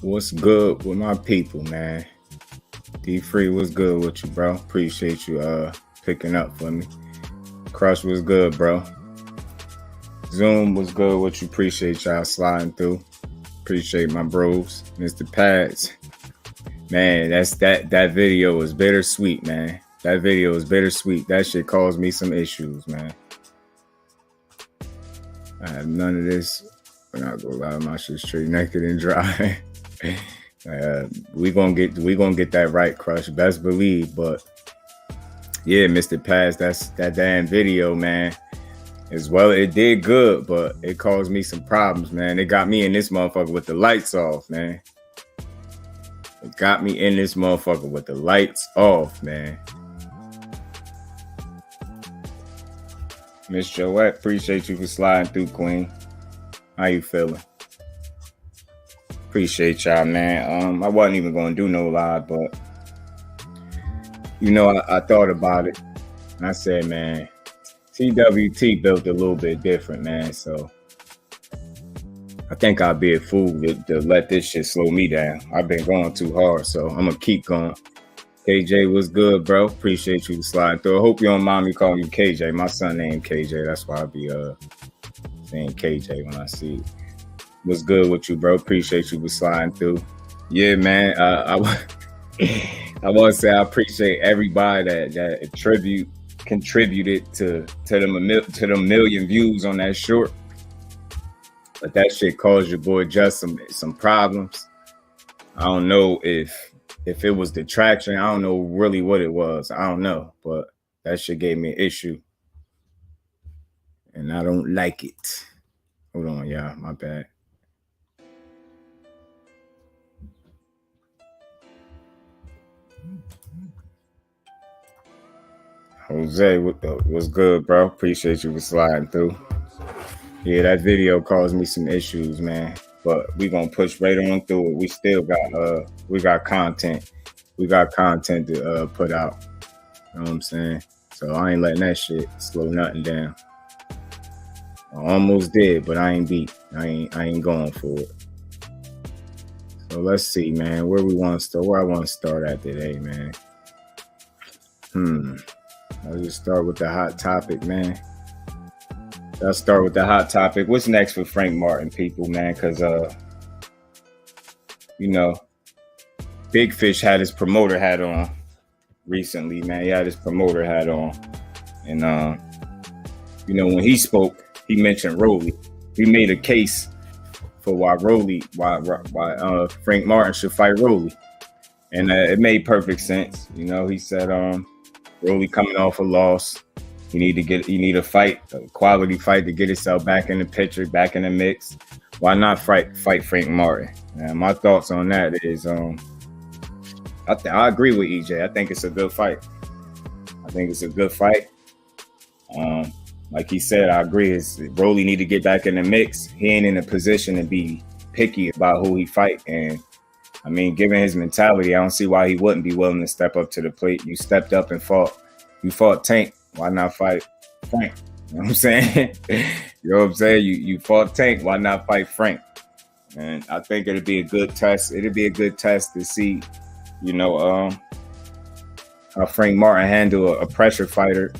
What's good with my people, man? D3, what's good with you, bro? Appreciate you picking up for me. Crush was good, bro. Zoom was good with you. Appreciate y'all sliding through. Appreciate my bros. Mr. Pads. Man, that video was bittersweet, man. That video was bittersweet. That shit caused me some issues, man. I have none of this. I'm not gonna lie, my shit's straight naked and dry. We gonna get that right, Crush. Best believe. But yeah, Mr. Pads, that damn video, man. As well, it did good, but it caused me some problems, man. It got me in this motherfucker with the lights off, man. It got me in this motherfucker with the lights off, man. Miss Joette, appreciate you for sliding through, Queen. How you feeling? Appreciate y'all, man. I wasn't even gonna do no live, but you know, I thought about it and I said, man, TWT built a little bit different, man. So I think I'd be a fool to let this shit slow me down. I've been going too hard, so I'm gonna keep going. KJ, what's good, bro? Appreciate you sliding through. I hope you don't mind me calling you KJ. My son named KJ. That's why I be saying KJ when I see it. What's good with you, bro? Appreciate you for sliding through. Yeah, man. I want to say I appreciate everybody that contributed to them million views on that short. But that shit caused your boy just some problems. I don't know if it was the traction. I don't know really what it was. I don't know. But that shit gave me an issue. And I don't like it. Hold on, y'all. My bad. Jose, what's good, bro? Appreciate you for sliding through. Yeah, that video caused me some issues, man. But we gonna push right on through it. We still got content. We got content to put out. You know what I'm saying? So I ain't letting that shit slow nothing down. I almost did, but I ain't beat. I ain't going for it. So let's see, man. Where I want to start at today, man. I'll just start with the hot topic, man. Let's start with the hot topic. What's next for Frank Martin, people, man? Because, you know, Big Fish had his promoter hat on recently, man. He had his promoter hat on. And, you know, when he spoke, he mentioned Rollie. He made a case for why Frank Martin should fight Rollie. And it made perfect sense. You know, he said, Rollie coming off a loss. You need a fight, a quality fight to get yourself back in the picture, back in the mix. Why not fight Frank Martin? And my thoughts on that is, I agree with EJ. I think it's a good fight. Like he said, I agree. Rollie need to get back in the mix. He ain't in a position to be picky about who he fight. And I mean, given his mentality, I don't see why he wouldn't be willing to step up to the plate. You stepped up and fought. You fought Tank. Why not fight Frank? You know what I'm saying? You know what I'm saying? You fought Tank. Why not fight Frank? And I think it'd be a good test. It'd be a good test to see, you know, how Frank Martin handle a pressure fighter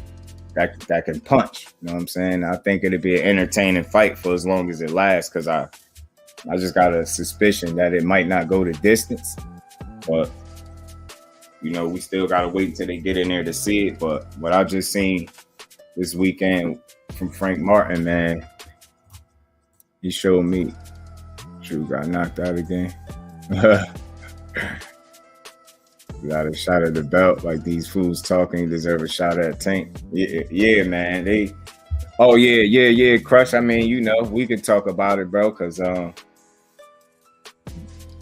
that can punch. You know what I'm saying? I think it'd be an entertaining fight for as long as it lasts, because I just got a suspicion that it might not go the distance. But, you know, we still got to wait until they get in there to see it. But what I just seen this weekend from Frank Martin, man, he showed me. Drew got knocked out again. Got a shot at the belt. Like, these fools talking, deserve a shot at Tank. Yeah, man. Yeah, Crush. I mean, you know, we could talk about it, bro, because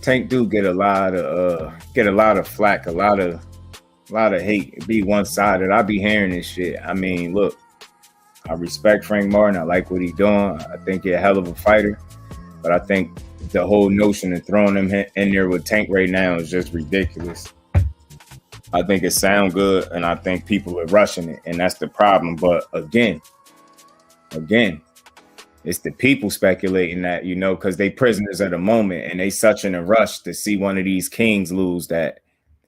Tank do get a lot of flack, a lot of hate. It be one-sided. I be hearing this shit. I mean, look, I respect Frank Martin. I like what he's doing. I think he's a hell of a fighter. But I think the whole notion of throwing him in there with Tank right now is just ridiculous. I think it sounds good, and I think people are rushing it, and that's the problem. But again, it's the people speculating that, you know, because they prisoners at the moment, and they such in a rush to see one of these kings lose that,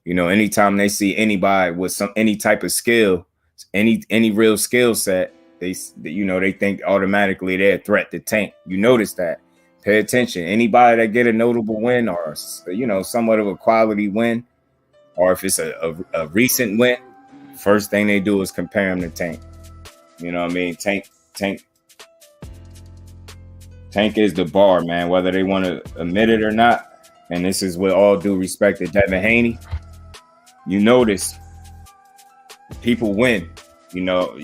you know, anytime they see anybody with any type of skill, any real skill set, they think automatically they're a threat to Tank. You notice that. Pay attention. Anybody that get a notable win, or, you know, somewhat of a quality win, or if it's a recent win, first thing they do is compare him to Tank. You know what I mean? Tank is the bar, man, whether they want to admit it or not. And this is with all due respect to Devin Haney. You notice people win. You know,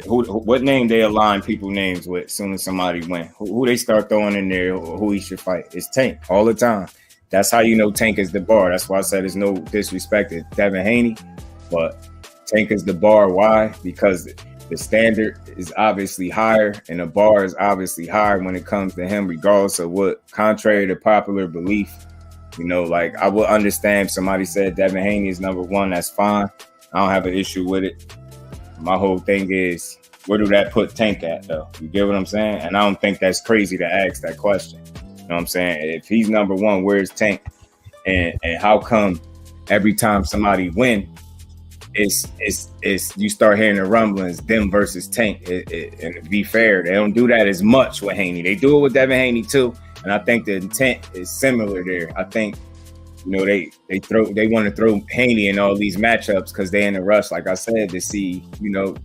what name they align people names with as soon as somebody win. Who they start throwing in there, or who he should fight. It's Tank all the time. That's how you know Tank is the bar. That's why I said there's no disrespect to Devin Haney, but Tank is the bar. Why? Because the standard is obviously higher, and the bar is obviously higher when it comes to him, regardless of what, contrary to popular belief. You know, like, I would understand if somebody said Devin Haney is number one. That's fine. I don't have an issue with it. My whole thing is, where do that put Tank at, though? You get what I'm saying? And I don't think that's crazy to ask that question. You know what I'm saying? If he's number one, where's Tank? And how come every time somebody win, it's you start hearing the rumblings, them versus Tank? And to be fair, they don't do that as much with Haney. They do it with Devin Haney too, and I think the intent is similar there. I think, you know, they want to throw Haney in all these matchups because they're in a rush, like I said, to see, you know,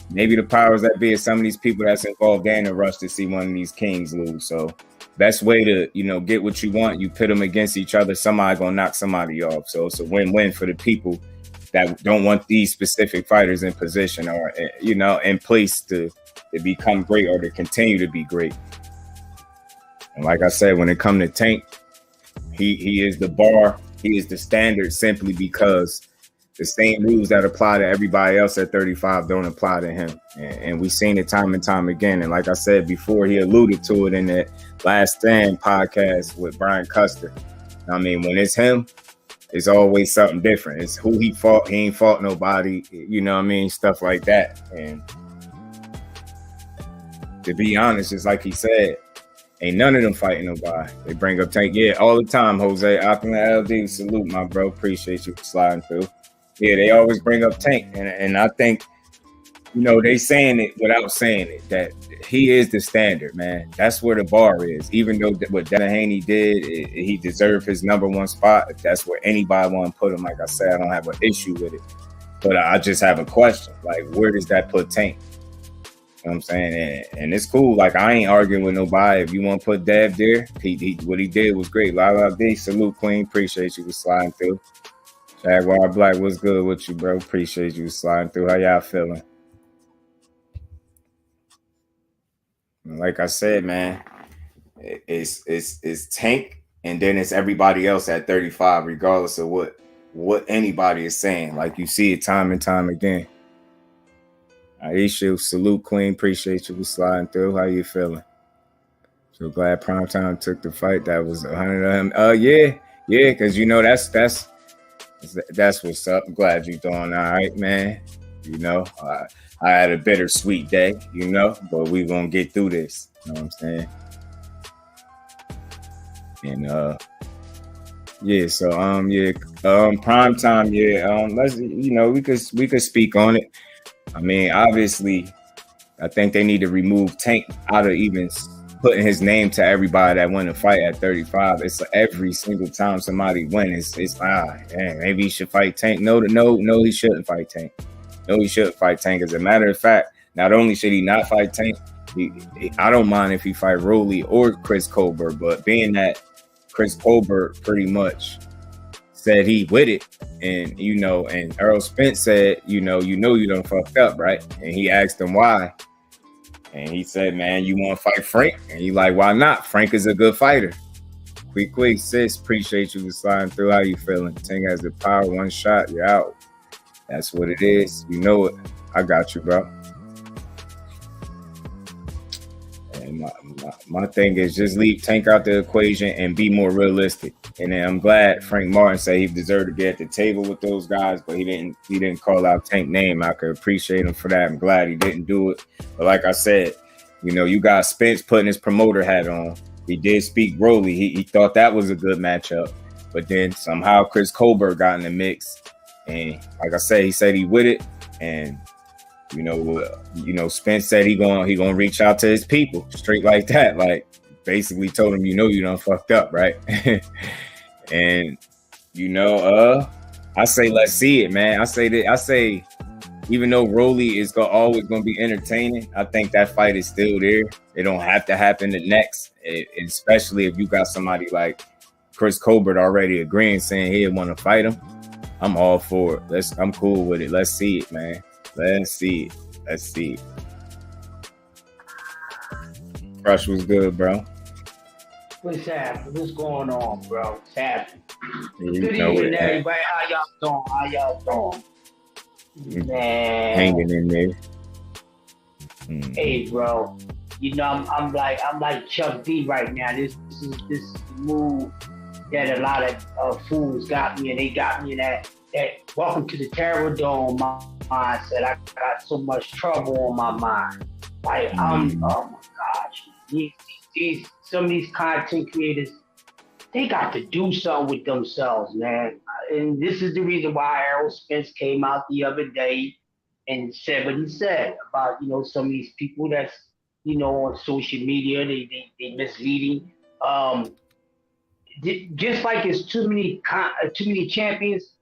maybe the powers that be of some of these people that's involved, they're in a rush to see one of these kings lose. So best way to, you know, get what you want, you pit them against each other. Somebody gonna knock somebody off. So it's a win-win for the people that don't want these specific fighters in position, or, you know, in place to become great, or to continue to be great. And like I said, when it comes to Tank, he is the bar. He is the standard, simply because the same rules that apply to everybody else at 35 don't apply to him. And we've seen it time and time again. And like I said before, he alluded to it in that Last Stand podcast with Brian Custer. I mean, when it's him, it's always something different. It's who he fought. He ain't fought nobody, you know what I mean? Stuff like that. And to be honest, it's like he said, ain't none of them fighting nobody. They bring up Tank. Yeah, all the time, Jose. Auckland LD, salute, my bro. Appreciate you for sliding through. Yeah, they always bring up Tank. And I think, you know, they saying it without saying it, that he is the standard, man. That's where the bar is. Even though what Devin Haney did, he deserved his number one spot. If that's where anybody want to put him, like I said, I don't have an issue with it. But I just have a question. Like, where does that put Tank? know what I'm saying? And it's cool. Like, I ain't arguing with nobody. If you want to put Dev there, what he did was great. La D, salute, Queen. Appreciate you for sliding through. Jaguar Black, what's good with you, bro? Appreciate you sliding through. How y'all feeling? Like I said, man, it's Tank, and then it's everybody else at 35, regardless of what anybody is saying. Like, you see it time and time again. Aisha, salute, Queen. Appreciate you for sliding through. How you feeling? So glad Primetime took the fight. That was 100 of them. Yeah, because you know that's what's up. I'm glad you doing all right, man. You know, I had a bittersweet day, you know, but we gonna get through this. You know what I'm saying? And Primetime, let's, you know, we could speak on it. I mean, obviously, I think they need to remove Tank out of even putting his name to everybody that won a fight at 35. It's every single time somebody wins, it's maybe he should fight Tank. No, he shouldn't fight Tank. No, he shouldn't fight Tank. As a matter of fact, not only should he not fight Tank, I don't mind if he fight Rollie or Chris Colbert, but being that Chris Colbert pretty much said he with it, and you know, and Errol Spence said, you done fucked up, right? And he asked him why, and he said, man, you want to fight Frank? And he like, why not? Frank is a good fighter. Quick, sis, appreciate you for sliding through. How you feeling? Tank has the power, one shot, you're out. That's what it is. You know it. I got you, bro. And my thing is just leave Tank out the equation and be more realistic. And then I'm glad Frank Martin said he deserved to be at the table with those guys, but he didn't call out Tank's name. I could appreciate him for that. I'm glad he didn't do it. But like I said, you know, you got Spence putting his promoter hat on. He did speak Rollie. He thought that was a good matchup. But then somehow Chris Colbert got in the mix. And like I said, he said he with it. And you know, Spence said he gonna reach out to his people straight like that. Like, basically told him, you done fucked up, right? And you know, I say let's see it, man. I say even though Rollie is always gonna be entertaining, I think that fight is still there. It don't have to happen the next, especially if you got somebody like Chris Colbert already agreeing, saying he'd want to fight him. I'm all for it. I'm cool with it. Let's see it, man. Let's see it. Crush was good, bro. What's happening? What's going on, bro? What's happening? Good evening, everybody. How y'all doing? Man. Hanging in there. Hey, bro. You know, I'm like Chuck D right now. This is the move that a lot of fools got me, and they got me in that welcome to the Terror Dome mindset. I got so much trouble on my mind. Like, oh my gosh. Some of these content creators, they got to do something with themselves, man. And this is the reason why Errol Spence came out the other day and said what he said about, you know, some of these people that's, you know, on social media, they misleading. Just like it's too many champions.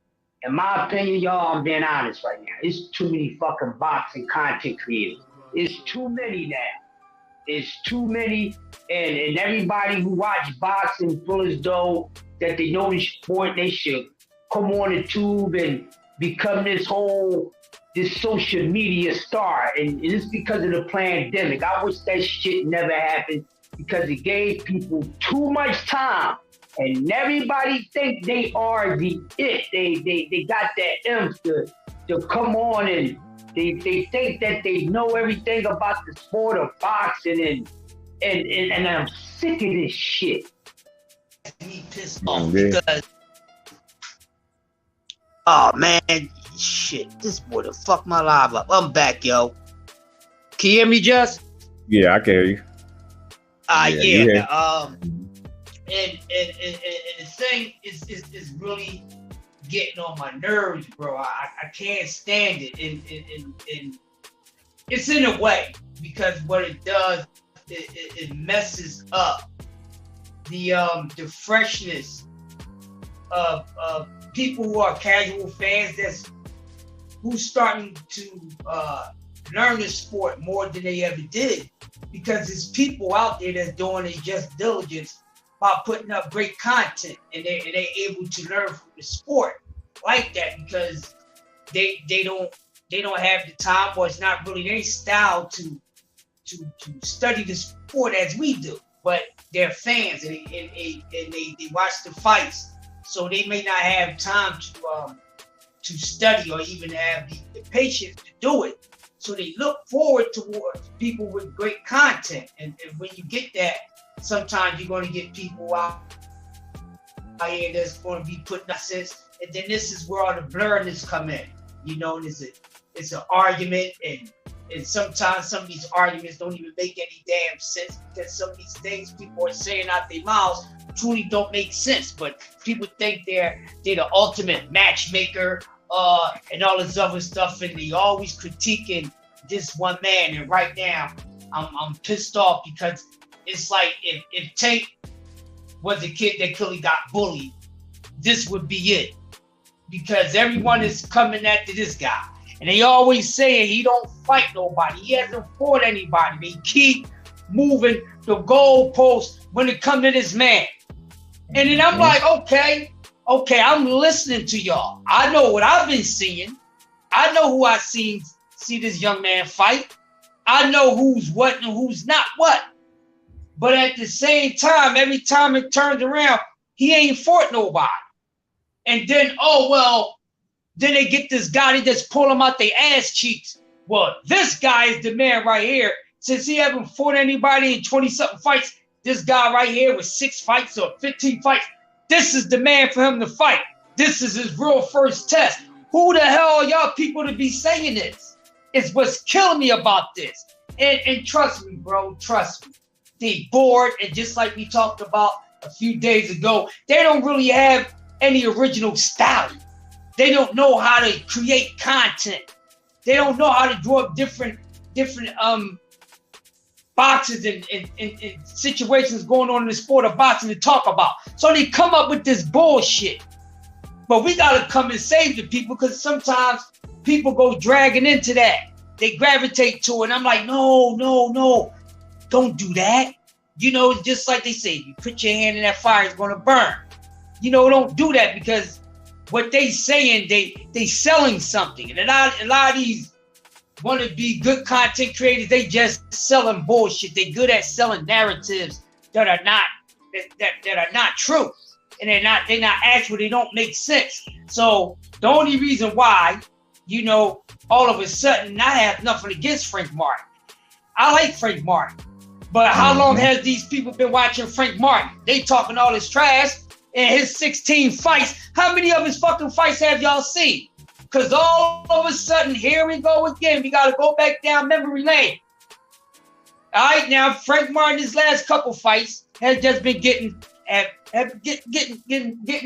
In my opinion, y'all, I'm being honest right now. It's too many fucking boxing content creators. It's too many now. It's too many, and everybody who watch boxing full as though that they know the sport, they should come on the tube and become this social media star. And it's because of the pandemic. I wish that shit never happened because it gave people too much time. And everybody think they are the it. They got that imp to come on, and they think that they know everything about the sport of boxing, and I'm sick of this shit. Me pissed off because oh man, shit, this boy done fucked my live up. I'm back, yo. Can you hear me, Just? Yeah, I can hear you. Yeah. And the thing is really getting on my nerves, bro. I can't stand it. And it's in a way, because what it does, it messes up the freshness of people who are casual fans who's starting to learn the sport more than they ever did, because there's people out there that's doing their just diligence by putting up great content, and they're able to learn from the sport like that, because they don't have the time, or it's not really their style to study the sport as we do. But they're fans, and they watch the fights, so they may not have time to study or even have the patience to do it. So they look forward towards people with great content, and when you get that, sometimes you're going to get people out here that's going to be putting nonsense, and then this is where all the blurriness come in. You know, it's an argument, and sometimes some of these arguments don't even make any damn sense, because some of these things people are saying out their mouths truly don't make sense. But people think they're the ultimate matchmaker and all this other stuff, and they always critiquing this one man. And right now, I'm pissed off, because it's like if Tank was a kid that clearly got bullied, this would be it, because everyone is coming after this guy. And they always saying he don't fight nobody. He hasn't fought anybody. They keep moving the goalposts when it comes to this man. And then I'm like, okay, I'm listening to y'all. I know what I've been seeing. I know who I see this young man fight. I know who's what and who's not what. But at the same time, every time it turns around, he ain't fought nobody. And then, then they get this guy, they just pull him out their ass cheeks. Well, this guy is the man right here. Since he haven't fought anybody in 20-something fights, this guy right here with 6 fights or 15 fights, this is the man for him to fight. This is his real first test. Who the hell are y'all people to be saying this? It's what's killing me about this. And trust me, bro, trust me. They bored, and just like we talked about a few days ago, they don't really have any original style. They don't know how to create content. They don't know how to draw up different boxes and situations going on in the sport of boxing to talk about. So they come up with this bullshit. But we gotta come and save the people, because sometimes people go dragging into that. They gravitate to it. And I'm like, no, don't do that. You know, just like they say, you put your hand in that fire, it's gonna burn. You know, don't do that, because what they saying, they selling something. And a lot of these want to be good content creators, they just selling bullshit. They good at selling narratives that are not true. And they're not actual, they don't make sense. So the only reason why, you know, all of a sudden, I have nothing against Frank Martin. I like Frank Martin. But how long has these people been watching Frank Martin? They talking all this trash. In his 16 fights, how many of his fucking fights have y'all seen? Because all of a sudden, here we go again. We got to go back down memory lane. All right, now, Frank Martin, his last couple fights has just been getting in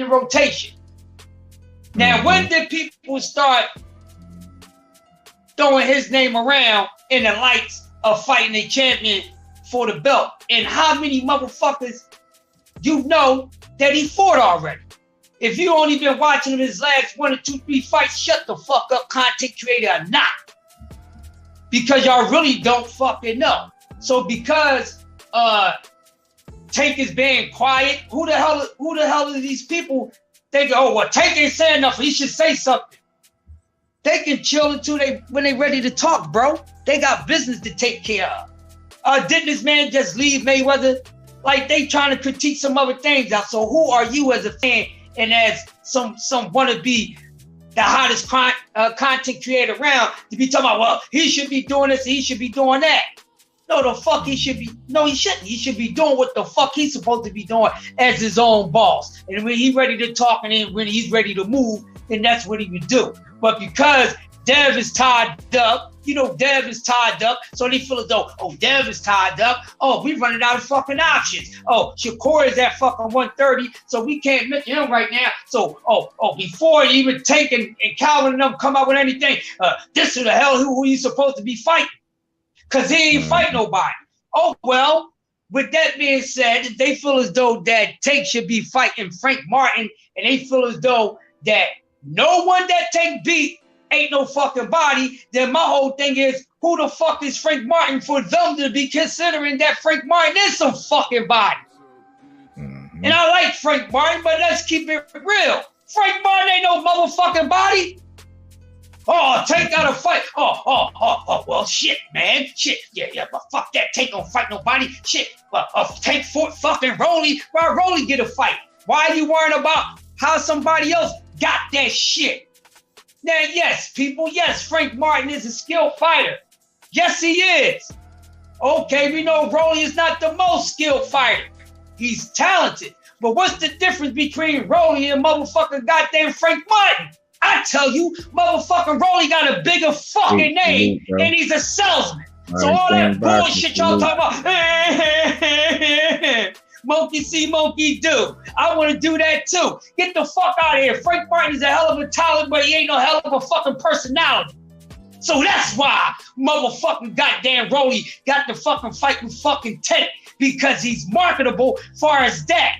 rotation. Now, when did people start throwing his name around in the lights of fighting a champion for the belt? And how many motherfuckers you know that he fought already? If you only been watching him his last 1 or 2, 3 fights, shut the fuck up, content creator or not. Because y'all really don't fucking know. So because Tank is being quiet, who the hell are these people thinking, oh, well, Tank ain't saying nothing, he should say something? They can chill until when they ready to talk, bro. They got business to take care of. Didn't this man just leave Mayweather? Like, they trying to critique some other things out. So who are you as a fan and as some want to be the hottest content creator around to be talking about, well, he should be doing this, he should be doing that? No, the fuck he should be. No, he shouldn't. He should be doing what the fuck he's supposed to be doing as his own boss. And when he's ready to talk and then when he's ready to move, then that's what he would do. But because Dev is tied up, you know, Dev is tied up, so they feel as though, oh, Dev is tied up. Oh, we running out of fucking options. Oh, Shakur is at fucking 130, so we can't mention him right now. So, before even Tank and Calvin and them come out with anything, this is the hell who he's supposed to be fighting. Because he ain't fight nobody. Oh, well, with that being said, they feel as though that Tank should be fighting Frank Martin, and they feel as though that no one that Tank beat ain't no fucking body, then my whole thing is, who the fuck is Frank Martin for them to be considering that Frank Martin is some fucking body? And I like Frank Martin, but let's keep it real. Frank Martin ain't no motherfucking body. Oh, Tank got a fight. Well, shit, man. Shit, yeah, but fuck that. Tank don't fight nobody. Shit, Tank fought fucking Rollie. Why Rollie get a fight? Why are you worrying about how somebody else got that shit? Now, yes, people, yes, Frank Martin is a skilled fighter. Yes, he is. Okay, we know Rollie is not the most skilled fighter. He's talented. But what's the difference between Rollie and motherfucking goddamn Frank Martin? I tell you, motherfucking Rollie got a bigger fucking name, and he's a salesman. So all that bullshit y'all talking about, monkey see, monkey do. I want to do that too. Get the fuck out of here. Frank Martin is a hell of a talent, but he ain't no hell of a fucking personality. So that's why motherfucking goddamn Rollie got the fucking fight with fucking Tank, because he's marketable far as that.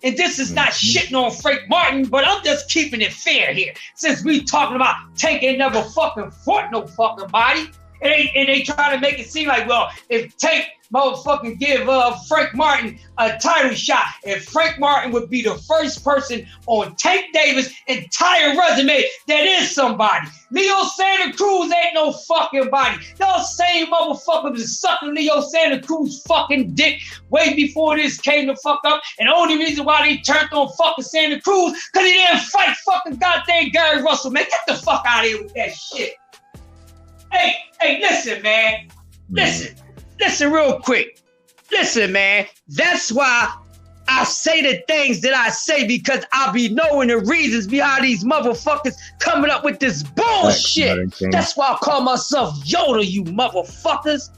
And this is not shitting on Frank Martin, but I'm just keeping it fair here. Since we talking about Tank ain't never fucking fought no fucking body. And they trying to make it seem like, well, if Tank motherfucking give Frank Martin a title shot, if Frank Martin would be the first person on Tank Davis' entire resume that is somebody. Leo Santa Cruz ain't no fucking body. Those same motherfuckers was sucking Leo Santa Cruz fucking dick way before this came to fuck up. And the only reason why they turned on fucking Santa Cruz, because he didn't fight fucking goddamn Gary Russell, man. Get the fuck out of here with that shit. Hey, listen, man. Listen real quick. Listen, man. That's why I say the things that I say, because I be knowing the reasons behind these motherfuckers coming up with this bullshit. That's why I call myself Yoda, you motherfuckers.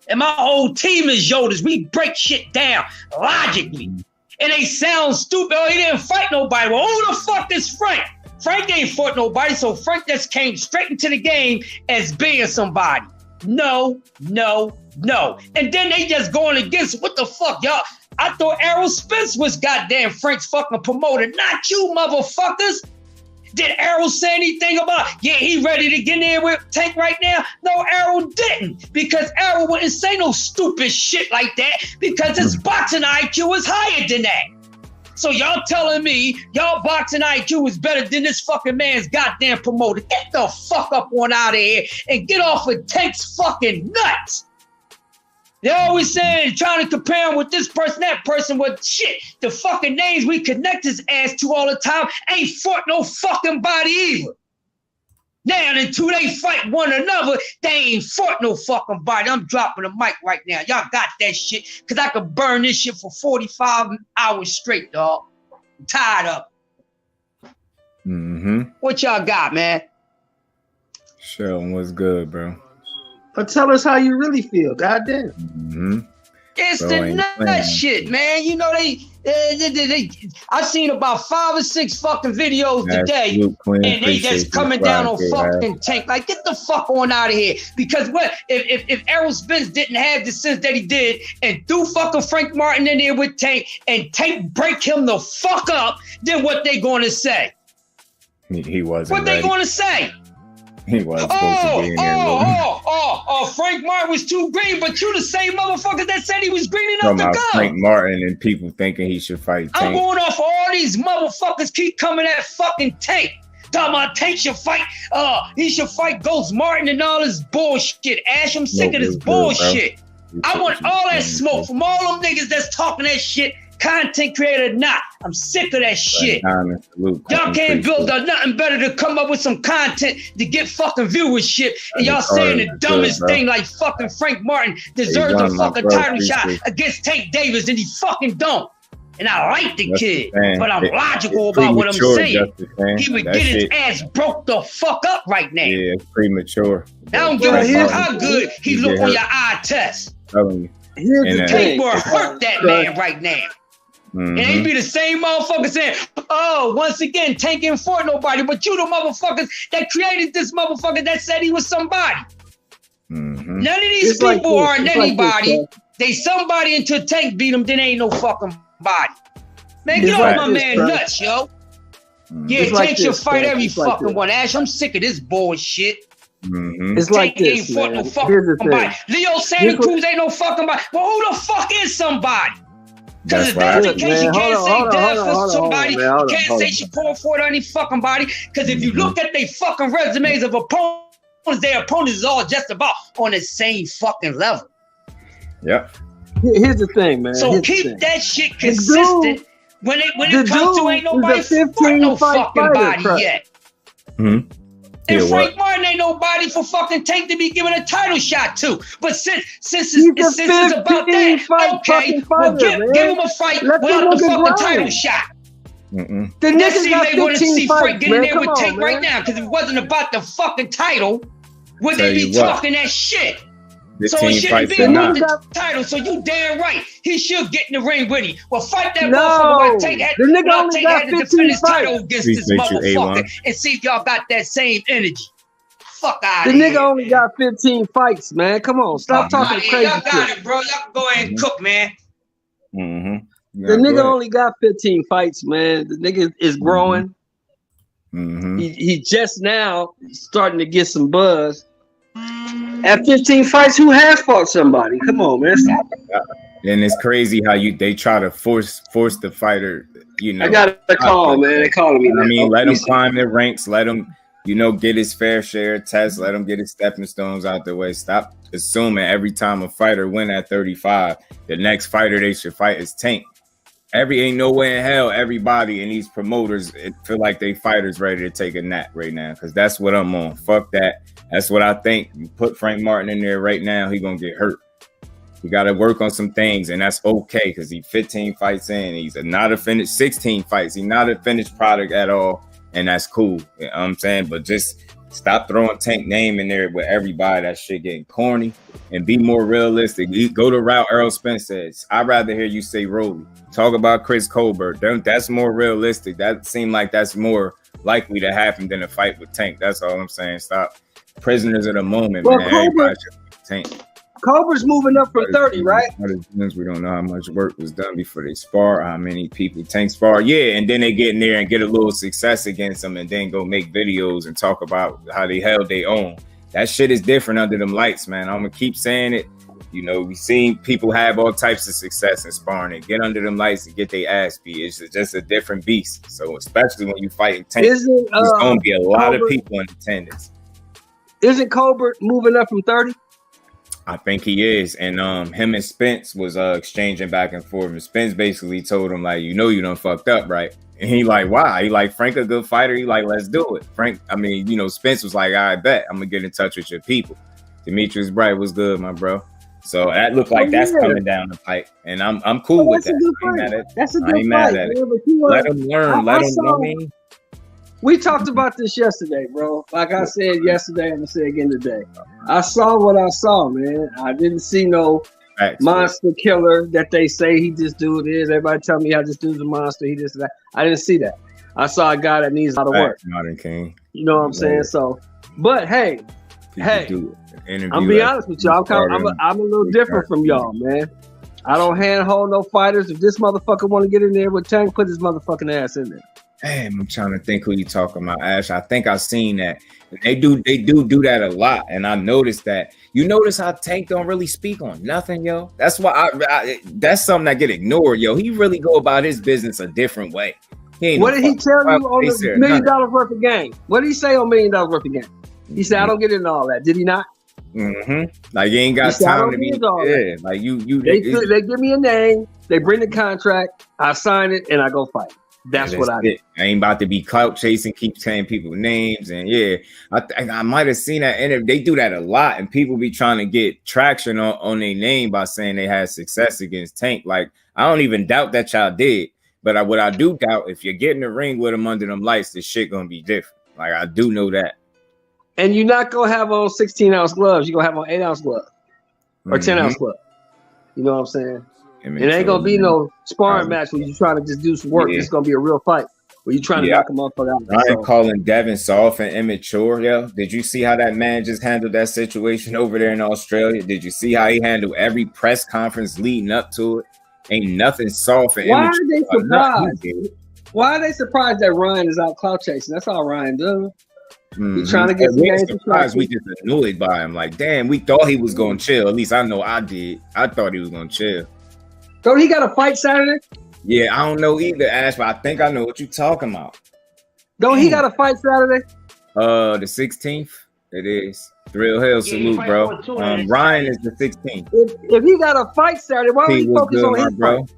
And my whole team is Yodas. We break shit down logically. And they sound stupid. Oh, he didn't fight nobody. Well, who the fuck is Frank? Frank ain't fought nobody, so Frank just came straight into the game as being somebody. No. And then they just going against, what the fuck, y'all? I thought Errol Spence was goddamn Frank's fucking promoter, not you motherfuckers. Did Errol say anything about, yeah, he ready to get in there with Tank right now? No, Errol didn't, because Errol wouldn't say no stupid shit like that, because his boxing IQ is higher than that. So y'all telling me y'all boxing IQ is better than this fucking man's goddamn promoter. Get the fuck up on out of here and get off of Tank's fucking nuts. They're always saying, trying to compare him with this person, that person, with shit. The fucking names we connect his ass to all the time ain't fought no fucking body either. Now, until they fight one another, they ain't fought no fucking body. I'm dropping the mic right now. Y'all got that shit, because I could burn this shit for 45 hours straight, dog. I'm tired of it. What y'all got, man? Sheldon, what's good, bro? But tell us how you really feel. Goddamn. It's the nut shit, man. You know, I've seen about 5 or 6 fucking videos today, and they just coming down on fucking Tank. Like, get the fuck on out of here. Because what if Errol Spence didn't have the sense that he did and threw fucking Frank Martin in there with Tank, and Tank break him the fuck up, then what they gonna say? He wasn't. What they gonna say? He was supposed to be in there. Frank Martin was too green, but you the same motherfuckers that said he was green enough to go. Frank Martin and people thinking he should fight Tank. I'm going off of all these motherfuckers keep coming at fucking Tank. Talking about Tank should fight, he should fight Ghost Martin and all this bullshit. Ash, I'm sick of this bullshit. I want all that smoke from all them niggas that's talking that shit. Content creator or not, I'm sick of that shit. Y'all can't build up nothing better to come up with some content to get fucking viewership, and y'all saying the dumbest thing like fucking Frank Martin deserves a fucking title shot against Tank Davis, and he fucking don't. And I like the kid, but I'm logical about what I'm saying. He would get his ass broke the fuck up right now. Yeah, it's premature. I don't give a fuck how good he look on your eye test. Telling you. Tank will hurt that man right now. And they be the same motherfuckers saying, oh, once again, Tank ain't fought nobody, but you the motherfuckers that created this motherfucker that said he was somebody. None of these people aren't anybody. They somebody until Tank beat them, then ain't no fucking body. Man, get off my man nuts, yo. Yeah, Tank should fight every It's like fucking this. one. Ash, I'm sick of this bullshit. It's like Tank this, ain't fought man. no fucking Here's the thing. body. Leo Santa Cruz ain't no fucking body. Well, who the fuck is somebody? Because if that's the case, you can't say Dev for somebody. You can't say Shakur fought any fucking body. Because if you look at their fucking resumes of opponents, their opponents is all just about on the same fucking level. Yep. Here's the thing, man. So keep that shit consistent. When it comes to ain't nobody fought no fucking body yet. Mm-hmm. And Frank Martin ain't nobody for fucking Tank to be giving a title shot to. But since it's about that, okay, well give him a fight without the fucking title shot. Let's see if they want to see Frank get in there with Tank right now. Because if it wasn't about the fucking title, would they be talking that shit? So it shouldn't be about the title. So you damn right. He should get in the ring with him. Well, fight that motherfucker. Tank had to defend his title against this motherfucker and see if y'all got that same energy. Fuck out of here. The nigga only got 15 fights, man. Come on, stop talking crazy. Y'all got it, bro. Y'all can go ahead and cook, man. The nigga only got 15 fights, man. The nigga is growing. He just now starting to get some buzz. At 15 fights, who has fought somebody? Come on, man. Stop it. And it's crazy how they try to force the fighter. You know, I got a call, man. They're calling me. I mean, let him climb the ranks. Let him, get his fair share of tests. Let him get his stepping stones out the way. Stop assuming every time a fighter win at 35, the next fighter they should fight is Tank. Ain't no way in hell everybody in these promoters feel like they fighters ready to take a nap right now, because that's what I'm on. Fuck that. That's what I think. You put Frank Martin in there right now, he gonna get hurt. We got to work on some things, and that's okay because he's 15 fights in. He's not a finished 16 fights. He's not a finished product at all, and that's cool. You know what I'm saying? But just stop throwing Tank name in there with everybody. That shit getting corny, and be more realistic. Go the route Errol Spence says. I'd rather hear you say Rollie. Talk about Chris Colbert. That's more realistic. That seemed like that's more likely to happen than a fight with Tank. That's all I'm saying. Stop prisoners of the moment, man. Everybody should Tank. Colbert's moving up from 30, right? We don't know how much work was done before they spar, how many people Tank spar. Yeah, and then they get in there and get a little success against them and then go make videos and talk about how they held their own. That shit is different under them lights, man. I'm going to keep saying it. We've seen people have all types of success in sparring and get under them lights and get their ass beat. It's just a different beast. So especially when you fight Tank, there's going to be a lot of people in attendance. Isn't Colbert moving up from 30? I think he is, and him and Spence was exchanging back and forth. And Spence basically told him like, you done fucked up, right? And he like, why? He like, Frank a good fighter. He like, let's do it. Spence was like, I bet I'm gonna get in touch with your people. Demetrius Bright was good, my bro. So that looked like that's coming down the pipe, and I'm cool with that. That's a good fight. I ain't mad at it. Let him learn. Let him know me. We talked about this yesterday, bro. Like I said yesterday, I'm gonna say again today. I saw what I saw, man. I didn't see no monster killer that they say he just dude is. Everybody tell me how this dude's a monster. He just that. I didn't see that. I saw a guy that needs a lot of work. Modern King. You know what I'm saying? So, but hey, I'm be honest with y'all. I'm a little different from y'all, man. I don't handhold no fighters. If this motherfucker want to get in there with Tank, put his motherfucking ass in there. Damn, I'm trying to think who you talking about, Ash. I think I've seen that. They do that a lot, and I noticed that. You notice how Tank don't really speak on nothing, yo. That's why that's something that get ignored, yo. He really go about his business a different way. What did he tell you on the $1 million worth of game? What did he say on $1 million worth of game? He said, I don't get into all that. Did he not? Like you ain't got time to be there. Like they give me a name, they bring the contract, I sign it, and I go fight. That's what I did. I ain't about to be clout chasing, keep saying people's names, and I might have seen that. And they do that a lot, and people be trying to get traction on their name by saying they had success against Tank. Like I don't even doubt that y'all did, but what I do doubt, if you're getting the ring with them under them lights, this shit gonna be different. Like I do know that. And you're not gonna have on 16-ounce gloves. You're gonna have on 8-ounce gloves or 10-ounce gloves. You know what I'm saying? It ain't gonna be no sparring match where you're trying to just do some work. It's gonna be a real fight where you're trying to knock a motherfucker out. I ain't calling Devin soft and immature, yo. Did you see how that man just handled that situation over there in Australia? Did you see how he handled every press conference leading up to it? Ain't nothing soft and immature. Why are they surprised? Why are they surprised that Ryan is out clout chasing? That's all Ryan does. Mm-hmm. He's trying to get some surprised. We just annoyed by him. Like, damn, we thought he was gonna chill. At least I know I did. I thought he was gonna chill. So he got a fight Saturday? Yeah, I don't know either, Ash, but I think I know what you're talking about. Don't he got a fight Saturday? The 16th. It is. Thrill Hill salute, bro. Ryan is the 16th. If he got a fight Saturday, why don't he focus on his bro? Fight?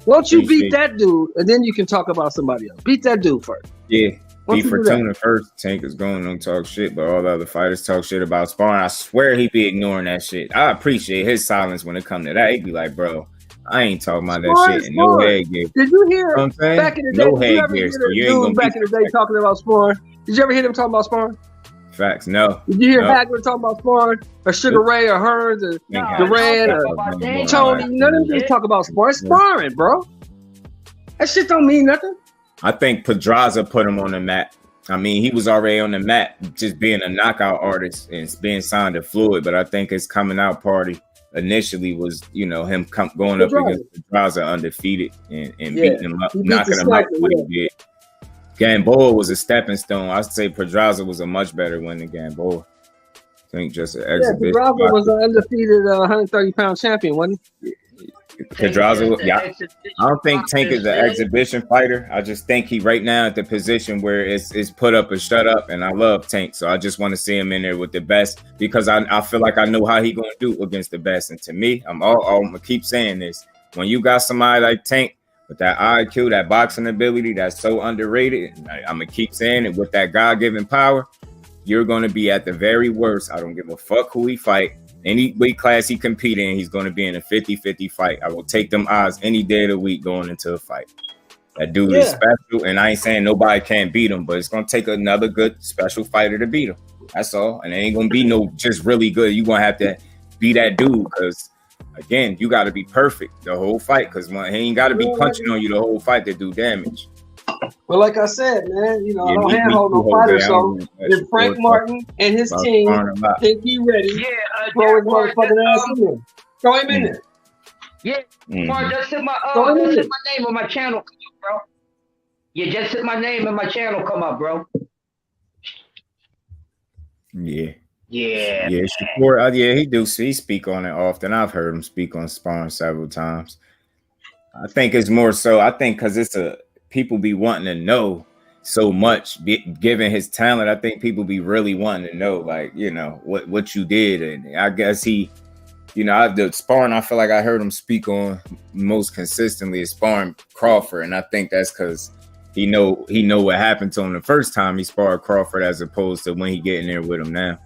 Won't you beat that dude, and then you can talk about somebody else. Beat that dude first. Yeah. Beat Fortuna first. Tank is going to talk shit, but all the other fighters talk shit about sparring. I swear he be ignoring that shit. I appreciate his silence when it comes to that. He'd be like, bro, I ain't talking about that shit. And no headgear. Did you hear back in the day? No headgear. So you ain't gonna back in the day talking about sparring. Did you ever hear them talking about sparring? Facts, no. Did you hear Hagler talking about sparring? Or Sugar Ray or Hearns or Durant or Tony? None of them just talk about sparring. Sparring, bro. That shit don't mean nothing. I think Pedraza put him on the map. I mean, he was already on the map just being a knockout artist and being signed to Floyd, but I think his coming out party initially was, you know, him going up against Pedraza undefeated and beating him up, knocking him out what he did. Gamboa was a stepping stone. I'd say Pedraza was a much better win than Gamboa. I think just an exhibition. Pedraza was an undefeated 130-pound champion, wasn't he? Pedraza, I don't think Tank is an exhibition fighter. I just think he right now at the position where it's put up or shut up, and I love Tank, so I just want to see him in there with the best because I feel like I know how he gonna do against the best. And to me, I'm gonna keep saying this: when you got somebody like Tank with that IQ, that boxing ability, that's so underrated, I'm gonna keep saying it with that God-given power. You're gonna be at the very worst. I don't give a fuck who he fight. Any weight class he compete in, he's going to be in a 50-50 fight. I will take them odds any day of the week going into a fight. That dude is special, and I ain't saying nobody can't beat him, but it's going to take another good special fighter to beat him. That's all. And it ain't going to be no just really good. You're going to have to be that dude because, again, you got to be perfect the whole fight because he ain't got to be punching on you the whole fight to do damage. Well, like I said, man, you know, I don't handhold no fighter. So if Frank Martin and his team think he ready, throw his motherfucking ass in there. Throw him in there. Yeah, just hit my name on my channel, bro. Yeah, just hit my name and my channel come up, bro. Yeah. Shakur, he speak on it often. I've heard him speak on sparring several times. I think it's more so. I think because it's people be wanting to know so much, given his talent. I think people be really wanting to know, like, you know, what you did. And I guess he, you know, the sparring I feel like I heard him speak on most consistently is sparring Crawford. And I think that's because he know what happened to him the first time he sparred Crawford as opposed to when he getting there with him now.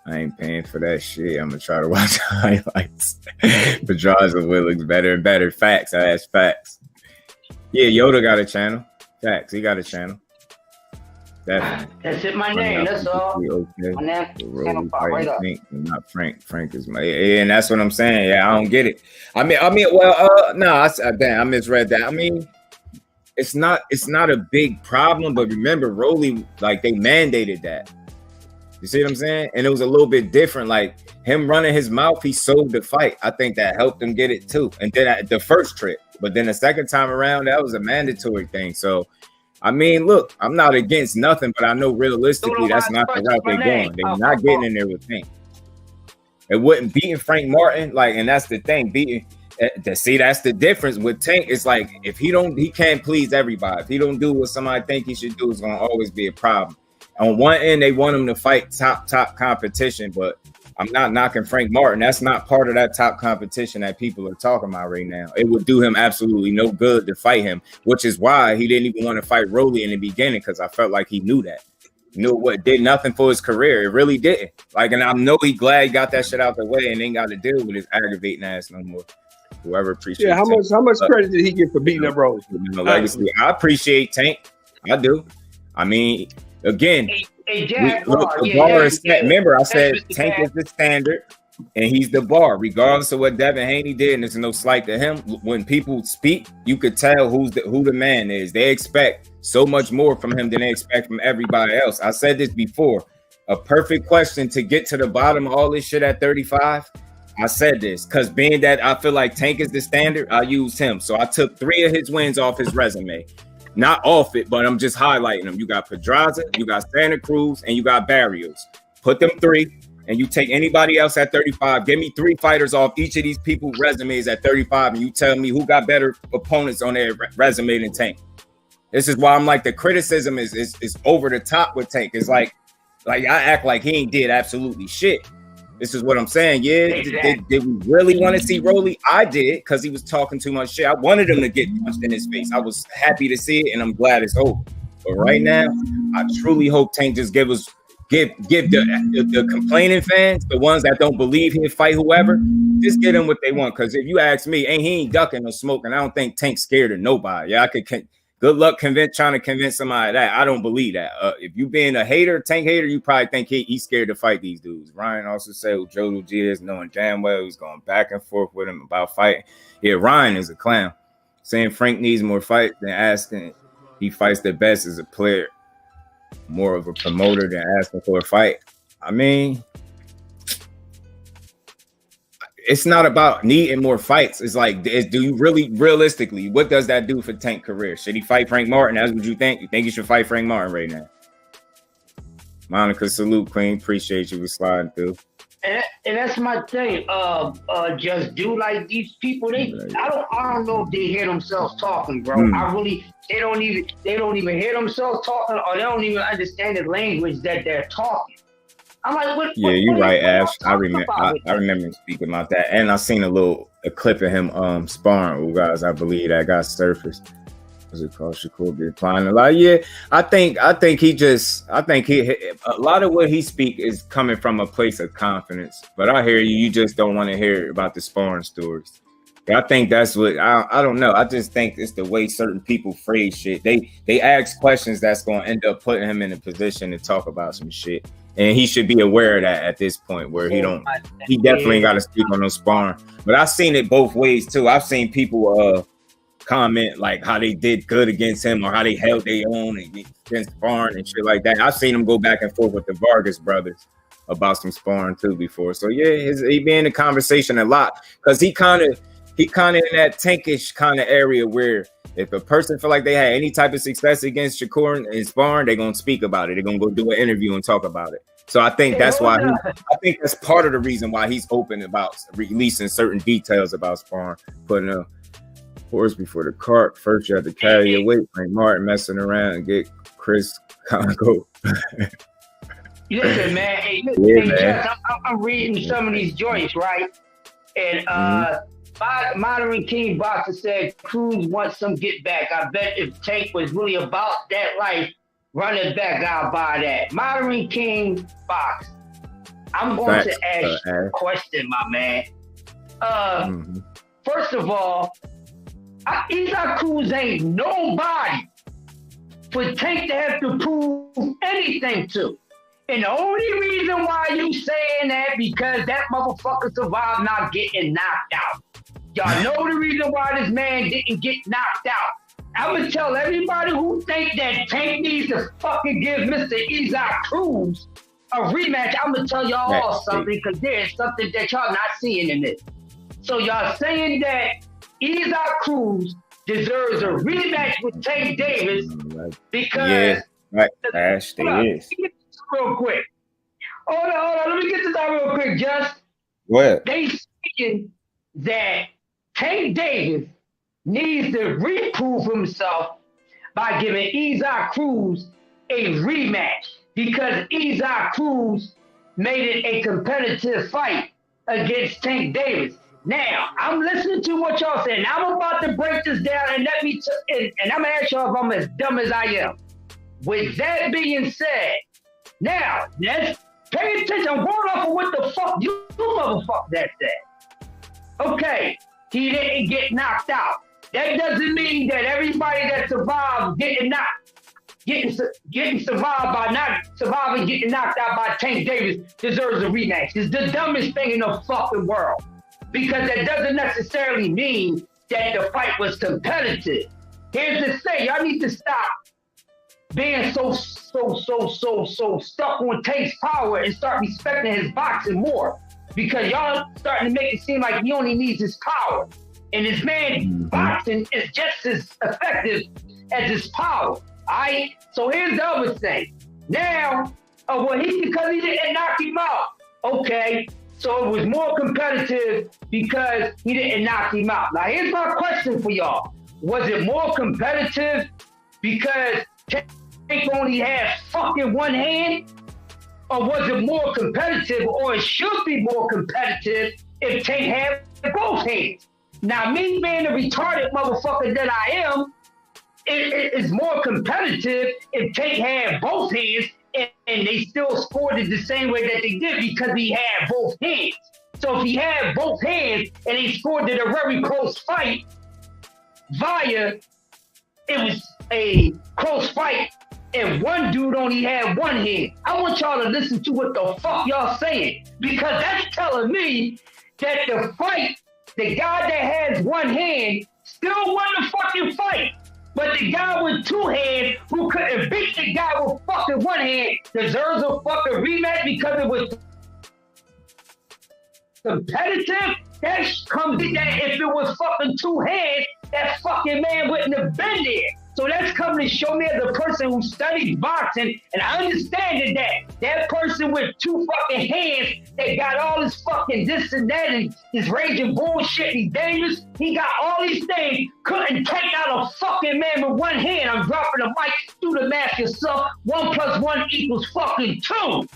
I ain't paying for that shit. I'm gonna try to watch highlights. Pedraza looks better and better. Facts. I ask facts. Yeah, Yoda got a channel. Facts. He got a channel. Definitely. That's it. My name. That's all. Okay. My name. Right up. Not Frank. Frank is my. And that's what I'm saying. Yeah, I don't get it. I misread that. I mean, it's not a big problem, but remember, Rollie, like they mandated that. You see what I'm saying? And it was a little bit different. Like him running his mouth, he sold the fight. I think that helped him get it too. And then at the first trip. But then the second time around, that was a mandatory thing. So, I mean, look, I'm not against nothing, but I know realistically that's not the route they're going. They're not getting in there with Tank. It wouldn't beating Frank Martin, like, and that's the thing. That's the difference with Tank. It's like if he can't please everybody. If he don't do what somebody think he should do, it's gonna always be a problem. On one end, they want him to fight top competition, but I'm not knocking Frank Martin. That's not part of that top competition that people are talking about right now. It would do him absolutely no good to fight him, which is why he didn't even want to fight Rollie in the beginning because I felt like he knew that. You know what? Did nothing for his career. It really didn't. Like, and I know he glad he got that shit out the way and ain't got to deal with his aggravating ass no more. Whoever appreciates. Yeah, how much credit did he get for beating up Rollie? Legacy. I appreciate Tank. I do. I mean, again. The bar is set. Remember, I said Tank is the standard, and he's the bar, regardless of what Devin Haney did. And there's no slight to him. When people speak, you could tell who the man is. They expect so much more from him than they expect from everybody else. I said this before. A perfect question to get to the bottom of all this shit at 35. I said this because being that I feel like Tank is the standard, I used him. So I took 3 of his wins off his resume. not off it, but I'm just highlighting them. You got Pedraza, you got Santa Cruz, and you got Barrios. Put them 3, and you take anybody else at 35. Give me 3 fighters off each of these people's resumes at 35, and you tell me who got better opponents on their resume than Tank. This is why I'm like, the criticism is over the top with Tank. It's like I act like he ain't did absolutely shit. This is what I'm saying. Yeah, exactly. did we really want to see Rollie? I did, because he was talking too much shit. I wanted him to get punched in his face. I was happy to see it, and I'm glad it's over. But right now, I truly hope Tank just give the complaining fans, the ones that don't believe he'll fight whoever, just get them what they want. Because if you ask me, he ain't ducking or smoking. I don't think Tank's scared of nobody. Yeah, I could. Good luck trying to convince somebody that. I don't believe that. If you being a hater, Tank hater, you probably think he's scared to fight these dudes. Ryan also said with Joe Diaz, knowing damn well he's going back and forth with him about fighting. Yeah, Ryan is a clown. Saying Frank needs more fights than asking he fights the best as a player. More of a promoter than asking for a fight. I mean, it's not about needing more fights. It's like, do you really, realistically, what does that do for Tank's career? Should he fight Frank Martin? That's what you think? You think he should fight Frank Martin right now? Monica, salute, Queen. Appreciate you for sliding through. And that's my thing. Just do like these people. I don't know if they hear themselves talking, bro. They don't even hear themselves talking, or they don't even understand the language that they're talking. I'm like, what? Yeah, you're right, Ash. I remember speaking about that, and I seen a clip of him sparring with guys. I believe that got surfaced. What's it called? Shakur be applying a lot. Yeah, I think a lot of what he speak is coming from a place of confidence. But I hear you. You just don't want to hear about the sparring stories. I think that's what I don't know. I just think it's the way certain people phrase shit. They ask questions that's going to end up putting him in a position to talk about some shit. And he should be aware of that at this point, where he definitely got to speak on those sparring. But I've seen it both ways too. I've seen people comment like how they did good against him or how they held their own against sparring and shit like that. I've seen him go back and forth with the Vargas brothers about some sparring too before. So yeah, he be in the conversation a lot because he kind of in that tankish kind of area where if a person feel like they had any type of success against Shakur in sparring, they're gonna speak about it. They're gonna go do an interview and talk about it. So I think that's why I think that's part of the reason why he's open about releasing certain details about sparring, putting a horse before the cart. First, you have to carry your weight. Frank Martin messing around and get Chris Congo. Listen, man. Hey, man. I'm reading some of these joints, right? And Modern King Boxer said Cruz wants some get back. I bet if Tank was really about that life, run it back, I'll buy that. Modern King Box. I'm going to ask you a question, my man. First of all, Isaac Cruz ain't nobody for Tank to have to prove anything to. And the only reason why you saying that because that motherfucker survived not getting knocked out. Y'all know the reason why this man didn't get knocked out. I'm gonna tell everybody who think that Tank needs to fucking give Mr. Isaac Cruz a rematch. I'm gonna tell y'all all something because there's something that y'all not seeing in this. So y'all saying that Isaac Cruz deserves a rematch with Tank Davis because Ash, there is. Real quick. Hold on. Let me get this out real quick, Just. What? They saying that Tank Davis needs to reprove himself by giving Isaac Cruz a rematch because Isaac Cruz made it a competitive fight against Tank Davis. Now, I'm listening to what y'all saying. Now, I'm about to break this down and and I'm gonna ask y'all if I'm as dumb as I am. With that being said, now, let's pay attention. I'm going off of what the fuck you motherfucker that said. Okay, he didn't get knocked out. That doesn't mean that everybody that survived getting survived by not surviving getting knocked out by Tank Davis deserves a rematch. It's the dumbest thing in the fucking world. Because that doesn't necessarily mean that the fight was competitive. Here's the thing, y'all need to stop being so stuck on Tank's power and start respecting his boxing more. Because y'all starting to make it seem like he only needs his power. And this man boxing is just as effective as his power. All right. So here's the other thing. Now, because he didn't knock him out. Okay. So it was more competitive because he didn't knock him out. Now here's my question for y'all. Was it more competitive because Tank only had fucking one hand? Or was it more competitive, or it should be more competitive if Tank had both hands? Now, me being the retarded motherfucker that I am, it is more competitive if Tank had both hands and they still scored it the same way that they did because he had both hands. So if he had both hands and he scored it a very close fight, it was a close fight and one dude only had one hand. I want y'all to listen to what the fuck y'all saying, because that's telling me that the guy that has one hand still won the fucking fight. But the guy with two hands who couldn't beat the guy with fucking one hand deserves a fucking rematch because it was competitive. That comes in that if it was fucking two hands, that fucking man wouldn't have been there. So that's coming to show me as a person who studies boxing, and I understand that person with two fucking hands that got all this fucking this and that and this raging bullshit, he's dangerous, he got all these things, couldn't take out a fucking man with one hand. I'm dropping the mic, do the math yourself. 1 + 1 = fucking 2.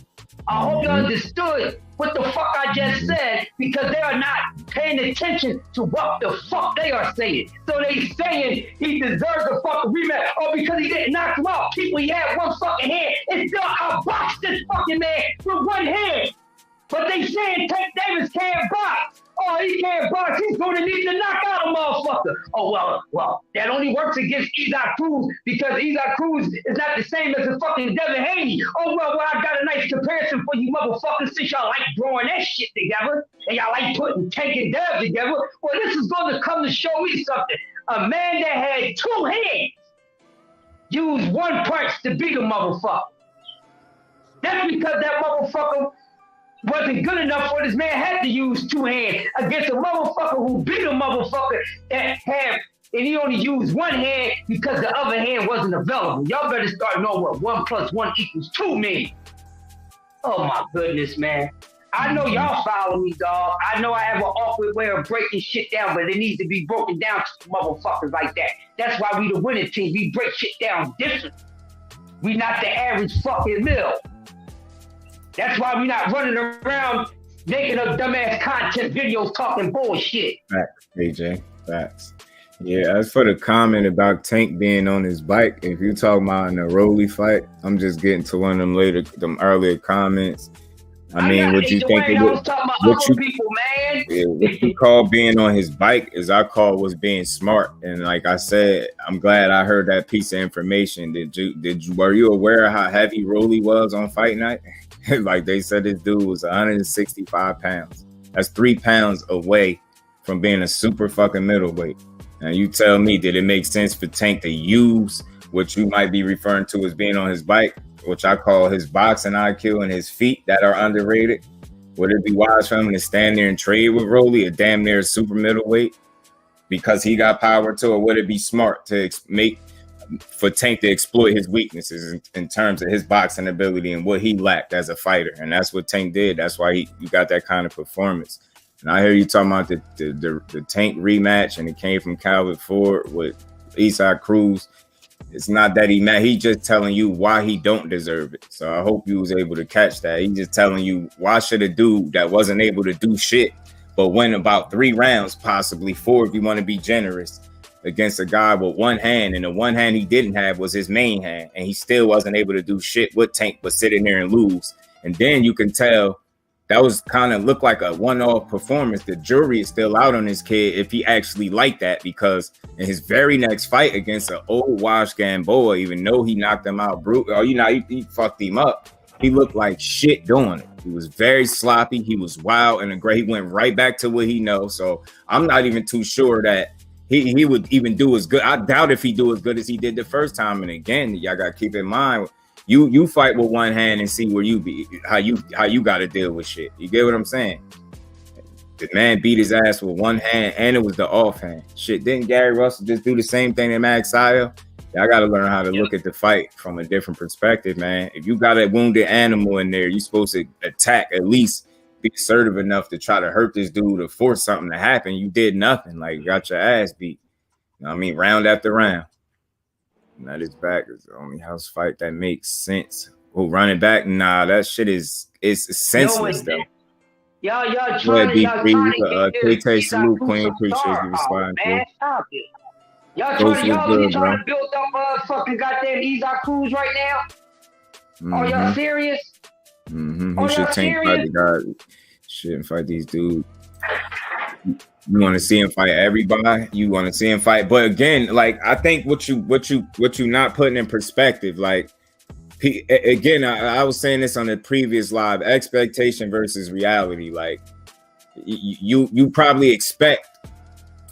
I hope you understood what the fuck I just said, because they are not paying attention to what the fuck they are saying. So they saying he deserves a fucking rematch, because he didn't knock him out. People, he had one fucking hand. It's still outboxed this fucking man with one hand. But they saying Tank Davis can't box. Oh, he can't box. He's going to need to knock out a motherfucker. Oh, well, that only works against Isaac Cruz because Isaac Cruz is not the same as a fucking Devin Haney. Oh, well, I got a nice comparison for you motherfuckers since y'all like throwing that shit together and y'all like putting Tank and Dev together. Well, this is going to come to show me something. A man that had two hands used one punch to beat a motherfucker. That's because that motherfucker wasn't good enough for this man had to use two hands against a motherfucker who beat a motherfucker that had, and he only used one hand because the other hand wasn't available. Y'all better start knowing what 1 + 1 = 2 means. Oh my goodness, man. I know y'all follow me, dog. I know I have an awkward way of breaking shit down, but it needs to be broken down to motherfuckers like that. That's why we the winning team. We break shit down different. We not the average fucking mill. That's why we're not running around making up dumbass content videos talking bullshit. Facts, AJ. Facts. Yeah, as for the comment about Tank being on his bike, if you're talking about in a Rollie fight, I'm just getting to one of them earlier comments. I mean, what you think of what you call being on his bike is I call was being smart. And like I said, I'm glad I heard that piece of information. Were you aware of how heavy Rollie was on fight night? Like they said, this dude was 165 pounds. That's 3 pounds away from being a super fucking middleweight. Now you tell me, did it make sense for Tank to use what you might be referring to as being on his bike, which I call his boxing IQ and his feet that are underrated? Would it be wise for him to stand there and trade with Rollie, a damn near super middleweight, because he got power to, or would it be smart to for Tank to exploit his weaknesses in terms of his boxing ability and what he lacked as a fighter? And that's what Tank did. That's why you got that kind of performance. And I hear you talking about the Tank rematch, and it came from Calvin Ford with Isaac Cruz. It's not that he just telling you why he don't deserve it. So I hope you was able to catch that. He just telling you, why should a dude that wasn't able to do shit but win about 3 rounds, possibly 4 if you want to be generous, against a guy with one hand, and the one hand he didn't have was his main hand, and he still wasn't able to do shit with Tank but sit in there and lose. And then you can tell that was kind of looked like a one-off performance. The jury is still out on this kid if he actually liked that, because in his very next fight against an old Wash Gamboa, even though he knocked him out he fucked him up, he looked like shit doing it. He was very sloppy. He was wild and he went right back to what he knows. So I'm not even too sure that he would even do as good. I doubt if he do as good as he did the first time. And again, y'all got to keep in mind, you fight with one hand and see where you be, how you got to deal with shit. You get what I'm saying? The man beat his ass with one hand, and it was the off hand. Shit, didn't Gary Russell just do the same thing to Max Saya? Y'all got to learn how to look at the fight from a different perspective, man. If you got a wounded animal in there, you're supposed to attack, at least be assertive enough to try to hurt this dude or force something to happen. You did nothing. Like, you got your ass beat. You know what I mean? Round after round. Now this back is the only house fight that makes sense. Oh, running back? Nah, that shit is senseless, though. Y'all trying to K-Tay, salute, Queen. Appreciate you responding. Man, stop it. Y'all trying to build up fucking goddamn Isaac Cruz right now? Are y'all serious? Who should tank fight the guy? Shouldn't fight these dudes. You want to see him fight everybody. You want to see him fight, but again, like I think what you not putting in perspective, like again, I was saying this on the previous live, expectation versus reality. Like you probably expect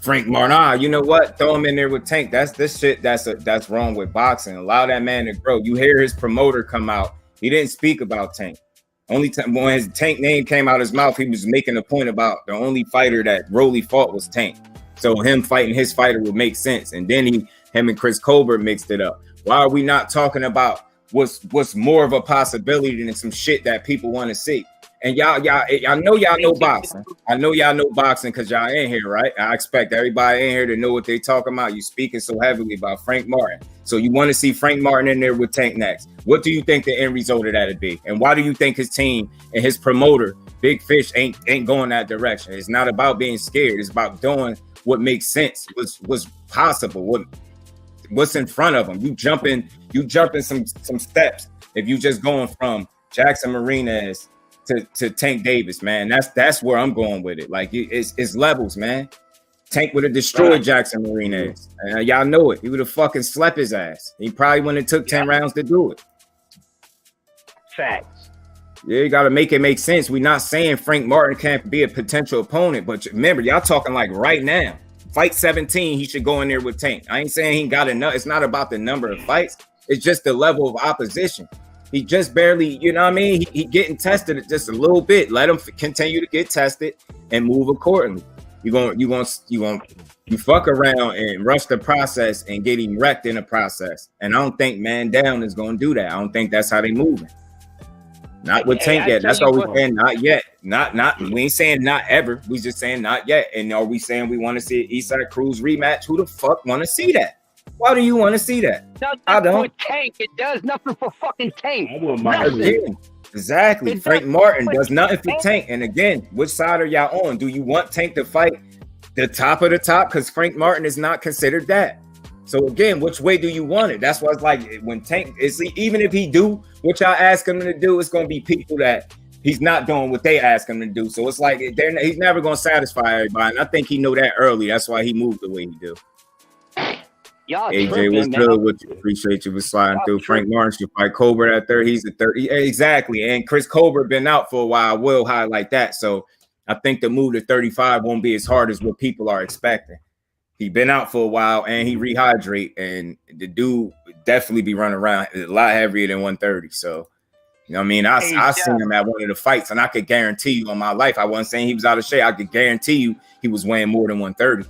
Frank Martin. You know what? Throw him in there with Tank. That's this shit. That's wrong with boxing. Allow that man to grow. You hear his promoter come out. He didn't speak about Tank. Only time when his Tank name came out of his mouth, he was making a point about the only fighter that Rollie fought was Tank. So him fighting his fighter would make sense. And then him and Chris Colbert mixed it up. Why are we not talking about what's more of a possibility than some shit that people want to see? And y'all know boxing. I know y'all know boxing because y'all in here, right? I expect everybody in here to know what they talking about. You speaking so heavily about Frank Martin. So you want to see Frank Martin in there with Tank next. What do you think the end result of that would be? And why do you think his team and his promoter, Big Fish, ain't going that direction? It's not about being scared. It's about doing what makes sense, what's possible, what's in front of them. You jumping some steps if you just going from Jackson Marinez to Tank Davis, man. That's where I'm going with it. Like it's levels, man. Tank would have destroyed Jackson Marinez. And y'all know it. He would have fucking slept his ass. He probably wouldn't have took 10 rounds to do it. Facts. Yeah, you got to make it make sense. We're not saying Frank Martin can't be a potential opponent, but remember, y'all talking like right now. Fight 17, he should go in there with Tank. I ain't saying he got enough. It's not about the number of fights. It's just the level of opposition. He just barely, you know what I mean? He getting tested just a little bit. Let him continue to get tested and move accordingly. You fuck around and rush the process and get him wrecked in the process. And I don't think man down is going to do that. I don't think that's how they moving. Not with Tank yet. That's all we're saying. Not yet. Not. We ain't saying not ever. We just saying not yet. And are we saying we want to see an Eastside Cruz rematch? Who the fuck want to see that? Why do you want to see that? I don't. Tank. It does nothing for fucking Tank. Exactly. Frank Martin does nothing for Tank. And again, which side are y'all on? Do you want Tank to fight the top of the top? Because Frank Martin is not considered that. So again, which way do you want it? That's why it's like when Tank is, even if he do what y'all ask him to do, it's going to be people that he's not doing what they ask him to do. So it's like he's never going to satisfy everybody. And I think he knew that early. That's why he moved the way he do. Y'all AJ was good with you. Appreciate you for sliding through. Frank Martin should fight Colbert at 30. He's at 30. Exactly. And Chris Colbert been out for a while. I will highlight that. So I think the move to 35 won't be as hard as what people are expecting. He been out for a while and he rehydrate, and the dude definitely be running around a lot heavier than 130. So, you know what I mean? I seen him at one of the fights, and I could guarantee you on my life, I wasn't saying he was out of shape. I could guarantee you he was weighing more than 130.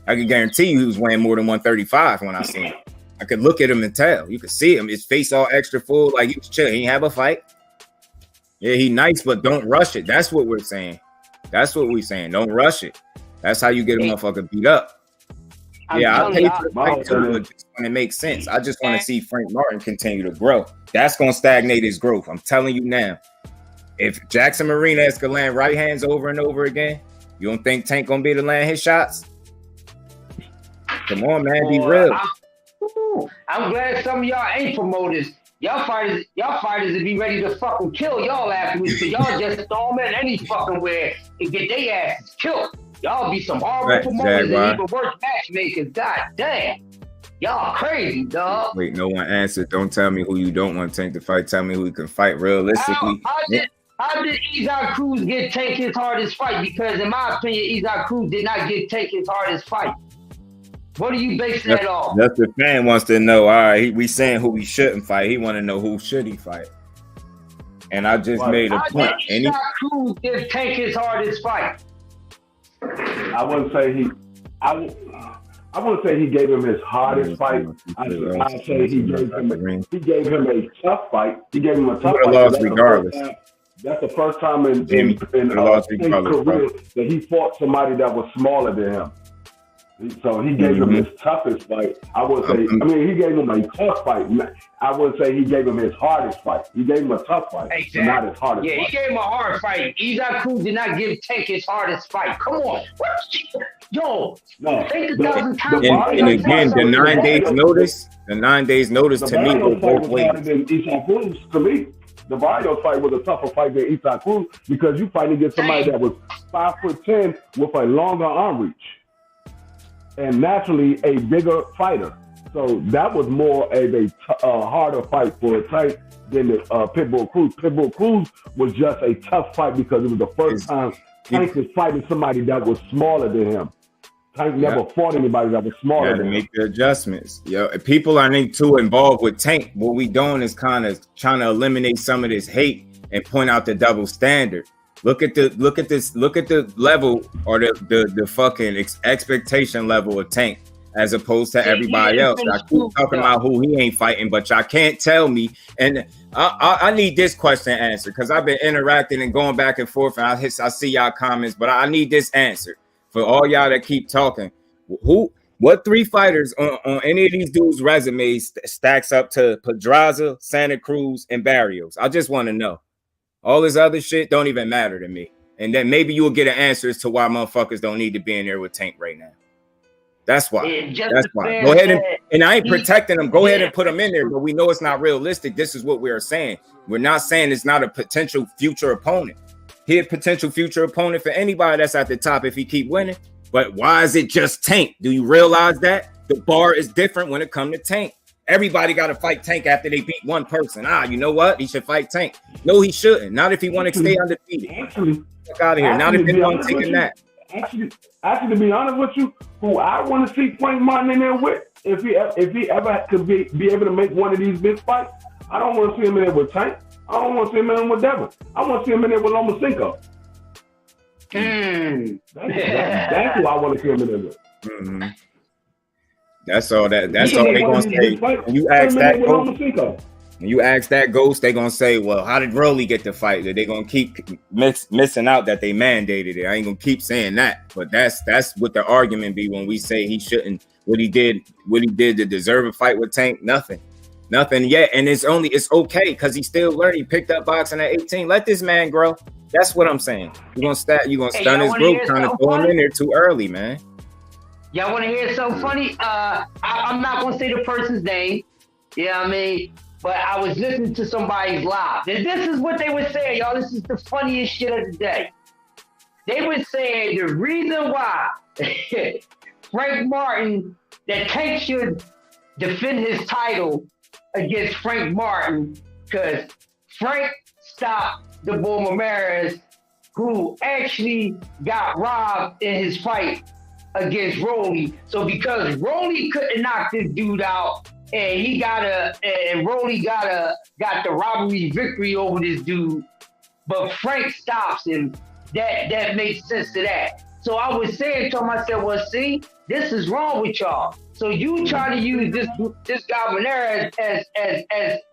I could guarantee you he was weighing more than 135 when I seen him. I could look at him and tell. You could see him. His face all extra full, like he was chill. He ain't have a fight. Yeah, he nice, but don't rush it. That's what we're saying. That's what we're saying. Don't rush it. That's how you get a motherfucker beat up. I'll pay for the fight too, but just when it makes sense. I just want to see Frank Martin continue to grow. That's going to stagnate his growth. I'm telling you now. If Jackson Marinez could land right hands over and over again, you don't think Tank going to be able to land his shots? Come on, man. Be real. I'm glad some of y'all ain't promoters. Y'all fighters would be ready to fucking kill y'all afterwards, because y'all just throw them in any fucking where and get their asses killed. Y'all be some horrible promoters and even worse matchmakers. God damn. Y'all crazy, dog. Wait, no one answered. Don't tell me who you don't want Tank to fight. Tell me who you can fight realistically. How did Isaac Cruz get Tank his hardest fight? Because in my opinion, Isaac Cruz did not get Tank his hardest fight. What are you basing that off? That's the fan wants to know. All right, we saying who he shouldn't fight. He want to know who should he fight. And I just made a point. How did Isaac Cruz give Tank his hardest fight? I wouldn't say he. I I wouldn't say he gave him his hardest fight. I'd say he gave him a tough fight. He gave him a tough fight. Lost regardless. That's the first time in his career that he fought somebody that was smaller than him. So he gave him his toughest fight. I would say, he gave him a tough fight. I wouldn't say he gave him his hardest fight. He gave him a tough fight, but not his hardest fight. Yeah, he gave him a hard fight. Isaac Cruz did not give Tank his hardest fight. Come on. Yo. No. And again, the 9 days notice, the 9 days notice to me go both ways. To me, the Barrios fight was a tougher fight than Isaac Cruz because you fighting against somebody that was 5'10" with a longer arm reach. And naturally a bigger fighter. So that was more of a harder fight for Tank than the Pitbull Cruz. Pitbull Cruz was just a tough fight because it was the first time Tank was fighting somebody that was smaller than him. Tank never fought anybody that was smaller than him. Make the adjustments. If people aren't too involved with Tank, what we doing is kind of trying to eliminate some of this hate and point out the double standard. Look at the level or the fucking expectation level of Tank as opposed to everybody else. I keep talking about who he ain't fighting, but y'all can't tell me. And I need this question answered because I've been interacting and going back and forth, and I see y'all comments, but I need this answered for all y'all that keep talking. What 3 fighters on any of these dudes' resumes stacks up to Pedraza, Santa Cruz, and Barrios? I just want to know. All this other shit don't even matter to me. And then maybe you'll get an answer as to why motherfuckers don't need to be in there with Tank right now. That's why. That's why. Go ahead and I ain't protecting them. Go ahead and put them in there, but we know it's not realistic. This is what we are saying. We're not saying it's not a potential future opponent. He a potential future opponent for anybody that's at the top if he keep winning. But why is it just Tank? Do you realize that? The bar is different when it comes to Tank. Everybody got to fight Tank after they beat one person. You know what? He should fight Tank. No, he shouldn't. Not if he want to stay undefeated. Fuck out of here. Not if they want to take that. Actually, to be honest with you, who I want to see Frank Martin in there with, if he ever could be able to make one of these big fights, I don't want to see him in there with Tank. I don't want to see him in there with Devin. I want to see him in there with Lomachenko. That's who I want to see him in there with. Mm-hmm. That's all they gonna say. When you ask that Ghost, they gonna say, well, how did Rollie get the fight? That they gonna keep missing out that they mandated it. I ain't gonna keep saying that, but that's what the argument be when we say he shouldn't. What he did to deserve a fight with Tank? Nothing yet. And it's okay because he's still learning. He picked up boxing at 18. Let this man grow. That's what I'm saying. You're gonna stun his group, trying to throw him in there too early, man. Y'all want to hear something funny? I'm not going to say the person's name. You know what I mean? But I was listening to somebody's live. And this is what they were saying, y'all. This is the funniest shit of the day. They were saying the reason why Frank Martin, that Tank should defend his title against Frank Martin, because Frank stopped the Bull Ramirez, who actually got robbed in his fight against Rollie. So because Rollie couldn't knock this dude out, and Rollie got the robbery victory over this dude, but Frank stops him, that makes sense to that. So I was saying to myself, well, see, this is wrong with y'all. So you try to use this guy Ramirez as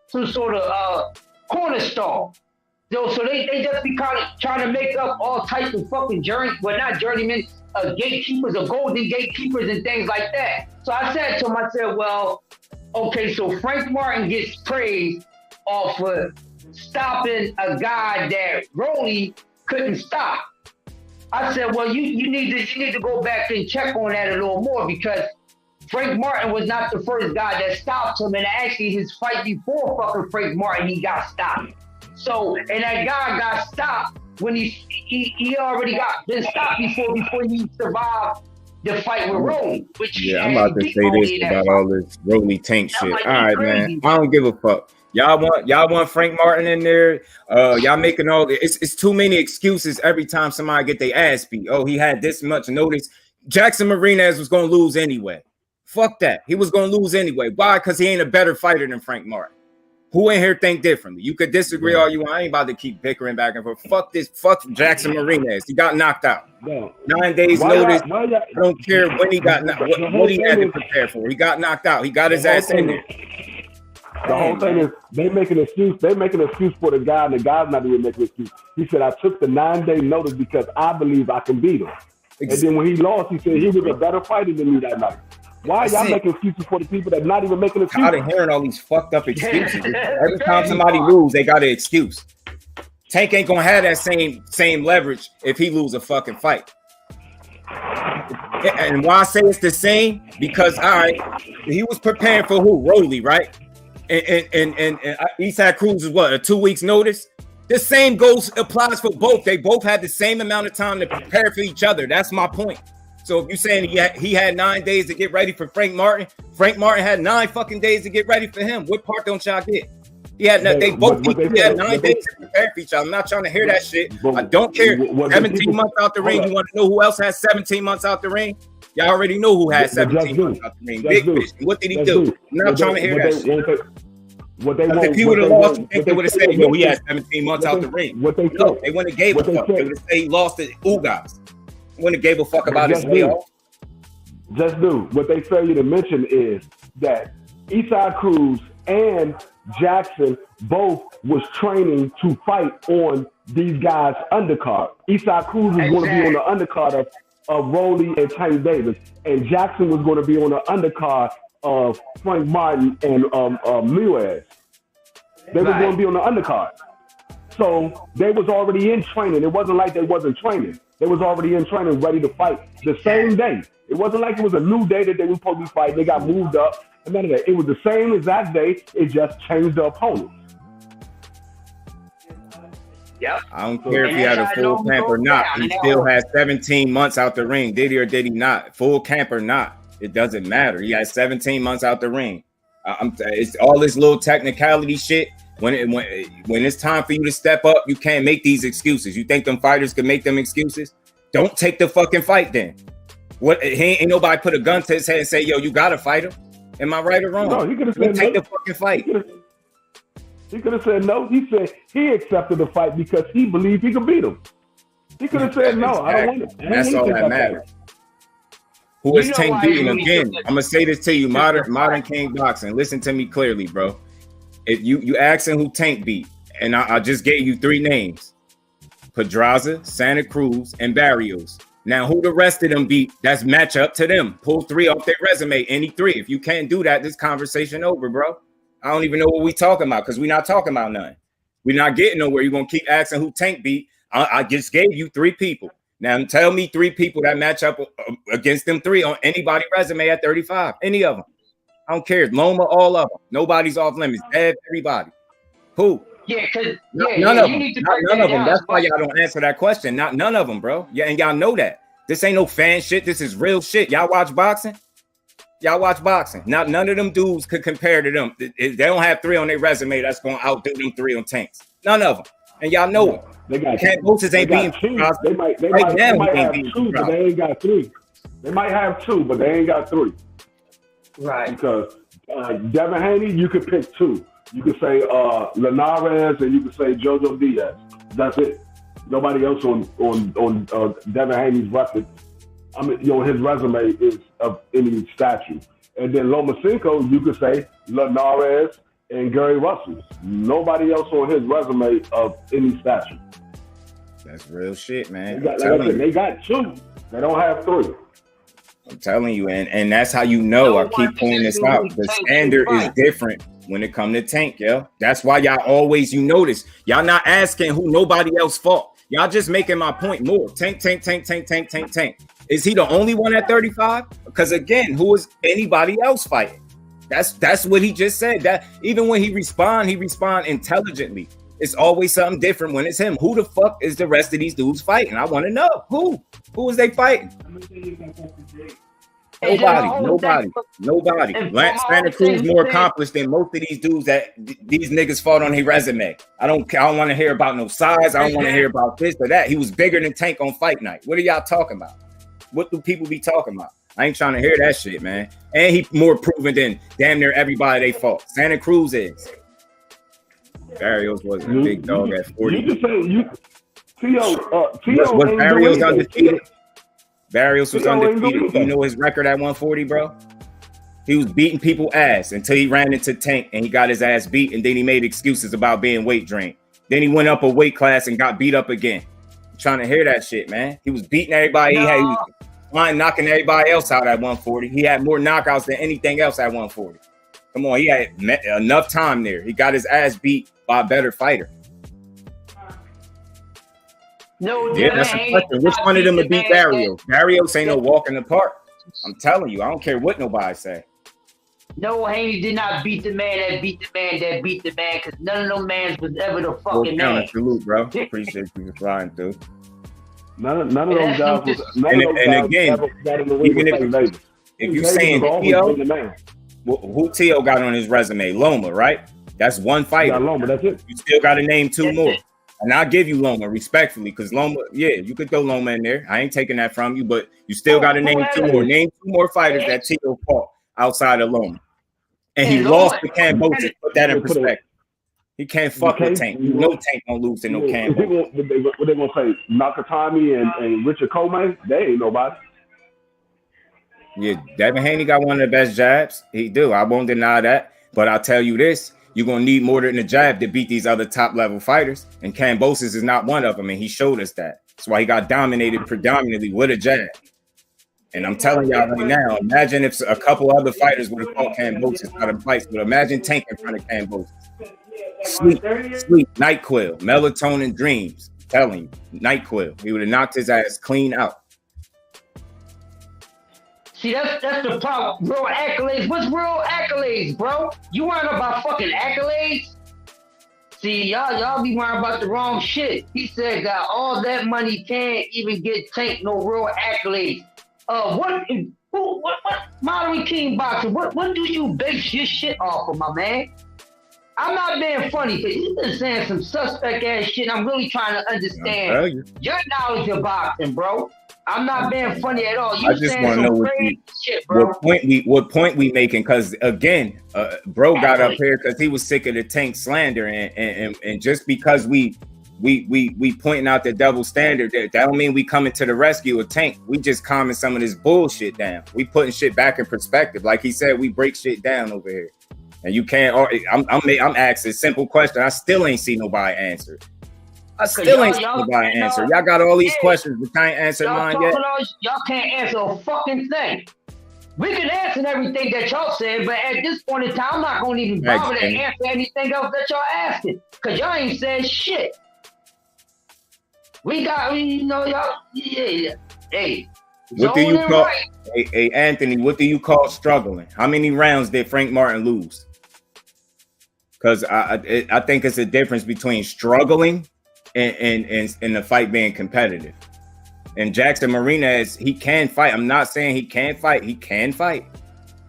some sort of cornerstone. So they just be kind of trying to make up all types of fucking journeymen, gatekeepers or golden gatekeepers and things like that. So I said to myself, well, okay, so Frank Martin gets praised off of stopping a guy that Rollie couldn't stop. I said, well, you need to go back and check on that a little more, because Frank Martin was not the first guy that stopped him, and actually his fight before fucking Frank Martin, he got stopped. So, and that guy got stopped when he already been stopped before he survived the fight with Rollie. I'm about to say this about all this Rollie Tank shit. All right, man. I don't give a fuck. Y'all want Frank Martin in there? Y'all making all it's too many excuses every time somebody get their ass beat. Oh, he had this much notice. Jackson Marinez was gonna lose anyway. Fuck that. He was gonna lose anyway. Why? Because he ain't a better fighter than Frank Martin. Who in here think differently? You could disagree all you want. I ain't about to keep bickering back and forth. Fuck this. Fuck Jackson Martinez. He got knocked out. 9 days notice. I don't care when he got knocked. What he had to prepare for. He got knocked out. He got his ass in there. The whole thing is they make an excuse. They make an excuse for the guy, and the guy's not even making an excuse. He said, "I took the 9-day notice because I believe I can beat him." And then when he lost, he said he was a better fighter than me that night. Why y'all making excuses for the people that not even making excuses? Tired of hearing all these fucked up excuses. Every time somebody lose, they got an excuse. Tank ain't gonna have that same leverage if he lose a fucking fight. And why I say it's the same? Because all right, he was preparing for who? Rollie, right? And Eastside Cruz is what, a 2 weeks notice? The same applies for both. They both had the same amount of time to prepare for each other. That's my point. So if you're saying he had 9 days to get ready for Frank Martin had 9 fucking days to get ready for him. What part don't y'all get? He had they both had 9 days to prepare for each other. I'm not trying to hear that shit. I don't care. 17 months out the ring. You want to know who else has 17 months out the ring? Y'all already know who has 17 months out the ring. Big bitch. What did he do? I'm not trying to hear that shit. If he would have lost, I think they would have said, he had 17 months out the ring. No, they wouldn't have gave a fuck. They would have said he lost to Ugas. Wouldn't have gave a fuck about his meal. Just do. What they fail you to mention is that Eastside Cruz and Jackson both was training to fight on these guys' undercard. Eastside Cruz was going to be on the undercard of Rollie and Tank Davis, and Jackson was going to be on the undercard of Frank Martin and Muez. They were going to be on the undercard. So they was already in training. It wasn't like they wasn't training. They was already in training, ready to fight the same day. It wasn't like it was a new day that they were supposed to be fighting. They got moved up. And none of that. It was the same exact day. It just changed the opponent. Yep. I don't care if he had a full camp or not. He still has 17 months out the ring. Did he or did he not? Full camp or not? It doesn't matter. He has 17 months out the ring. It's all this little technicality shit. When it's time for you to step up, you can't make these excuses. You think them fighters can make them excuses? Don't take the fucking fight then. What? Ain't nobody put a gun to his head and say, "Yo, you gotta fight him." Am I right or wrong? No, he could have said take no. the fucking fight. He could have said no. He said he accepted the fight because he believed he could beat him. He could have said no. I don't want it. That's all that matters. Who is Tank beating again? I'm gonna say this to you, modern King Boxing. Listen to me clearly, bro. If you asking who Tank beat, and I just gave you 3 names: Pedraza, Santa Cruz, and Barrios. Now, who the rest of them beat? That's match up to them. Pull 3 off their resume, any 3. If you can't do that, this conversation over, bro. I don't even know what we talking about because we're not talking about nothing. We're not getting nowhere. You're gonna keep asking who Tank beat. I just gave you 3 people. Now tell me 3 people that match up against them 3 on anybody's resume at 35. Any of them. I don't care. Loma, all of them. Nobody's off limits. Everybody. Who? Yeah, because none of them. None of them. That's why y'all don't answer that question. Not none of them, bro. Yeah, and y'all know that. This ain't no fan shit. This is real shit. Y'all watch boxing? Y'all watch boxing. Not none of them dudes could compare to them. They don't have 3 on their resume that's going to outdo them 3 on Tanks. None of them. And y'all know it. They got Moses ain't beating. They might have 2, but they ain't got 3. They might have 2, but they ain't got 3. Right. Because Devin Haney, you could pick 2. You could say Linares and you could say Jojo Diaz. That's it. Nobody else on Devin Haney's record. I mean, his resume is of any statue. And then Lomachenko, you could say Linares and Gary Russell. Nobody else on his resume of any statue. That's real shit, man. They got 2. They don't have 3. I'm telling you, and that's how you know. I keep pointing this out. The standard is different when it comes to Tank, yo. That's why y'all always, you notice, y'all not asking who nobody else fought. Y'all just making my point more. Tank. Is he the only one at 35? Because again, who is anybody else fighting? That's what he just said. That even when he respond intelligently. It's always something different when it's him. Who the fuck is the rest of these dudes fighting? I want to know. Who is they fighting? Nobody. Santa Cruz more accomplished than most of these dudes that these niggas fought on his resume. I don't want to hear about no size. I don't want to hear about this or that. He was bigger than Tank on fight night. What are y'all talking about? What do people be talking about? I ain't trying to hear that shit, man. And he more proven than damn near everybody they fought. Santa Cruz is. Barrios wasn't a big dog at 40. You just say Tio was ain't Barrios doing undefeated? Barrios was Tio ain't undefeated. doing Do you know his record at 140, bro? He was beating people ass until he ran into Tank and he got his ass beat, and then he made excuses about being weight drained. Then he went up a weight class and got beat up again. I'm trying to hear that shit, man. He was beating everybody. He was knocking everybody else out at 140. He had more knockouts than anything else at 140. Come on, he had enough time there. He got his ass beat by a better fighter. No, yeah, that's a question. Which one of them would beat Barrios? Barrios ain't no walk in the park. I'm telling you, I don't care what nobody say. No, Haney did not beat the man that beat the man that beat the man, because none of them mans was ever the fucking man. Salute, bro. Appreciate you flying through. None of those guys was. And again, even if you saying Tio, who Tio got on his resume? Loma, right? That's one fighter. Loma, that's it. You still got to name two more. And I'll give you Loma respectfully, because Loma, yeah, you could throw Loma in there. I ain't taking that from you, but you still got to name two more. Name two more fighters that Tio fought outside of Loma. And he lost to Cambosis. Put that in perspective. He can't fuck with Tank. You know Tank don't lose to no Cambosis. What they gonna say? Nakatani and Richard Coleman? They ain't nobody. Yeah, Devin Haney got one of the best jabs. He do. I won't deny that. But I'll tell you this. You're going to need more than a jab to beat these other top-level fighters. And Cambosis is not one of them, and he showed us that. That's why he got dominated predominantly with a jab. And I'm telling y'all right now, imagine if a couple other fighters would have fought Cambosis out of fights, but imagine Tank in front of Cambosis. Sleep, NyQuil, melatonin dreams. I'm telling you, NyQuil. He would have knocked his ass clean out. See, that's the problem. Real accolades. What's real accolades, bro? You worrying about fucking accolades? See, y'all be worrying about the wrong shit. He said that all that money can't even get Tank no real accolades. What modern king boxer? What do you base your shit off of, my man? I'm not being funny, because you've been saying some suspect ass shit. I'm really trying to understand your knowledge of boxing, bro. I'm not being funny at all. I just want to know what point we making, because again, bro got up here because he was sick of the Tank slander, and just because we pointing out the double standard, that don't mean we coming to the rescue of Tank. We just calming some of this bullshit down. We putting shit back in perspective. Like he said, we break shit down over here, and you can't. I'm asking a simple question. I still ain't see nobody answer. I still ain't seen nobody answer. Y'all got all these questions, but can't answer mine yet. Y'all can't answer a fucking thing. We can answer everything that y'all said, but at this point in time, I'm not going to even bother to answer anything else that y'all asking, because y'all ain't said shit. Y'all, yeah. Hey. What do you call, hey, Anthony, what do you call struggling? How many rounds did Frank Martin lose? Because I think it's a difference between struggling and the fight being competitive. And Jackson Marinez, he can fight. I'm not saying he can't fight. He can fight.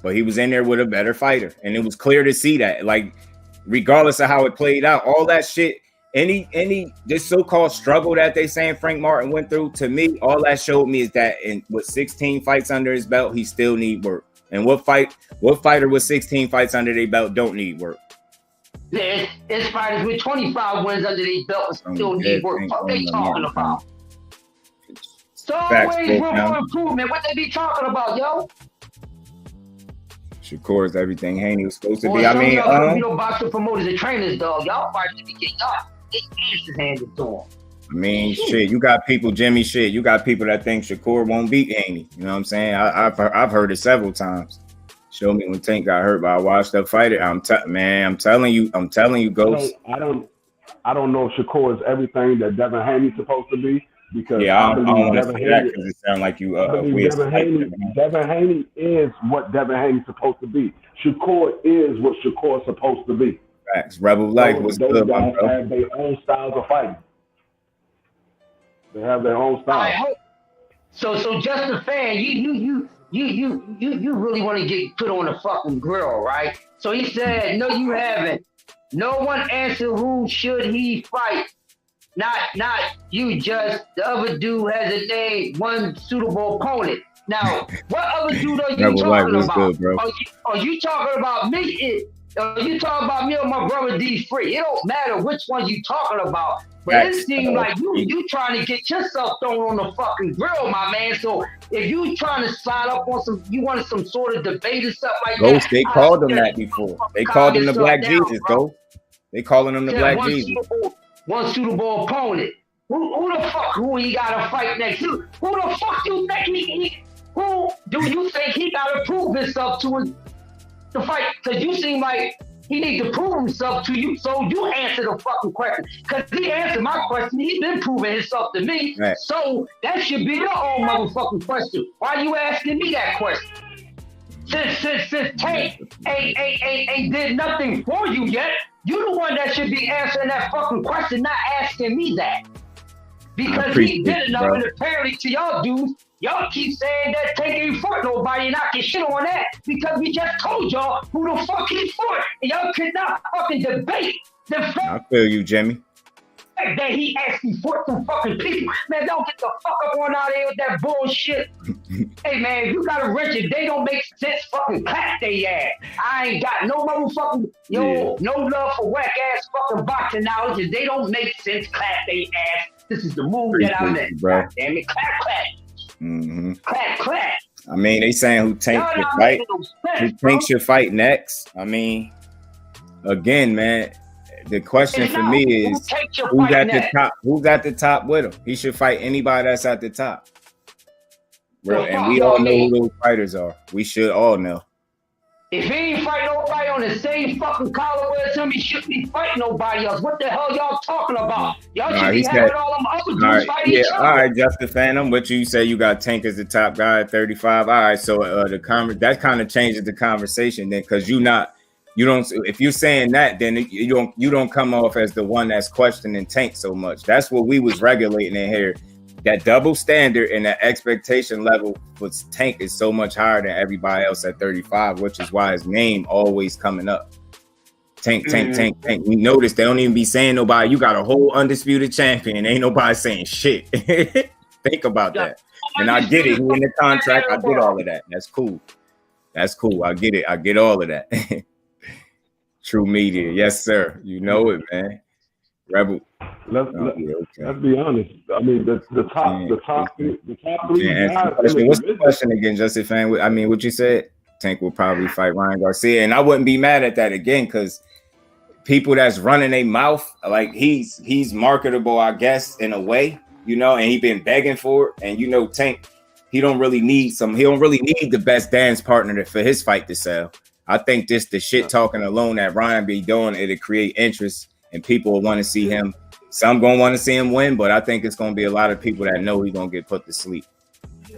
But he was in there with a better fighter. And it was clear to see that. Like, regardless of how it played out, all that shit, this so-called struggle that they saying Frank Martin went through, to me, all that showed me is that with 16 fights under his belt, he still need work. And what fighter with 16 fights under their belt don't need work? It's fighters with 25 wins under their belt and still need work. What they talking about? So always room for improvement. What they be talking about, yo? Shakur is everything Haney was supposed to be. I mean, boxing promoters and trainers, dog. Y'all fighters be getting answers handed to them. I mean, shit. You got people, Jimmy. Shit, you got people that think Shakur won't beat Haney. You know what I'm saying? I've heard it several times. Show me when Tank got hurt, but I watched that fighter. I'm telling you, Ghost. I don't know if Shakur is everything that Devin Haney's supposed to be, because I don't want to say that because it sounds like you. Devin Haney is what Devin Haney's supposed to be. Shakur is what Shakur's supposed to be. Facts. Rebel Life was good, my bro. Have their own styles of fighting. They have their own style. So just a fan, you really want to get put on the fucking grill, right? So he said, no, you haven't. No one answered who should he fight. Not you, just the other dude has a name, one suitable opponent. Now, what other dude are you talking about? Good, bro. Are you talking about me? You talking about me or my brother D3. It don't matter which one you talking about. But it seems like you trying to get yourself thrown on the fucking grill, my man. So if you trying to slide up on you wanted some sort of debate or stuff like Ghost, that. they called them that before. They called him the Black Jesus, Ghost. They calling him the Black Jesus. One suitable opponent. Who the fuck who he gotta fight next? Who the fuck you think who do you think he gotta prove himself to fight? Cause you seem like he need to prove himself to you, so you answer the fucking question. Cause he answered my question, he's been proving himself to me. Right. So that should be your own motherfucking question. Why you asking me that question? Since Tank ain't did nothing for you yet, you the one that should be answering that fucking question, not asking me that. Because he did enough, and apparently to y'all dudes, y'all keep saying that Tank ain't fought nobody, and I can shit on that because we just told y'all who the fuck he fought, and y'all could not fucking debate the fact I feel you, Jimmy. That he actually fought some fucking people. Man, don't get the fuck up on out there with that bullshit. Hey man, if you got a wrench, if they don't make sense, fucking clap they ass. I ain't got no motherfucking no love for whack ass fucking boxing knowledge. If they don't make sense, clap they ass. This is the move that I'm in. God damn it, clap, clap. Mm-hmm. Clap, clap. I mean, they saying who Tank should fight. Who Tank should fight next. I mean, again, man, the question for me is who's at the top? Who's at the top with him? He should fight anybody that's at the top. And we all know who those fighters are. We should all know. If he ain't fight nobody on the same fucking caliber as him, he shouldn't be fighting nobody else. What the hell y'all talking about? Y'all should be having all them other dudes fight each other. All right, Justin Phantom, what you say you got Tank as the top guy at 35. All right, so that kind of changes the conversation then, because you don't. If you're saying that, then you don't come off as the one that's questioning Tank so much. That's what we was regulating in here. That double standard and that expectation level for Tank is so much higher than everybody else at 35, which is why his name always coming up. Tank. We notice they don't even be saying nobody. You got a whole undisputed champion. Ain't nobody saying shit. Think about that. And I get it. He in the contract. I get all of that. That's cool. I get it. I get all of that. True media. Yes, sir. You know it, man. Rebel. Let's be honest. I mean, the top three guys. What's the question again, Justin Fan? I mean, what you said? Tank will probably fight Ryan Garcia, and I wouldn't be mad at that again because people that's running their mouth, like he's marketable, I guess, in a way, you know, and he been begging for it. And you know, Tank, he don't really need the best dance partner for his fight to sell. I think just the shit talking alone that Ryan be doing, it'll create interest. And people will want to see him. Some gonna want to see him win, but I think it's gonna be a lot of people that know he's gonna get put to sleep. I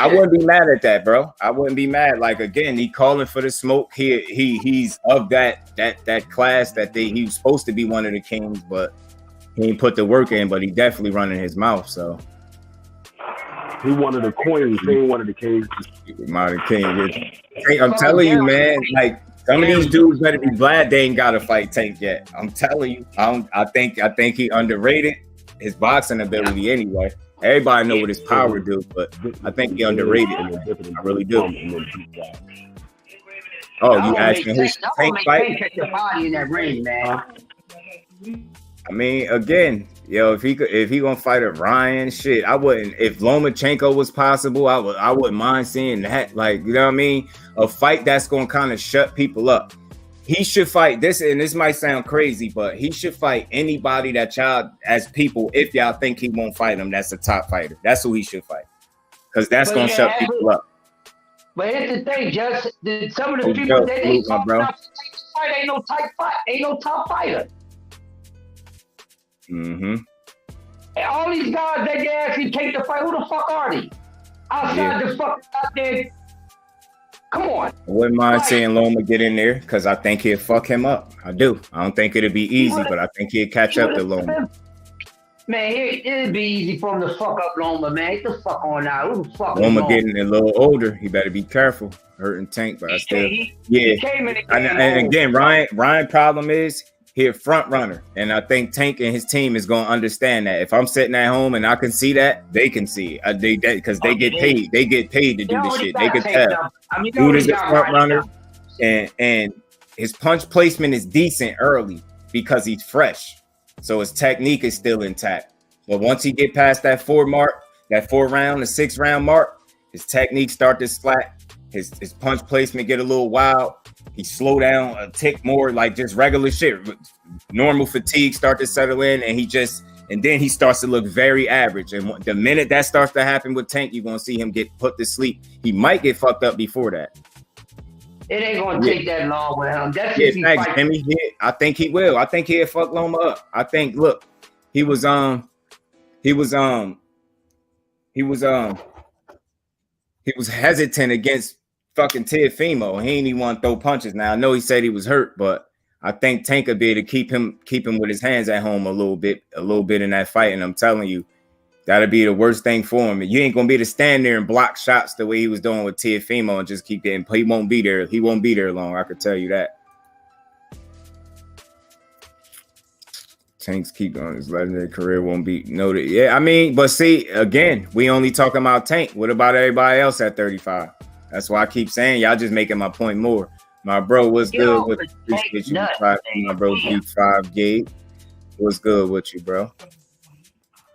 wouldn't be mad at that, bro. I wouldn't be mad. Like again, he calling for the smoke. He's of that class that he was supposed to be one of the kings, but he ain't put the work in. But he definitely running his mouth. So he one of the queens. He ain't one of the kings. Modern king. Hey, I'm telling you, man. Like. Some of these dudes better be glad they ain't got to fight Tank yet. I'm telling you. I think he underrated his boxing ability anyway. Everybody know what his power do, but I think he underrated. I really do. Oh, you asking who's Tank fight? Body in that ring, man. I mean, again, if he gonna fight a Ryan, shit, I wouldn't. If Lomachenko was possible, I wouldn't mind seeing that. Like, you know what I mean? A fight that's gonna kind of shut people up. He should fight this, and this might sound crazy, but he should fight anybody that y'all, as people, if y'all think he won't fight him, that's a top fighter. That's who he should fight, because that's gonna shut people up. But here's the thing, just some of the people that they talk about to take the fight ain't no top fighter. Mm-hmm. And all these guys that they actually take the fight, who the fuck are they? Outside the fuck out there. Come on. I wouldn't mind seeing Loma get in there because I think he'll fuck him up. I do. I don't think it'll be easy, but I think he'll catch up to Loma. Man, it'd be easy for him to fuck up Loma, man. Get the fuck on now. Who the fuck Loma getting a little older. He better be careful. Hurting Tank, but I still. And again, Ryan problem is he a front runner, and I think Tank and his team is going to understand that. If I'm sitting at home and I can see that, they can see it. Because they get paid. They get paid to do this shit. They can tell. Dude is a front runner. and his punch placement is decent early because he's fresh. So his technique is still intact. But once he get past that 4 mark, that 4 round, the 6 round mark, his technique start to slack. His punch placement get a little wild. He slow down a tick more, like just regular shit. Normal fatigue start to settle in, and then he starts to look very average. And the minute that starts to happen with Tank, you're gonna see him get put to sleep. He might get fucked up before that. It ain't gonna take that long with him. That's if he fights. Jimmy, I think he will. I think he'll fuck Loma up. I think. Look, he was hesitant against fucking Teofimo. He ain't even want to throw punches. Now I know he said he was hurt, but I think Tank would be able to keep him with his hands at home a little bit in that fight. And I'm telling you, that'll be the worst thing for him. You ain't gonna be able to stand there and block shots the way he was doing with Teofimo and just keep getting. He won't be there. He won't be there long. I could tell you that. Tank's keep on his legendary career won't be noted. Yeah, I mean, but see, again, we only talking about Tank. What about everybody else at 35? That's why I keep saying y'all just making my point more. My bro, what's good with you? My bro, G5 Gate. What's good with you, bro?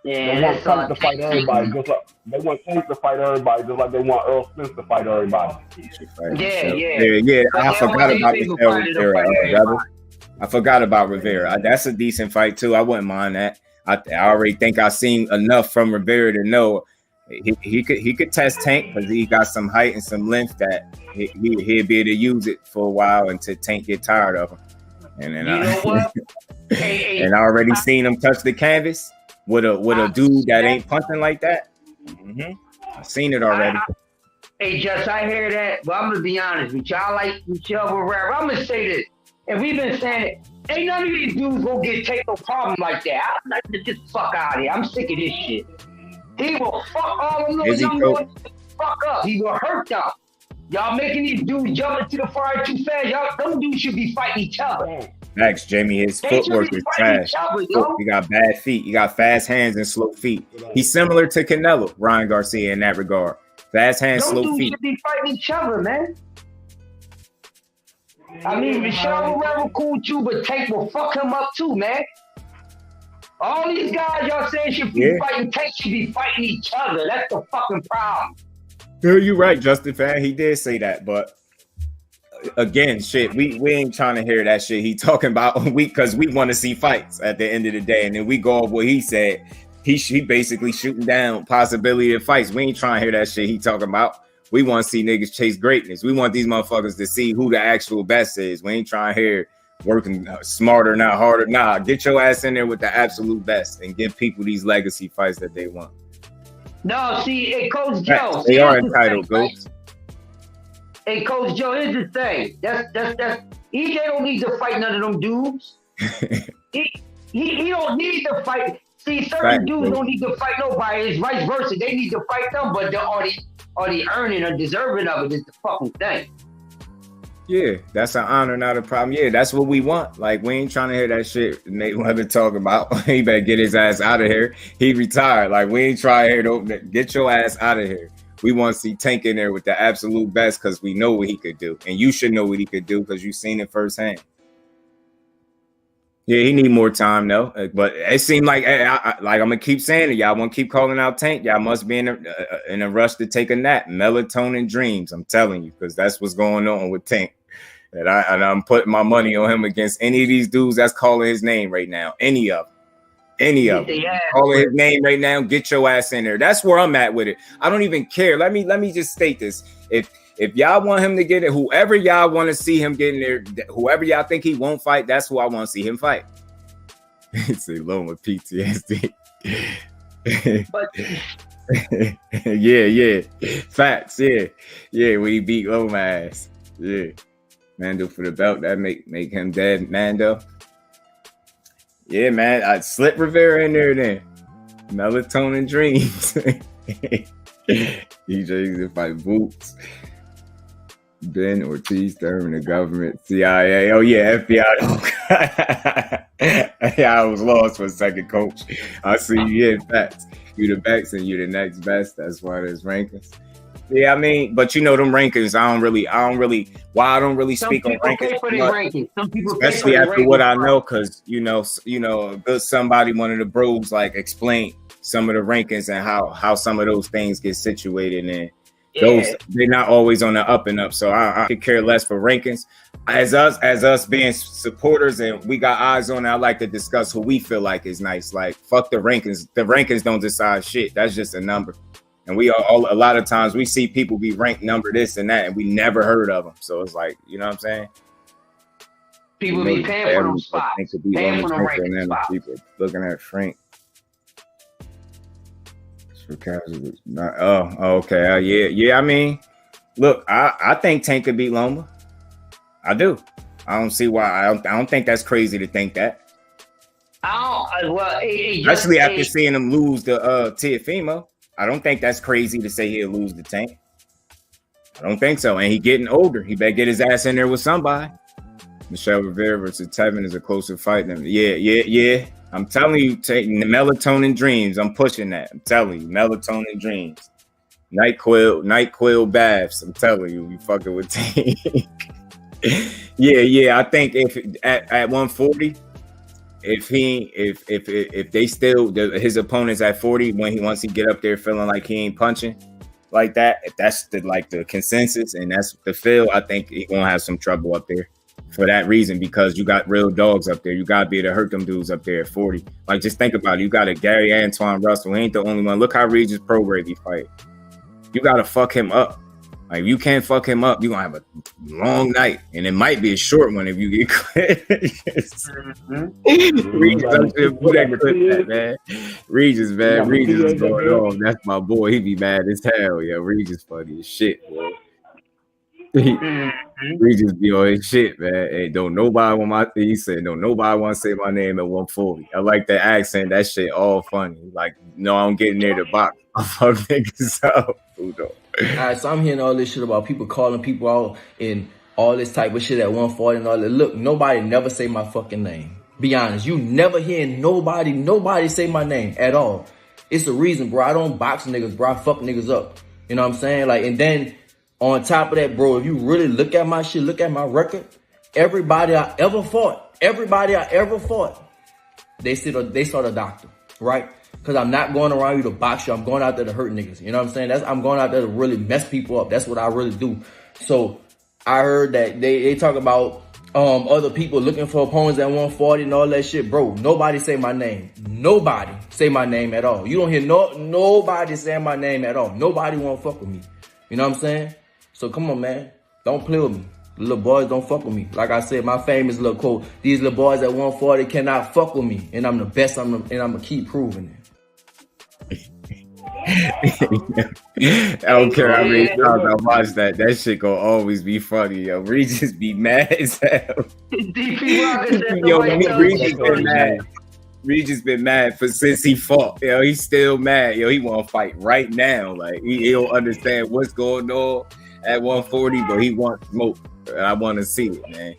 Yeah, they want Tank to fight everybody. Just like they want Tank to fight everybody, just like they want Errol Spence to fight everybody. Yeah. I forgot about Rivera. I forgot about Rivera. That's a decent fight too. I wouldn't mind that. I already think I've seen enough from Rivera to know he could test Tank because he got some height and some length that he'd be able to use it for a while until Tank get tired of him. And then and I already seen him touch the canvas with a dude that ain't punching like that. I've seen it already. Hey, Just, I hear that, but I'm gonna be honest with you. I like Michelle Rivera. I'm gonna say this. And we've been saying it, ain't none of these dudes gonna take no problem like that. I'm not get the fuck out of here. I'm sick of this shit. He will fuck all them little young boys fuck up. He will hurt them. Y'all making these dudes jump into the fire too fast. Them dudes should be fighting each other. Max, Jamie, his footwork is trash. He got bad feet. He got fast hands and slow feet. He's similar to Canelo, Ryan Garcia in that regard. Fast hands, slow feet. Should be fighting each other, man. I mean, Michelle Rivera cool too, but Tank will fuck him up too, man. All these guys y'all saying should be fighting Tank should be fighting each other. That's the fucking problem. You're right, Justin Fan. He did say that, but again, shit, we ain't trying to hear that shit he talking about because we want to see fights at the end of the day, and then we go off what he said. He basically shooting down possibility of fights. We ain't trying to hear that shit he talking about. We want to see niggas chase greatness. We want these motherfuckers to see who the actual best is. We ain't trying to hear working smarter, not harder. Nah, get your ass in there with the absolute best and give people these legacy fights that they want. No, see, hey, Coach Joe. They are entitled, Ghost. Hey, Coach Joe, here's the thing. That's EJ don't need to fight none of them dudes. he don't need to fight. See, certain dudes don't need to fight nobody. It's vice versa. They need to fight them, but are they earning or deserving of it is the fucking thing. Yeah, that's an honor, not a problem. Yeah, that's what we want. Like, we ain't trying to hear that shit Nate Webber talking about. He better get his ass out of here. He retired. Like, we ain't trying to hear get your ass out of here. We want to see Tank in there with the absolute best because we know what he could do. And you should know what he could do because you've seen it firsthand. Yeah, he need more time though. But it seemed like I'm gonna keep saying it. Y'all want to keep calling out Tank. Y'all must be in a rush to take a nap. Melatonin dreams. I'm telling you, because that's what's going on with Tank. And I'm putting my money on him against any of these dudes that's calling his name right now. Any of them. Calling his name right now. Get your ass in there. That's where I'm at with it. I don't even care. Let me just state this. If y'all want him to get it, whoever y'all want to see him get in there, whoever y'all think he won't fight, that's who I want to see him fight. It's a Loma PTSD. Yeah. Facts, yeah. When he beat Loma ass. Yeah. Mando for the belt, that make him dead, Mando. Yeah, man. I'd slip Rivera in there then. Melatonin dreams. EJ's to fight Boots. Ben Ortiz, Thurman, the government, CIA. Oh yeah, FBI. Yeah, I was lost for a second, Coach. I see you in facts. You the best and you the next best. That's why there's rankings. Yeah, I mean, but you know them rankings. I don't really. Why I don't really speak on rankings. Some people, especially after what I know, because you know, a good somebody, one of the bros, like explain some of the rankings and how some of those things get situated, and those they're not always on the up and up. So I could care less for rankings. As us being supporters and we got eyes on it, I like to discuss who we feel like is nice. Like fuck the rankings. The rankings don't decide shit. That's just a number. And we all a lot of times we see people be ranked number this and that, and we never heard of them. So it's like, you know what I'm saying? People be paying for them spots. Paying for them ranking spots. People looking at Frank. Okay. Yeah. I mean, look, I think Tank could beat Loma. I do. I don't see why. I don't think that's crazy to think that. Especially after seeing him lose the Teofimo. I don't think that's crazy to say he'll lose the Tank. I don't think so. And he getting older. He better get his ass in there with somebody. Michelle Rivera versus Tevin is a closer fight than yeah. I'm telling you, taking the melatonin dreams. I'm pushing that. I'm telling you, melatonin dreams. NyQuil baths. I'm telling you, you fucking with Tank. Yeah. I think if at 140. If they still his opponents at 40 once he get up there feeling like he ain't punching like that, if that's the consensus and that's the feel, I think he gonna have some trouble up there for that reason, because you got real dogs up there. You gotta be able to hurt them dudes up there at 40. Like just think about it. You got a Gary Antoine Russell. He ain't the only one. Look how Regis Prograis be fight. You gotta fuck him up. Like if you can't fuck him up, you're gonna have a long night, and it might be a short one if you get quit. Regis is going on. That's my boy. He be mad as hell. Yeah, Regis funny as shit, boy. Regis be on his shit, man. Hey, don't nobody want he said, no, nobody want to say my name at 140. I like that accent. That shit all funny. Like, no, I'm getting near the box. I fuck niggas up. All right, so I'm hearing all this shit about people calling people out and all this type of shit at 140 and all that. Look, nobody never say my fucking name. Be honest, you never hear nobody say my name at all. It's a reason, bro. I don't box niggas, bro. I fuck niggas up. You know what I'm saying? Like, and then on top of that, bro, if you really look at my shit, look at my record, everybody I ever fought, they saw the doctor, right? Because I'm not going around you to box you. I'm going out there to hurt niggas. You know what I'm saying? I'm going out there to really mess people up. That's what I really do. So I heard that they talk about other people looking for opponents at 140 and all that shit. Bro, nobody say my name. Nobody say my name at all. You don't hear nobody saying my name at all. Nobody won't fuck with me. You know what I'm saying? So come on, man. Don't play with me. Little boys don't fuck with me. Like I said, my famous little quote, these little boys at 140 cannot fuck with me. And I'm the best, and I'm going to keep proving it. I don't care how many times I watch that. That shit gonna always be funny, yo. Regis be mad as hell. Regis been mad since he fought. Yo, he's still mad. Yo, he want to fight right now. Like he don't understand what's going on at 140, but he wants smoke. I want to see it, man.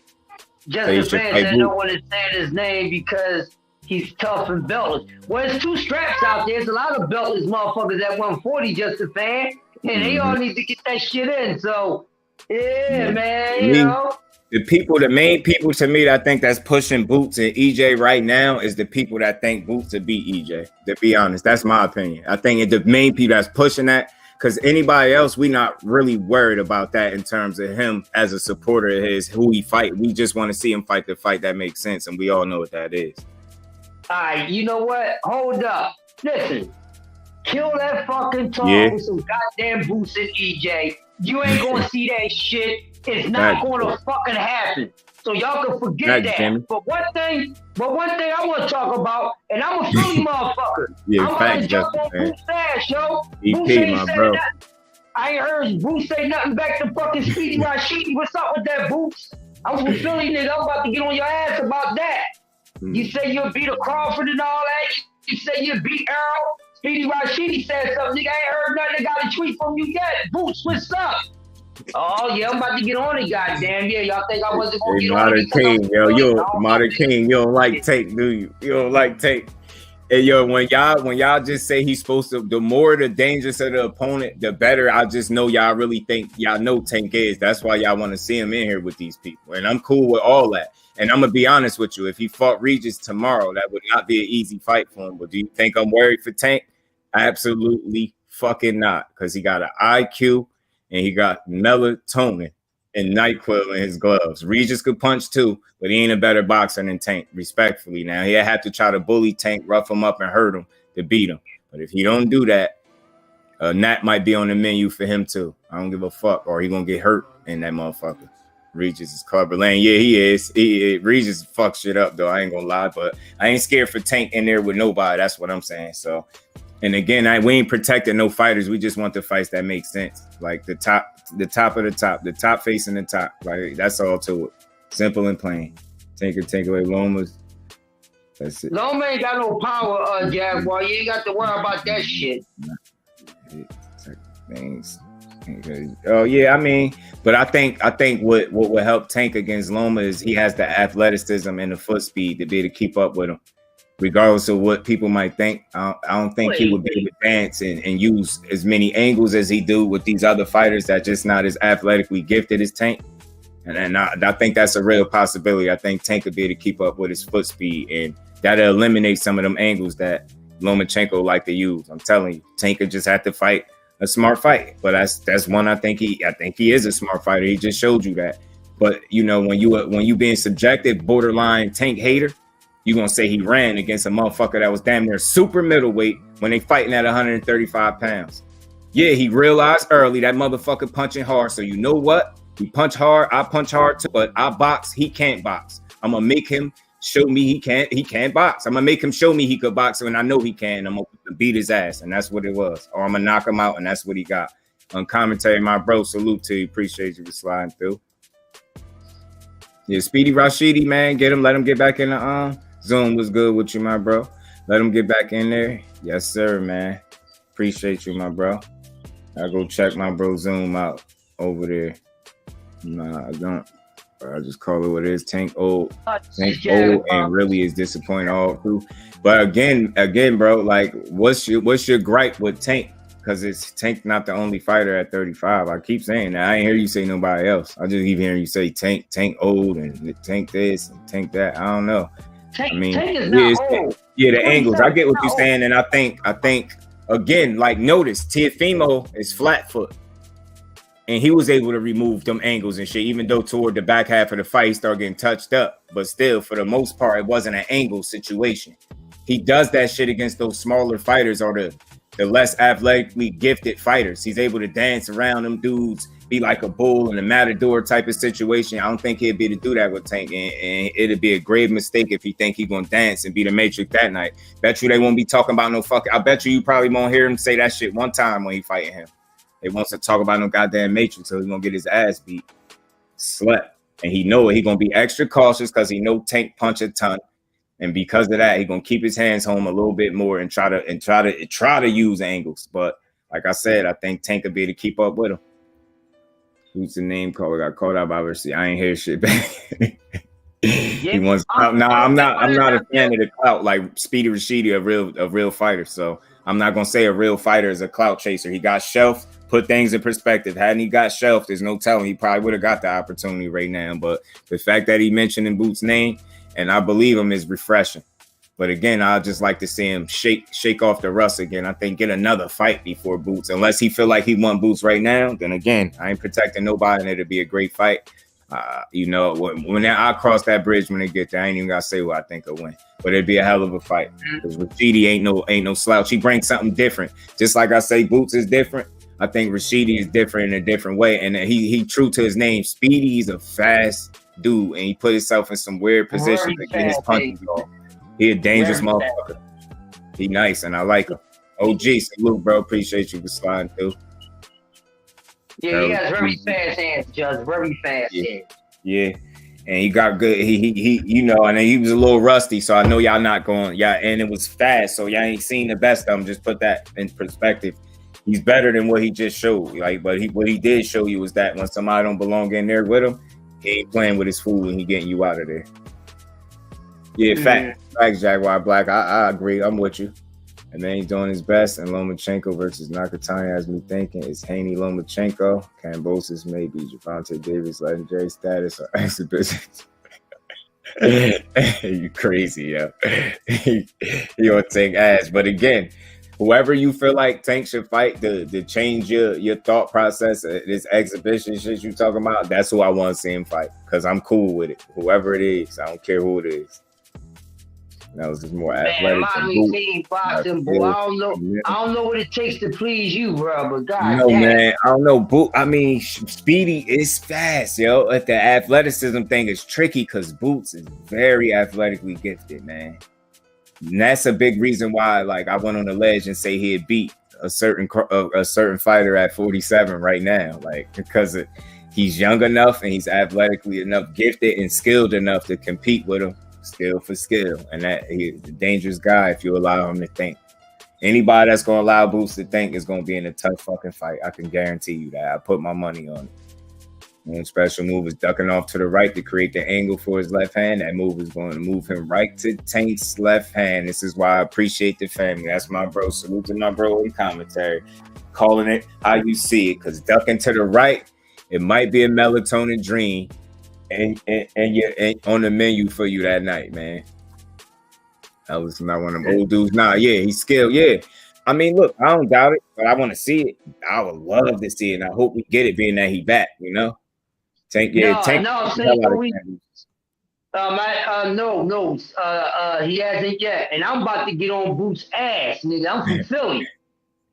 Just the fans that don't want to say his name because he's tough and beltless. Well, there's two straps out there. There's a lot of beltless motherfuckers at 140, just a fan. And they all need to get that shit in. So, yeah, man, you know. The main people to me that I think that's pushing Boots and EJ right now is the people that think Boots to beat EJ. To be honest, that's my opinion. I think the main people that's pushing that, because anybody else, we not really worried about that in terms of him as a supporter of his, who he fight. We just want to see him fight the fight that makes sense, and we all know what that is. All right, you know what? Hold up. Listen, kill that fucking talk with some goddamn Boots and EJ. You ain't gonna see that shit. It's not gonna fucking happen. So y'all can forget that. Jimmy. But one thing I want to talk about, and I'm a Philly motherfucker. Yeah, I'm facts, gonna jump on Boots' ass, yo. EP, my bro. I ain't heard Boots say nothing back to fucking Speedy Rashidi. What's up with that, Boots? I'm from Philly, nigga. I'm about to get on your ass about that. You say you'll beat a Crawford and all that. You say you'll beat Errol. Speedy Rashidi said something. Nigga, I ain't heard nothing. Got a tweet from you yet. Boots, what's up? Oh, yeah, I'm about to get on it, goddamn. Yeah, y'all think I wasn't going to get on it? Modern King, yo. You're Modern King. You don't like tape, do you? You don't like tape. Hey, yo, when y'all just say he's supposed to, the more the dangerous of the opponent, the better. I just know y'all really think y'all know Tank is. That's why y'all want to see him in here with these people. And I'm cool with all that. And I'm gonna be honest with you. If he fought Regis tomorrow, that would not be an easy fight for him. But do you think I'm worried for Tank? Absolutely fucking not. Because he got an IQ and he got melatonin and NyQuil in his gloves. Regis could punch too, but he ain't a better boxer than Tank, respectfully. Now, he'll have to try to bully Tank, rough him up, and hurt him to beat him. But if he don't do that, Nat might be on the menu for him too. I don't give a fuck, or he gonna get hurt in that motherfucker. Regis is Clubber Lane. Yeah, he is. Regis fuck shit up, though. I ain't gonna lie, but I ain't scared for Tank in there with nobody. That's what I'm saying. So, and again, we ain't protecting no fighters. We just want the fights that make sense. Like the top of the top facing the top. Like that's all to it. Simple and plain. Take away Loma's. That's it. Loma ain't got no power, Jaguar. You ain't got to worry about that shit. Things. Oh yeah, I mean, but I think what will help Tank against Loma is he has the athleticism and the foot speed to be able to keep up with him, regardless of what people might think. I don't think he would be able to dance and use as many angles as he do with these other fighters that just not as athletically gifted as Tank. And I think that's a real possibility. I think Tank could be able to keep up with his foot speed, and that'll eliminate some of them angles that Lomachenko like to use. I'm telling you, Tank could just have to fight a smart fight. But that's one I think he is a smart fighter. He just showed you that. But you know, when you being subjective, borderline Tank hater, you gonna say he ran against a motherfucker that was damn near super middleweight when they fighting at 135 pounds. Yeah, he realized early that motherfucker punching hard. So you know what? He punch hard, I punch hard too, but I box, he can't box. I'm gonna make him show me he can't box. I'm gonna make him show me he could box, and I know he can. I'm gonna beat his ass, and that's what it was. Or I'm gonna knock him out, and that's what he got. On commentary, my bro, salute to you. Appreciate you for sliding through. Yeah, Speedy Rashidi, man, let him get back in the Zoom was good with you, my bro. Let him get back in there. Yes, sir, man. Appreciate you, my bro. I'll go check my bro Zoom out over there. Nah, I don't. I just call it what it is. Tank old and really is disappointing all through. But again, bro, like, what's your gripe with Tank? Because it's Tank not the only fighter at 35. I keep saying that. I ain't hear you say nobody else. I just keep hearing you say Tank old and Tank this and Tank that. I don't know. Tank is not old. Yeah, the angles. I get what you're saying, and I think again, like, notice Teofimo is flat foot. And he was able to remove them angles and shit, even though toward the back half of the fight, he started getting touched up. But still, for the most part, it wasn't an angle situation. He does that shit against those smaller fighters or the less athletically gifted fighters. He's able to dance around them dudes, be like a bull in a matador type of situation. I don't think he'd be able to do that with Tank. And it'd be a grave mistake if he think he's going to dance and be the Matrix that night. Bet you they won't be talking about no fucking... I bet you probably won't hear him say that shit one time when he fighting him. He wants to talk about no goddamn Matrix, so he's gonna get his ass beat, slept, and he know it. He gonna be extra cautious because he know Tank punch a ton, and because of that, he gonna keep his hands home a little bit more and try to use angles. But like I said, I think Tank could be able to keep up with him. Who's the name called? Got called out by Versi. I ain't hear shit back. He wants. I'm not a fan of the clout like Speedy Rashidi, a real fighter. So I'm not gonna say a real fighter is a clout chaser. He got shelved. Put things in perspective. Hadn't he got shelved, there's no telling. He probably would have got the opportunity right now. But the fact that he mentioned in Boots' name, and I believe him, is refreshing. But again, I'd just like to see him shake off the rust again. I think get another fight before Boots. Unless he feel like he want Boots right now, then again, I ain't protecting nobody, and it'll be a great fight. You know, when I cross that bridge when they get there, I ain't even gotta say what I think will win. But it'd be a hell of a fight. Because Rashidi ain't no slouch. He brings something different. Just like I say, Boots is different. I think Rashidi is different in a different way, and he true to his name. Speedy's a fast dude, and he put himself in some weird positions to get his punches off. He a dangerous motherfucker. He nice, and I like him. OG, salute, bro. Appreciate you for sliding through. Yeah, he has very fast hands, Judge. Very fast hands. Yeah, and he got good. He you know, and he was a little rusty, so I know y'all not going. Yeah, and it was fast, so y'all ain't seen the best of him. Just put that in perspective. He's better than what he just showed. Like, but what he did show you was that when somebody don't belong in there with him, he ain't playing with his food and he getting you out of there. Yeah, facts, Jaguar Black. I agree. I'm with you. And then he's doing his best. And Lomachenko versus Nakatani has me thinking it's Haney Lomachenko. Kambosos maybe Javante Davis legendary status or exhibition. You crazy, yo. You don't take ass. But again, whoever you feel like Tank should fight to change your thought process, this exhibition shit you talking about, that's who I want to see him fight. Because I'm cool with it. Whoever it is, I don't care who it is. That was just more athletic. Boxing, boy. I don't know what it takes to please you, bro. But God, no, man, I don't know. I mean, Speedy is fast, yo. If the athleticism thing is tricky, because Boots is very athletically gifted, man. And that's a big reason why, like, I went on the ledge and say he'd beat a certain fighter at 47 right now, like, because he's young enough and he's athletically enough gifted and skilled enough to compete with him. Skill for skill, and that he's a dangerous guy if you allow him to think. Anybody that's gonna allow Boots to think is gonna be in a tough fucking fight. I can guarantee you that. I put my money on it. One special move is ducking off to the right to create the angle for his left hand. That move is going to move him right to Tank's left hand. This is why I appreciate the family. That's my bro. Salute to my bro in commentary. Calling it how you see it, because ducking to the right, it might be a melatonin dream. And you're on the menu for you that night, man. That was not one of them old dudes. Nah, yeah, he's skilled. Yeah. I mean, look, I don't doubt it, but I want to see it. I would love to see it, and I hope we get it, being that he back, you know? Tank. He hasn't yet. And I'm about to get on Boots' ass, nigga. I'm from Philly.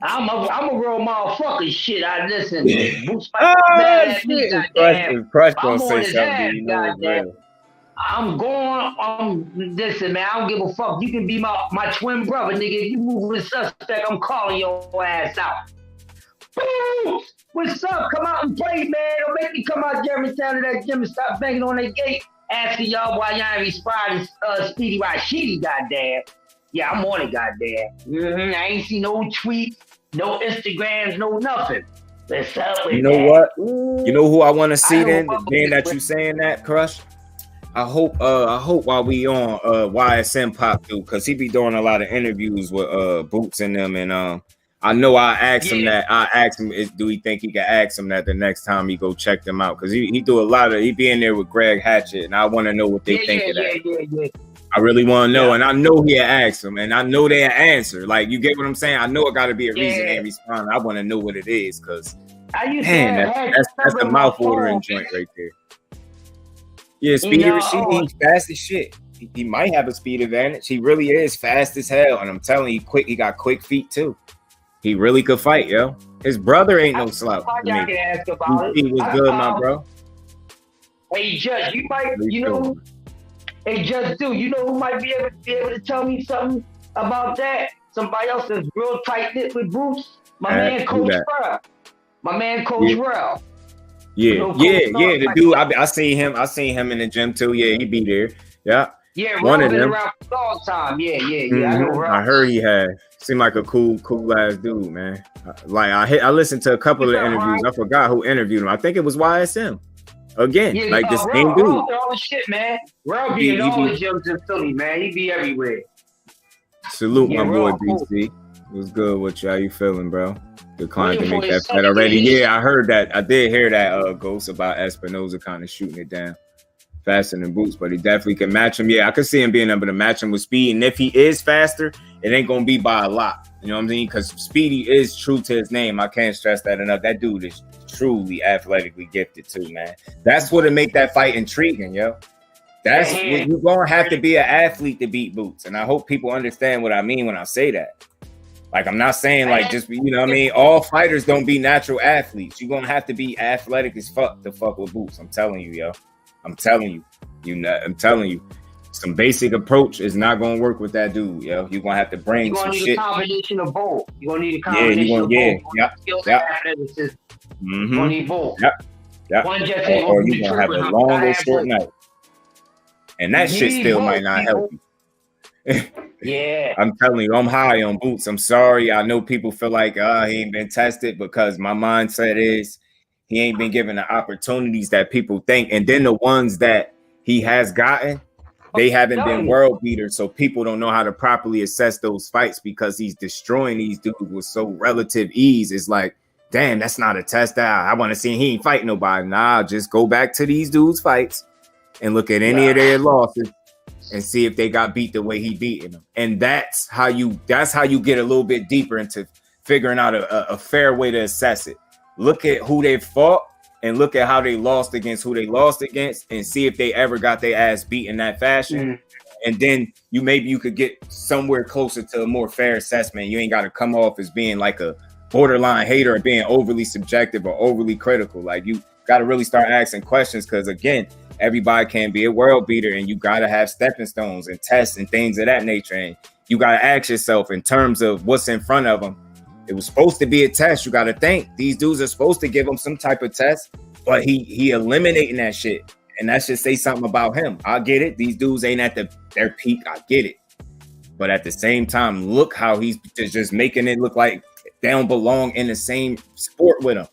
I'm a real motherfucker. Shit, I listen. Boots might be mad at me, goddamn. Crush gonna say something, you know, goddamn. Listen, man, I don't give a fuck. You can be my twin brother, nigga. If you move with a suspect, I'm calling your ass out. Boots! What's up? Come out and play, man. Don't make me come out Germantown to that gym and stop banging on that gate asking y'all why y'all ain't responding Speedy Rashidi, goddamn. Yeah, I'm on it, goddamn. I ain't see no tweets, no Instagrams, no nothing. What's up with You know that? what? You know who I want to see then? Being that you saying that, Crush. I hope while we on YSM pop through, because he be doing a lot of interviews with Boots and them, and I know I asked him that. I asked him, do he think he can ask him that the next time he go check them out? Because he do a lot of, he be in there with Greg Hatchett, and I want to know what they think of that. I really want to know, and I know he asked him, and I know they answer. Like, you get what I'm saying? I know it got to be a reason they respond. I want to know what it is, because that's a mouth watering joint right there. Yeah, Speedy Rashidi, he's fast as shit. He might have a speed advantage. He really is fast as hell, and I'm telling you, quick. He got quick feet too. He really could fight, yo. His brother ain't no slouch. I can ask about he was good, my bro. Hey, Judge, Hey, Judge, you know who might be able to tell me something about that? Somebody else that's real tight knit with Boots. My man, Coach Rel. Yeah, the dude. I seen him in the gym too. Yeah, he be there. Yeah, one of them. Around for a long time. Yeah. Mm-hmm. I heard he had. Seemed like a cool ass dude, man. Like I listened to a couple of interviews. I forgot who interviewed him. I think it was YSM. Again, like the same dude. All the shit, man. Rel be in all the gyms in Philly, man. He be everywhere. Salute my boy BC. What's good with you? How you feeling, bro? Good client to make that fight already. Yeah, I heard that. I did hear that Ghost about Espinoza kind of shooting it down faster than Boots, but he definitely can match him. Yeah, I could see him being able to match him with speed. And if he is faster, it ain't gonna be by a lot. You know what I mean? Because Speedy is true to his name. I can't stress that enough. That dude is truly athletically gifted too, man. That's what'll make that fight intriguing, yo. That's what you're gonna have to be an athlete to beat Boots. And I hope people understand what I mean when I say that. Like, I'm not saying like just, you know what I mean? All fighters don't be natural athletes. You're gonna have to be athletic as fuck to fuck with Boots. I'm telling you, yo. I'm telling you. I'm telling you. Some basic approach is not gonna work with that dude, yo. You're gonna have to bring some shit. You're gonna need a combination of both. You're gonna need a combination of both. Yep. You're gonna need both. Yep. Or you're gonna have a long or short night. And that shit still might not help you. Yeah. I'm telling you, I'm high on Boots. I'm sorry. I know people feel like he ain't been tested, because my mindset is he ain't been given the opportunities that people think. And then the ones that he has gotten, they haven't been world beaters, so people don't know how to properly assess those fights because he's destroying these dudes with so relative ease. It's like, damn, that's not a test out. I want to see he ain't fighting nobody. Nah, just go back to these dudes' fights and look at any of their losses and see if they got beat the way he beaten them. And that's how you get a little bit deeper into figuring out a fair way to assess it. Look at who they fought and look at how they lost against who they lost against and see if they ever got their ass beat in that fashion. And then you could get somewhere closer to a more fair assessment. You ain't got to come off as being like a borderline hater and being overly subjective or overly critical. Like, you got to really start asking questions because, again, everybody can be a world beater and you got to have stepping stones and tests and things of that nature. And you got to ask yourself in terms of what's in front of them. It was supposed to be a test. You got to think these dudes are supposed to give him some type of test, but he eliminating that shit. And that should say something about him. I get it. These dudes ain't at their peak. I get it. But at the same time, look how he's just making it look like they don't belong in the same sport with him.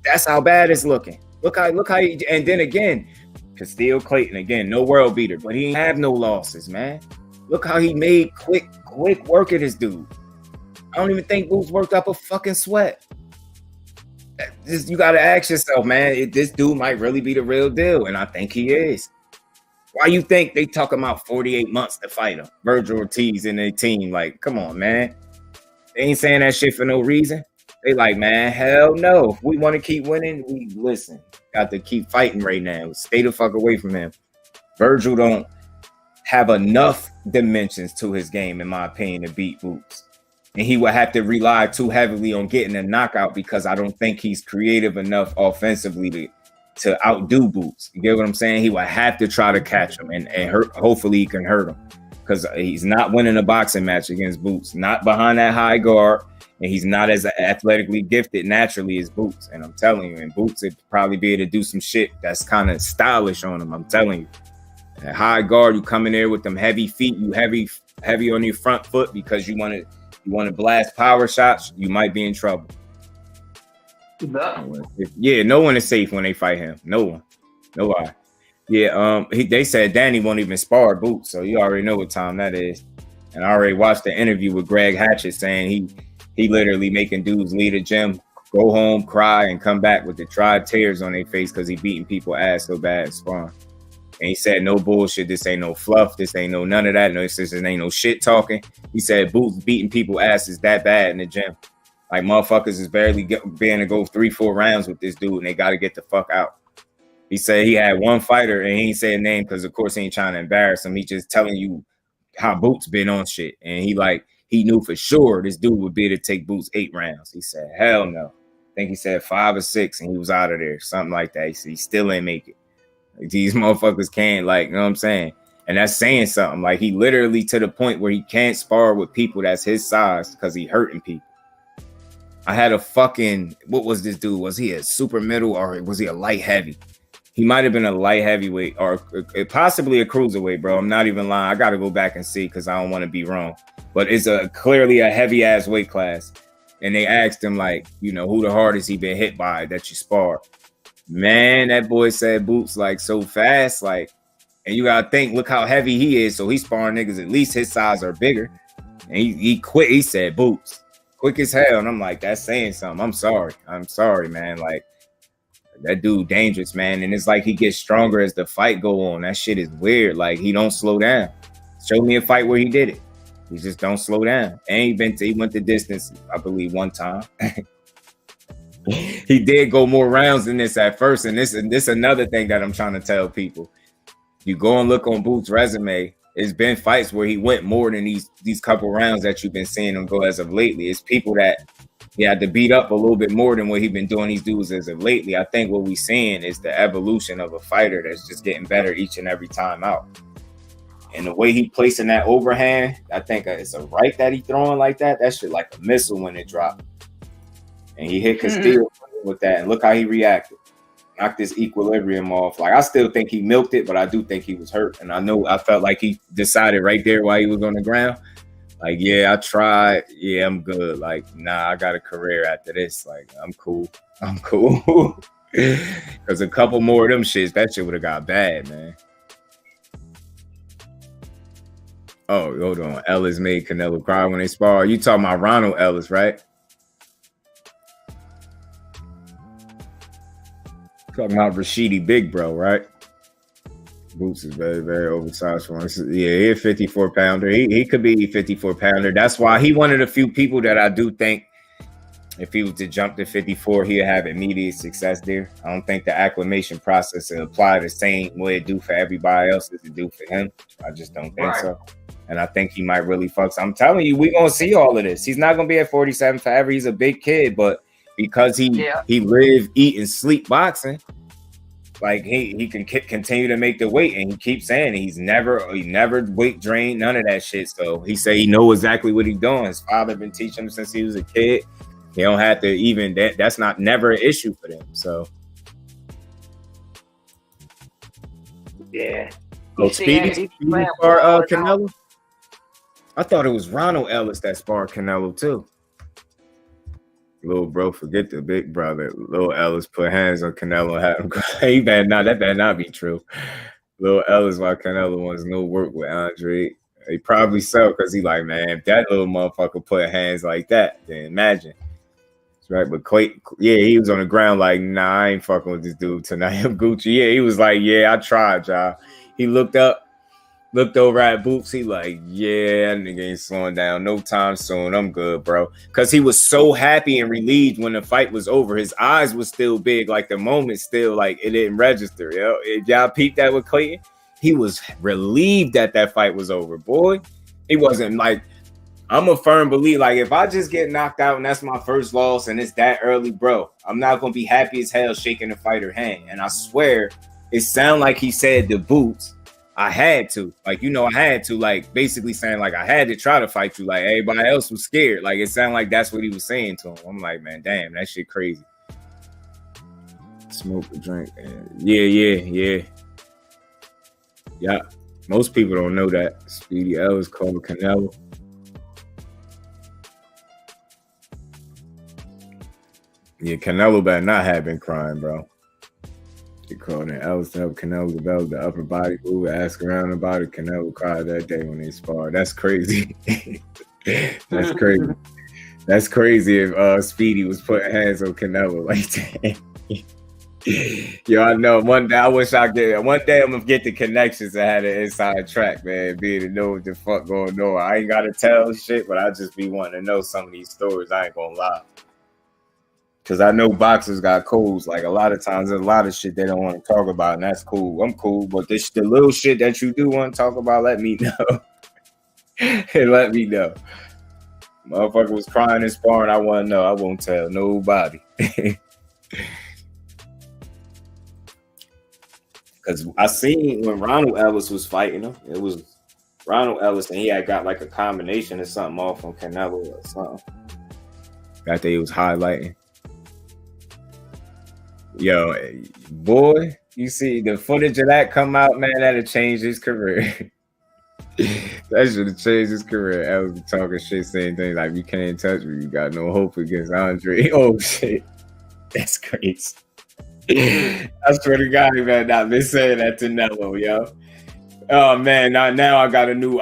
That's how bad it's looking. Look how he, and then again, Castillo Clayton, again, no world beater, but he ain't have no losses, man. Look how he made quick work of this dude. I don't even think Boots worked up a fucking sweat. You got to ask yourself, man, this dude might really be the real deal, and I think he is. Why you think they talking about 48 months to fight him? Virgil Ortiz and their team, like, come on, man. They ain't saying that shit for no reason. They like, man, hell no. If we want to keep winning, we listen. Got to keep fighting right now. Stay the fuck away from him. Virgil don't have enough dimensions to his game, in my opinion, to beat Boots. And he would have to rely too heavily on getting a knockout because I don't think he's creative enough offensively to outdo Boots. You get what I'm saying? He would have to try to catch him and hurt. Hopefully he can hurt him because he's not winning a boxing match against Boots, not behind that high guard, and he's not as athletically gifted naturally as Boots. And I'm telling you, and Boots would probably be able to do some shit that's kind of stylish on him. I'm telling you. At high guard, you come in there with them heavy feet, you heavy on your front foot because you want to blast power shots, you might be in trouble. Yeah, no one is safe when they fight him. No one. Nobody. Yeah, they said Danny won't even spar Boots, so you already know what time that is. And I already watched the interview with Greg Hatchett saying he literally making dudes leave the gym, go home, cry, and come back with the dried tears on their face because he beating people ass so bad sparring. And he said, no bullshit. This ain't no fluff. This ain't no none of that. No, this ain't no shit talking. He said Boots beating people asses that bad in the gym. Like, motherfuckers is barely being to go 3-4 rounds with this dude, and they got to get the fuck out. He said he had one fighter, and he ain't say a name because, of course, he ain't trying to embarrass him. He just telling you how Boots been on shit. And he knew for sure this dude would be able to take Boots 8 rounds. He said, hell no. I think he said 5 or 6, and he was out of there. Something like that. He said he still ain't make it. These motherfuckers can't, like, you know what I'm saying? And that's saying something. Like, he literally to the point where he can't spar with people that's his size because he hurting people. I had a fucking, what was this dude? Was he a super middle or was he a light heavy? He might have been a light heavyweight or possibly a cruiserweight, bro. I'm not even lying. I got to go back and see because I don't want to be wrong. But it's clearly a heavy ass weight class. And they asked him, like, you know, who the hardest he been hit by that you spar? Man, that boy said Boots like so fast, like, and you gotta think, look how heavy he is. So he's sparring niggas at least his size or bigger. And he quit. He said Boots quick as hell. And I'm like, that's saying something. I'm sorry, man. Like, that dude dangerous, man. And it's like he gets stronger as the fight go on. That shit is weird. Like, he don't slow down. Show me a fight where he did it. He just don't slow down. And he went the distance, I believe, one time. He did go more rounds than this at first, and this another thing that I'm trying to tell people. You go and look on Boots' resume. It's been fights where he went more than these couple rounds that you've been seeing him go as of lately. It's people that he had to beat up a little bit more than what he's been doing these dudes as of lately. I think what we're seeing is the evolution of a fighter that's just getting better each and every time out. And the way he placing that overhand, I think it's a right that he throwing like that. That shit like a missile when it dropped. And he hit Castillo with that, and look how he reacted. Knocked his equilibrium off. Like, I still think he milked it, but I do think he was hurt. And I felt like he decided right there while he was on the ground, like, yeah, I tried. Yeah, I'm good. Like, nah, I got a career after this. Like, I'm cool. Because a couple more of them shits, that shit would have got bad, man. Oh, hold on. Ellis made Canelo cry when they spar. You talking about Ronald Ellis, right? Talking about Rashidi Big Bro, right? Boots is very, very oversized for him. Yeah, he's a 54 pounder. He could be a 54 pounder. That's why he one of the few people that I do think if he was to jump to 54, he'd have immediate success there. I don't think the acclimation process will apply the same way it do for everybody else as it do for him. I just don't think so. And I think he might really fuck. So I'm telling you, we're going to see all of this. He's not going to be at 47 forever. He's a big kid, but because he live, eat, and sleep boxing, like he can continue to make the weight, and he keeps saying he never weight drained, none of that shit. So he say he know exactly what he's doing. His father been teaching him since he was a kid. They don't have to even that's not never an issue for them. So yeah. Oh, Speedy or Canelo? I thought it was Ronald Ellis that sparred Canelo too. Little bro, forget the big brother. Little Ellis put hands on Canelo and had him cry. That better not be true. Little Ellis, while Canelo wants no work with Andre. He probably so because he like, man, if that little motherfucker put hands like that, then imagine. Right, but Clay, yeah, he was on the ground like, nah, I ain't fucking with this dude tonight. I'm Gucci. Yeah, he was like, yeah, I tried, y'all. He looked over at Boots. He like, yeah, that nigga ain't slowing down no time soon. I'm good, bro. Because he was so happy and relieved when the fight was over. His eyes was still big, like the moment still, like it didn't register. Yo, if y'all peeped that with Clayton, he was relieved that fight was over, boy. He wasn't like, I'm a firm believer. Like, if I just get knocked out and that's my first loss and it's that early, bro, I'm not going to be happy as hell shaking the fighter hand. And I swear, it sounded like he said to Boots, I had to. Like, I had to. Like, basically saying, like, I had to try to fight you. Like, everybody else was scared. Like, it sounded like that's what he was saying to him. I'm like, man, damn, that shit crazy. Smoke a drink. Yeah. Most people don't know that. Speedy Ellis called Canelo. Yeah, Canelo better not have been crying, bro. They called it Ellis to help Canelo develop the upper body move, ask around about it. Canelo cried that day when they sparred. That's crazy. That's crazy. That's crazy if Speedy was putting hands on Canelo like that. Yo, I know. One day I'm gonna get the connections that had an inside track, man. Being to know what the fuck going on. I ain't gotta tell shit, but I just be wanting to know some of these stories. I ain't gonna lie. Because I know boxers got codes. Like, a lot of times, there's a lot of shit they don't want to talk about, and that's cool. I'm cool. But the little shit that you do want to talk about, let me know. Let me know. Motherfucker was crying and sparring. I want to know. I won't tell nobody. Because I seen when Ronald Ellis was fighting him, it was Ronald Ellis, and he had got like a combination of something off on Canelo or something. That day he was highlighting. Yo, boy, you see the footage of that come out, man, that'll change his career. That should have changed his career. Ellis talking shit, saying things like, you can't touch me, you got no hope against Andre. Oh, shit. That's crazy. I swear to God, he better not been saying that to Nello, yo. Oh man, now I got a new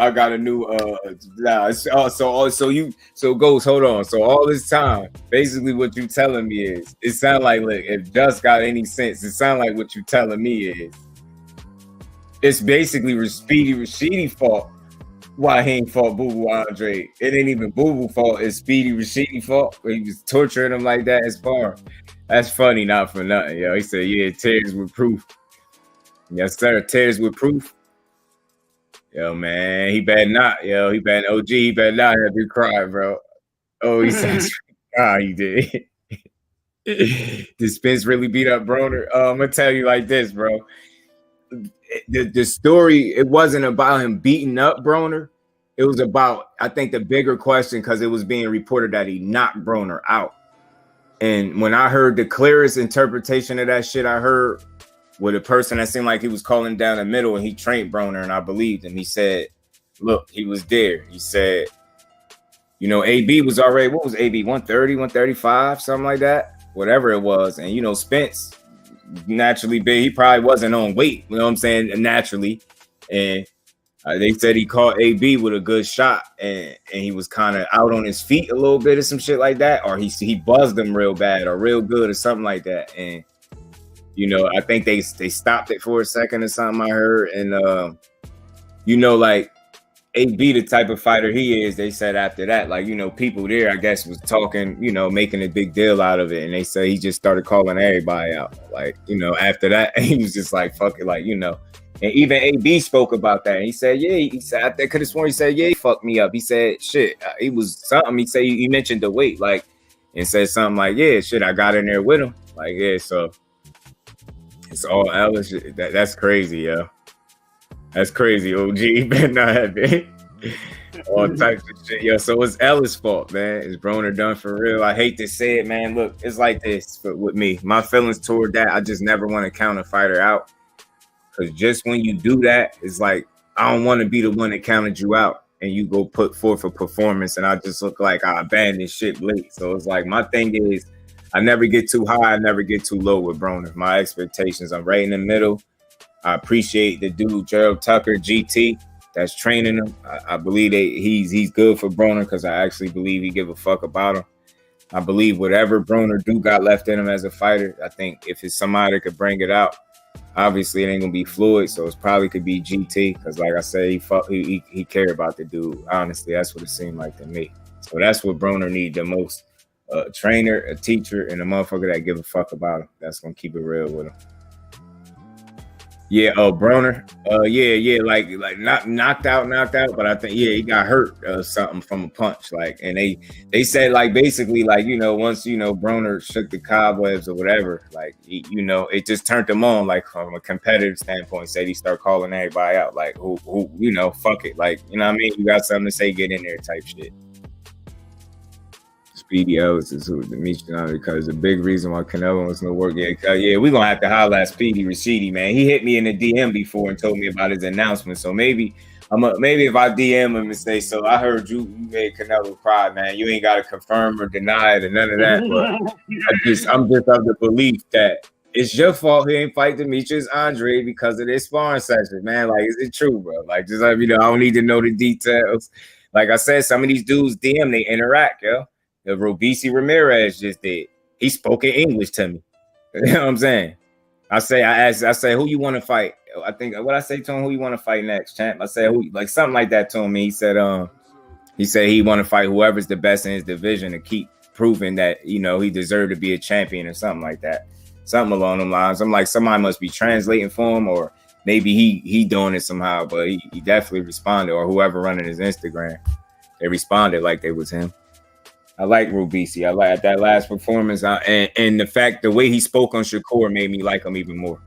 so Ghost, hold on. So all this time, basically what you telling me is, it sound like, look, if Dust got any sense, it sound like what you telling me is, it's basically Speedy Rashidi fault why he ain't fought Boo Boo Andre. It ain't even Boo Boo fault, it's Speedy Rashidi fault where he was torturing him like that as far. That's funny, not for nothing, yo. He said, yeah, tears with proof. Yes, sir, tears with proof. Yo, man, he better not. Yo, he better OG. He better not have you cry, bro. Oh, he says, he did. Did Spence really beat up Broner? I'm gonna tell you like this, bro. The story, it wasn't about him beating up Broner. It was about, I think, the bigger question, because it was being reported that he knocked Broner out. And when I heard the clearest interpretation of that shit, I heard with a person that seemed like he was calling down the middle, and he trained Broner, and I believed him. He said, look, he was there. He said, AB was already, what was AB, 130, 135, something like that, whatever it was. And, Spence, naturally big, he probably wasn't on weight, you know what I'm saying, naturally. And They said he caught AB with a good shot, and he was kind of out on his feet a little bit or some shit like that, or he buzzed him real bad or real good or something like that. And you know, I think they stopped it for a second or something. I heard, and you know, like AB, the type of fighter he is, they said after that, like, you know, people there, I guess, was talking, you know, making a big deal out of it, and they say he just started calling everybody out, like, you know, after that, he was just like, fuck it, like, you know. And even AB spoke about that. And he said, yeah, he said, I could have sworn he said, yeah, he fucked me up. He said, shit, he was something. He said, he mentioned the weight, like, and said something like, yeah, shit, I got in there with him. Like, yeah, so it's all Ellis. That's crazy, yo. That's crazy, OG. You better not have it. All types of shit, yo. So it's Ellis' fault, man. Is Broner done for real? I hate to say it, man. Look, it's like this with me. My feelings toward that, I just never want to count a fighter out. Because just when you do that, it's like, I don't want to be the one that counted you out and you go put forth a performance and I just look like I abandoned shit late. So it's like, my thing is, I never get too high, I never get too low with Broner. My expectations, I'm right in the middle. I appreciate the dude, Gerald Tucker, GT, that's training him. I believe he's good for Broner because I actually believe he give a fuck about him. I believe whatever Broner do got left in him as a fighter, I think if it's somebody that could bring it out, obviously it ain't gonna be Floyd, so it's probably could be GT because, like I said, he cared about the dude. Honestly, that's what it seemed like to me. So that's what Broner need the most: a trainer, a teacher, and a motherfucker that give a fuck about him. That's gonna keep it real with him. Yeah, Broner. Yeah, like not knocked out, but I think he got hurt something from a punch. Like, and they said like basically like, you know, once, you know, Broner shook the cobwebs or whatever, like you know, it just turned him on. Like from a competitive standpoint, said he start calling everybody out. Like who you know, fuck it. Like, you know what I mean? You got something to say, get in there type shit. Speedy Ellis is who the Michelin because the big reason why Canelo was no work. Yeah, we gonna have to holler at Speedy Rashidi, man. He hit me in the DM before and told me about his announcement. So maybe if I DM him and say, so I heard you made Canelo cry, man. You ain't gotta confirm or deny it or none of that. But I'm just of the belief that it's your fault he ain't fight Demetrius Andre because of this sparring session, man. Like, is it true, bro? Like, just let me know. I don't need to know the details. Like I said, some of these dudes DM, they interact, yo. The Robisi Ramirez just did. He spoke in English to me. You know what I'm saying? I say, who you want to fight? I think what I say to him, who you want to fight next, champ? I said, who, like something like that to him. He said he want to fight whoever's the best in his division to keep proving that, you know, he deserved to be a champion or something like that. Something along them lines. I'm like, somebody must be translating for him, or maybe he doing it somehow, but he definitely responded, or whoever running his Instagram. They responded like they was him. I like Robisi. I like that last performance, and the fact the way he spoke on Shakur made me like him even more.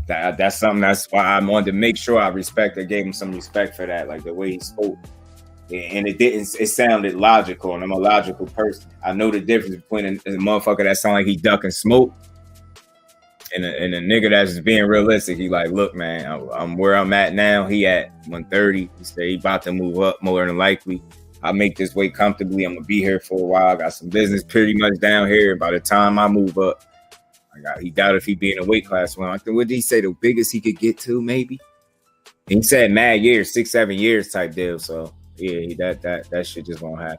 That's something. That's why I wanted to make sure I gave him some respect for that, like the way he spoke. And it sounded logical, and I'm a logical person. I know the difference between a motherfucker that sound like he ducking smoke and a nigga that's just being realistic. He like, look, man, I'm where I'm at now. He at 130. He said he about to move up more than likely. I make this weight comfortably. I'm gonna be here for a while. I got some business pretty much down here. By the time I move up, he doubted if he'd be in a weight class one. I think, what did he say? The biggest he could get to, maybe? And he said mad years, 6-7 years type deal. So yeah, that shit just won't happen.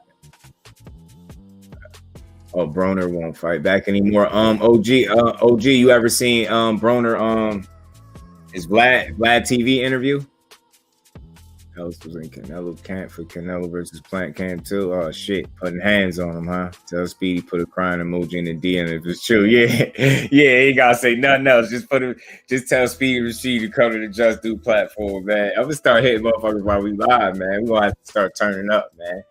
Oh, Broner won't fight back anymore. OG, you ever seen Broner his Vlad TV interview? Ellis was in Canelo camp for Canelo versus Plant camp too. Oh shit, putting hands on him, huh? Tell Speedy put a crying emoji in the DM if it's true. Yeah, he ain't gotta say nothing else. Just tell Speedy Rashid to come to the Just Do platform, man. I'm gonna start hitting motherfuckers while we live, man. We gonna have to start turning up, man.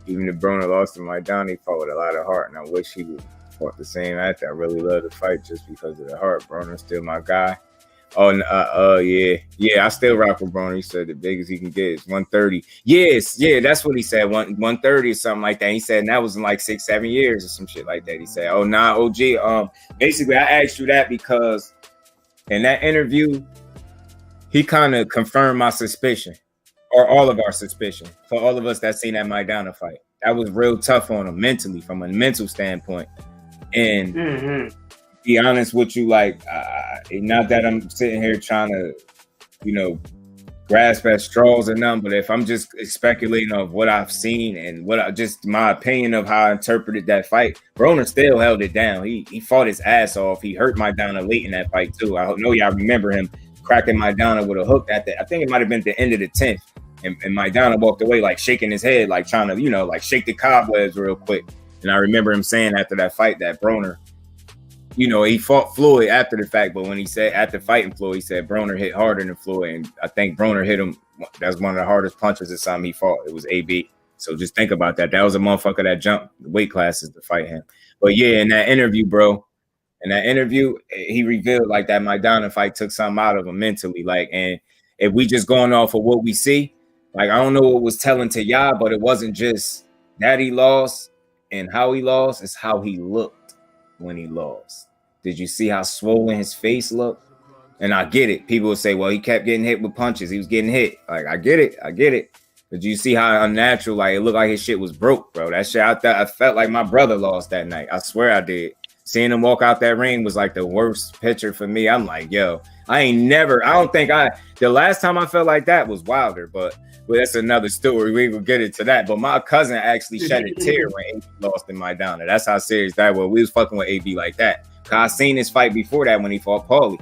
Even if Broner lost to Mike Down, he fought with a lot of heart, and I wish he would fought the same after. I really love the fight just because of the heart. Broner's still my guy. Yeah. I still rock with Broner. He said the biggest he can get is 130. Yes, that's what he said. 130 or something like that. He said, and that was in like 6-7 years or some shit like that. He said, oh nah, OG. Basically, I asked you that because in that interview, he kind of confirmed my suspicion, or all of our suspicion, for all of us that seen that Maidana fight. That was real tough on him mentally, from a mental standpoint. And be honest with you, like, not that I'm sitting here trying to, grasp at straws or none, but if I'm just speculating of what I've seen and just my opinion of how I interpreted that fight, Broner still held it down. He fought his ass off. He hurt Maidana late in that fight too. I know y'all remember him cracking Maidana with a hook I think it might have been at the end of the 10th. And Maidana walked away like shaking his head, like trying to, like shake the cobwebs real quick. And I remember him saying after that fight that Broner, he fought Floyd after the fact, but when he said after fighting Floyd, he said Broner hit harder than Floyd, and I think Broner hit him. That's one of the hardest punches or something he fought. It was AB. So just think about that. That was a motherfucker that jumped the weight classes to fight him. But yeah, in that interview, bro, he revealed like that Maidana fight took something out of him mentally. Like, and if we just going off of what we see, like I don't know what was telling to y'all, but it wasn't just that he lost and how he lost, it's how he looked when he lost. Did you see how swollen his face looked? And I get it. People will say, well, he kept getting hit with punches. He was getting hit. Like, I get it. But you see how unnatural, like it looked like his shit was broke, bro. That shit I felt like my brother lost that night. I swear I did. Seeing him walk out that ring was like the worst picture for me. I'm like, yo, the last time I felt like that was Wilder, but that's another story. We will get into that. But my cousin actually shed a tear when AB lost in Maidana. That's how serious that was. We was fucking with AB like that. Cause I seen this fight before that when he fought Paulie.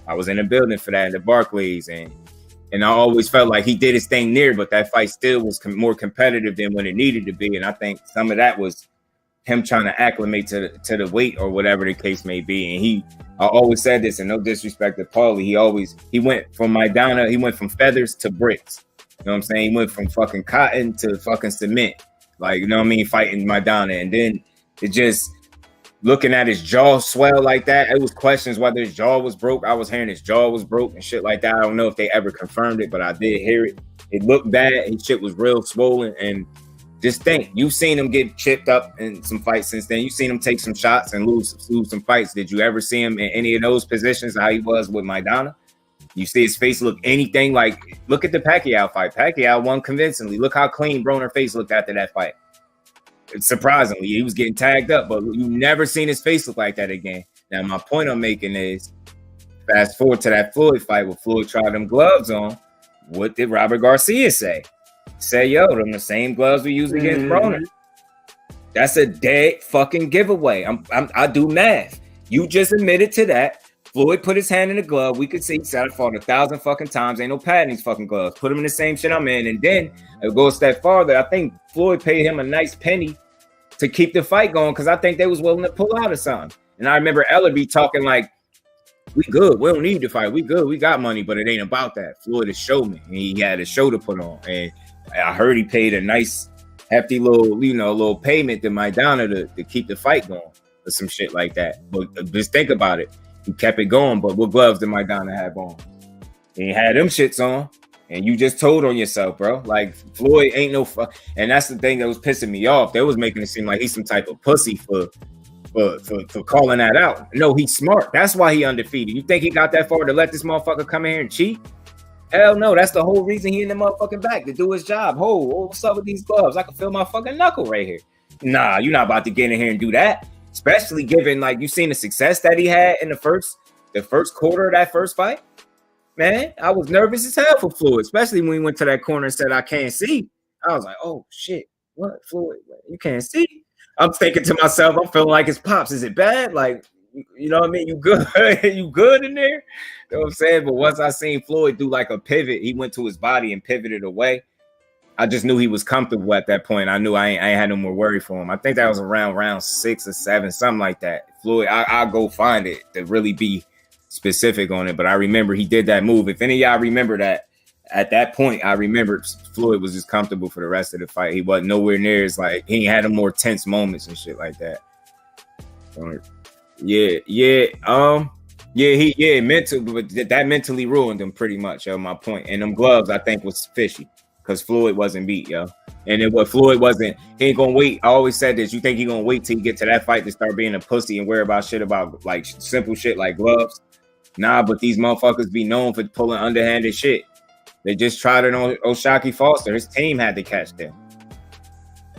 I was in the building for that in the Barclays, and I always felt like he did his thing near, but that fight still was more competitive than when it needed to be. And I think some of that was him trying to acclimate to the weight or whatever the case may be. And I always said this, and no disrespect to Paulie, he went from Maidana, he went from feathers to bricks. You know what I'm saying? He went from fucking cotton to fucking cement. Like, you know what I mean? Fighting Maidana. And then it just, looking at his jaw swell like that, it was questions whether his jaw was broke. I was hearing his jaw was broke and shit like that. I don't know if they ever confirmed it, but I did hear it. It looked bad. His shit was real swollen. And just think, you've seen him get chipped up in some fights since then. You've seen him take some shots and lose some fights. Did you ever see him in any of those positions, how he was with Maidana? You see his face look anything like, look at the Pacquiao fight. Pacquiao won convincingly. Look how clean Broner's face looked after that fight. Surprisingly, he was getting tagged up, but you never seen his face look like that again. Now, my point I'm making is, fast forward to that Floyd fight where Floyd tried them gloves on. What did Robert Garcia say? Say, yo, them the same gloves we used against Broner. That's a dead fucking giveaway. I do math. You just admitted to that. Floyd put his hand in the glove. We could see he said I fought 1,000 fucking times. Ain't no pad in these fucking gloves. Put him in the same shit I'm in. And then it goes a step farther. I think Floyd paid him a nice penny to keep the fight going because I think they was willing to pull out or something. And I remember Ellerby talking like, we good. We don't need to fight. We good. We got money, but it ain't about that. Floyd is showman. And he had a show to put on. And I heard he paid a nice, hefty little payment to Maidana to keep the fight going or some shit like that. But just think about it. He kept it going, but what gloves did Maidana have on? He had them shits on, and you just told on yourself, bro. Like, Floyd ain't no fuck. And that's the thing that was pissing me off. They was making it seem like he's some type of pussy for calling that out. No, he's smart. That's why he undefeated. You think he got that far to let this motherfucker come in here and cheat? Hell no. That's the whole reason he in the motherfucking back, to do his job. What's up with these gloves? I can feel my fucking knuckle right here. Nah, you're not about to get in here and do that. Especially given, like, you seen the success that he had in the first quarter of that first fight. Man, I was nervous as hell for Floyd, especially when he went to that corner and said, I can't see. I was like, oh, shit. What, Floyd? You can't see? I'm thinking to myself, I'm feeling like it's Pops. Is it bad? Like, you know what I mean? You good? You good in there? You know what I'm saying? But once I seen Floyd do like a pivot, he went to his body and pivoted away. I just knew he was comfortable at that point. I knew I ain't had no more worry for him. I think that was around round 6 or 7, something like that. Floyd, I'll go find it to really be specific on it. But I remember he did that move. If any of y'all remember that, at that point, I remember Floyd was just comfortable for the rest of the fight. He wasn't nowhere near as like, he had a more tense moments and shit like that. Mental, but that mentally ruined him pretty much. My point. And them gloves, I think, was fishy. Because Floyd wasn't beat, yo. And then what Floyd wasn't, he ain't gonna wait. I always said this. You think he gonna wait till you get to that fight to start being a pussy and worry about shit about like simple shit like gloves? Nah, but these motherfuckers be known for pulling underhanded shit. They just tried it on O'Shaquie Foster. His team had to catch them.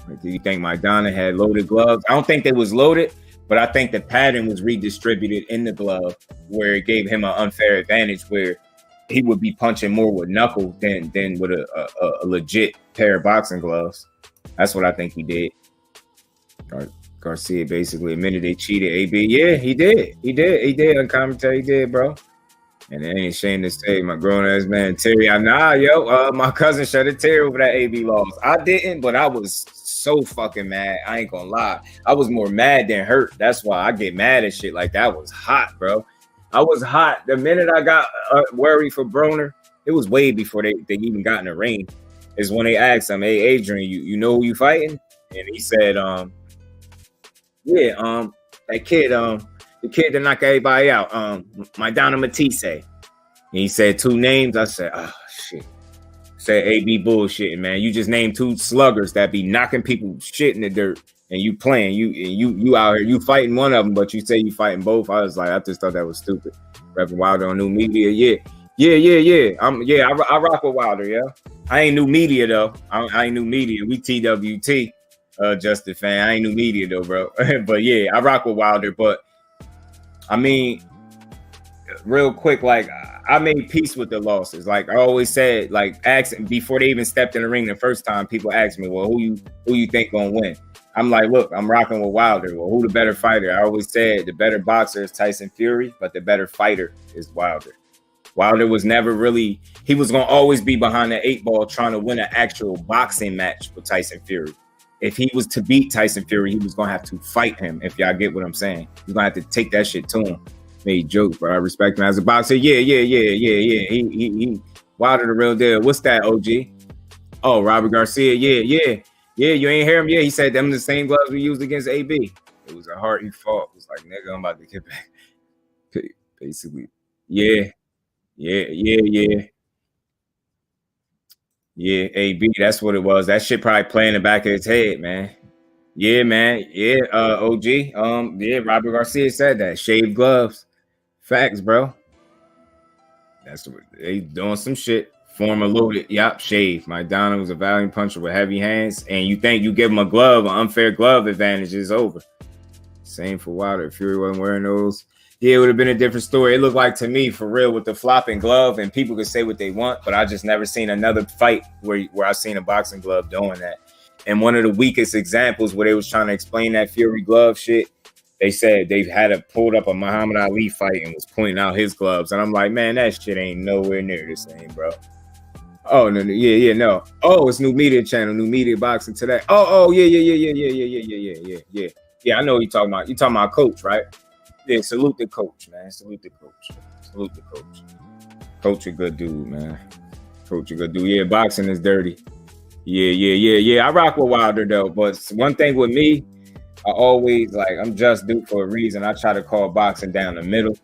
Like, do you think Maidana had loaded gloves? I don't think they was loaded, but I think the pattern was redistributed in the glove where it gave him an unfair advantage where he would be punching more with knuckle than with a legit pair of boxing gloves. That's what I think he did. Garcia basically admitted they cheated AB. Yeah, he did. On commentary, he did, bro. And it ain't ashamed to say, my grown-ass man, Terry, my cousin shed a tear over that AB loss. I didn't, but I was so fucking mad. I ain't gonna lie. I was more mad than hurt. That's why I get mad at shit like that. I was hot, bro. I was hot. The minute I got worried for Broner, it was way before they even got in the ring, is when they asked him, hey, Adrian, you know who you fighting? And he said, that kid, the kid that knocked everybody out, Maidana Matisse. And he said 2 names. I said, oh, shit. Said AB bullshitting, man. You just named 2 sluggers that be knocking people shit in the dirt, and you playing. You out here, you fighting one of them, but you say you fighting both. I was like, I just thought that was stupid. Reverend Wilder on New Media, yeah. I rock with Wilder, yeah. I ain't New Media though. I ain't New Media. We TWT, Justin fan. I ain't New Media though, bro. But yeah, I rock with Wilder. But I mean, real quick, like I made peace with the losses. Like I always said, like asking before they even stepped in the ring the first time, people asked me, well, who you think gonna win? I'm like, look, I'm rocking with Wilder. Well, who the better fighter? I always said the better boxer is Tyson Fury, but the better fighter is Wilder. Wilder was never really, he was going to always be behind the 8 ball trying to win an actual boxing match with Tyson Fury. If he was to beat Tyson Fury, he was going to have to fight him, if y'all get what I'm saying. He's going to have to take that shit to him. Made jokes, bro. I respect him as a boxer. Yeah. He Wilder the real deal. What's that, OG? Oh, Robert Garcia. Yeah. You ain't hear him? Yeah, he said them the same gloves we used against AB. It was a heart he fought. It was like, nigga, I'm about to get back. Basically. Yeah, AB, that's what it was. That shit probably playing in the back of his head, man. Yeah, man. Yeah, OG. Robert Garcia said that. Shaved gloves. Facts, bro. That's what they doing some shit. Former loaded. Yup, shave. Maidana was a valiant puncher with heavy hands. And you think you give him a glove, an unfair glove advantage is over. Same for Wilder. If Fury wasn't wearing those, yeah, it would have been a different story. It looked like to me, for real, with the flopping glove, and people could say what they want, but I just never seen another fight where I seen a boxing glove doing that. And one of the weakest examples where they was trying to explain that Fury glove shit, they said they've had pulled up a Muhammad Ali fight and was pointing out his gloves. And I'm like, man, that shit ain't nowhere near the same, bro. Oh, no. No. Oh, it's New Media Channel, New Media Boxing Today. Oh, yeah. Yeah, I know what you're talking about. You're talking about Coach, right? Yeah, salute the coach, man. Salute the coach. Coach a good dude, man. Coach a good dude. Yeah, boxing is dirty. Yeah. I rock with Wilder, though. But one thing with me, I always, like, I'm just dude for a reason. I try to call boxing down the middle.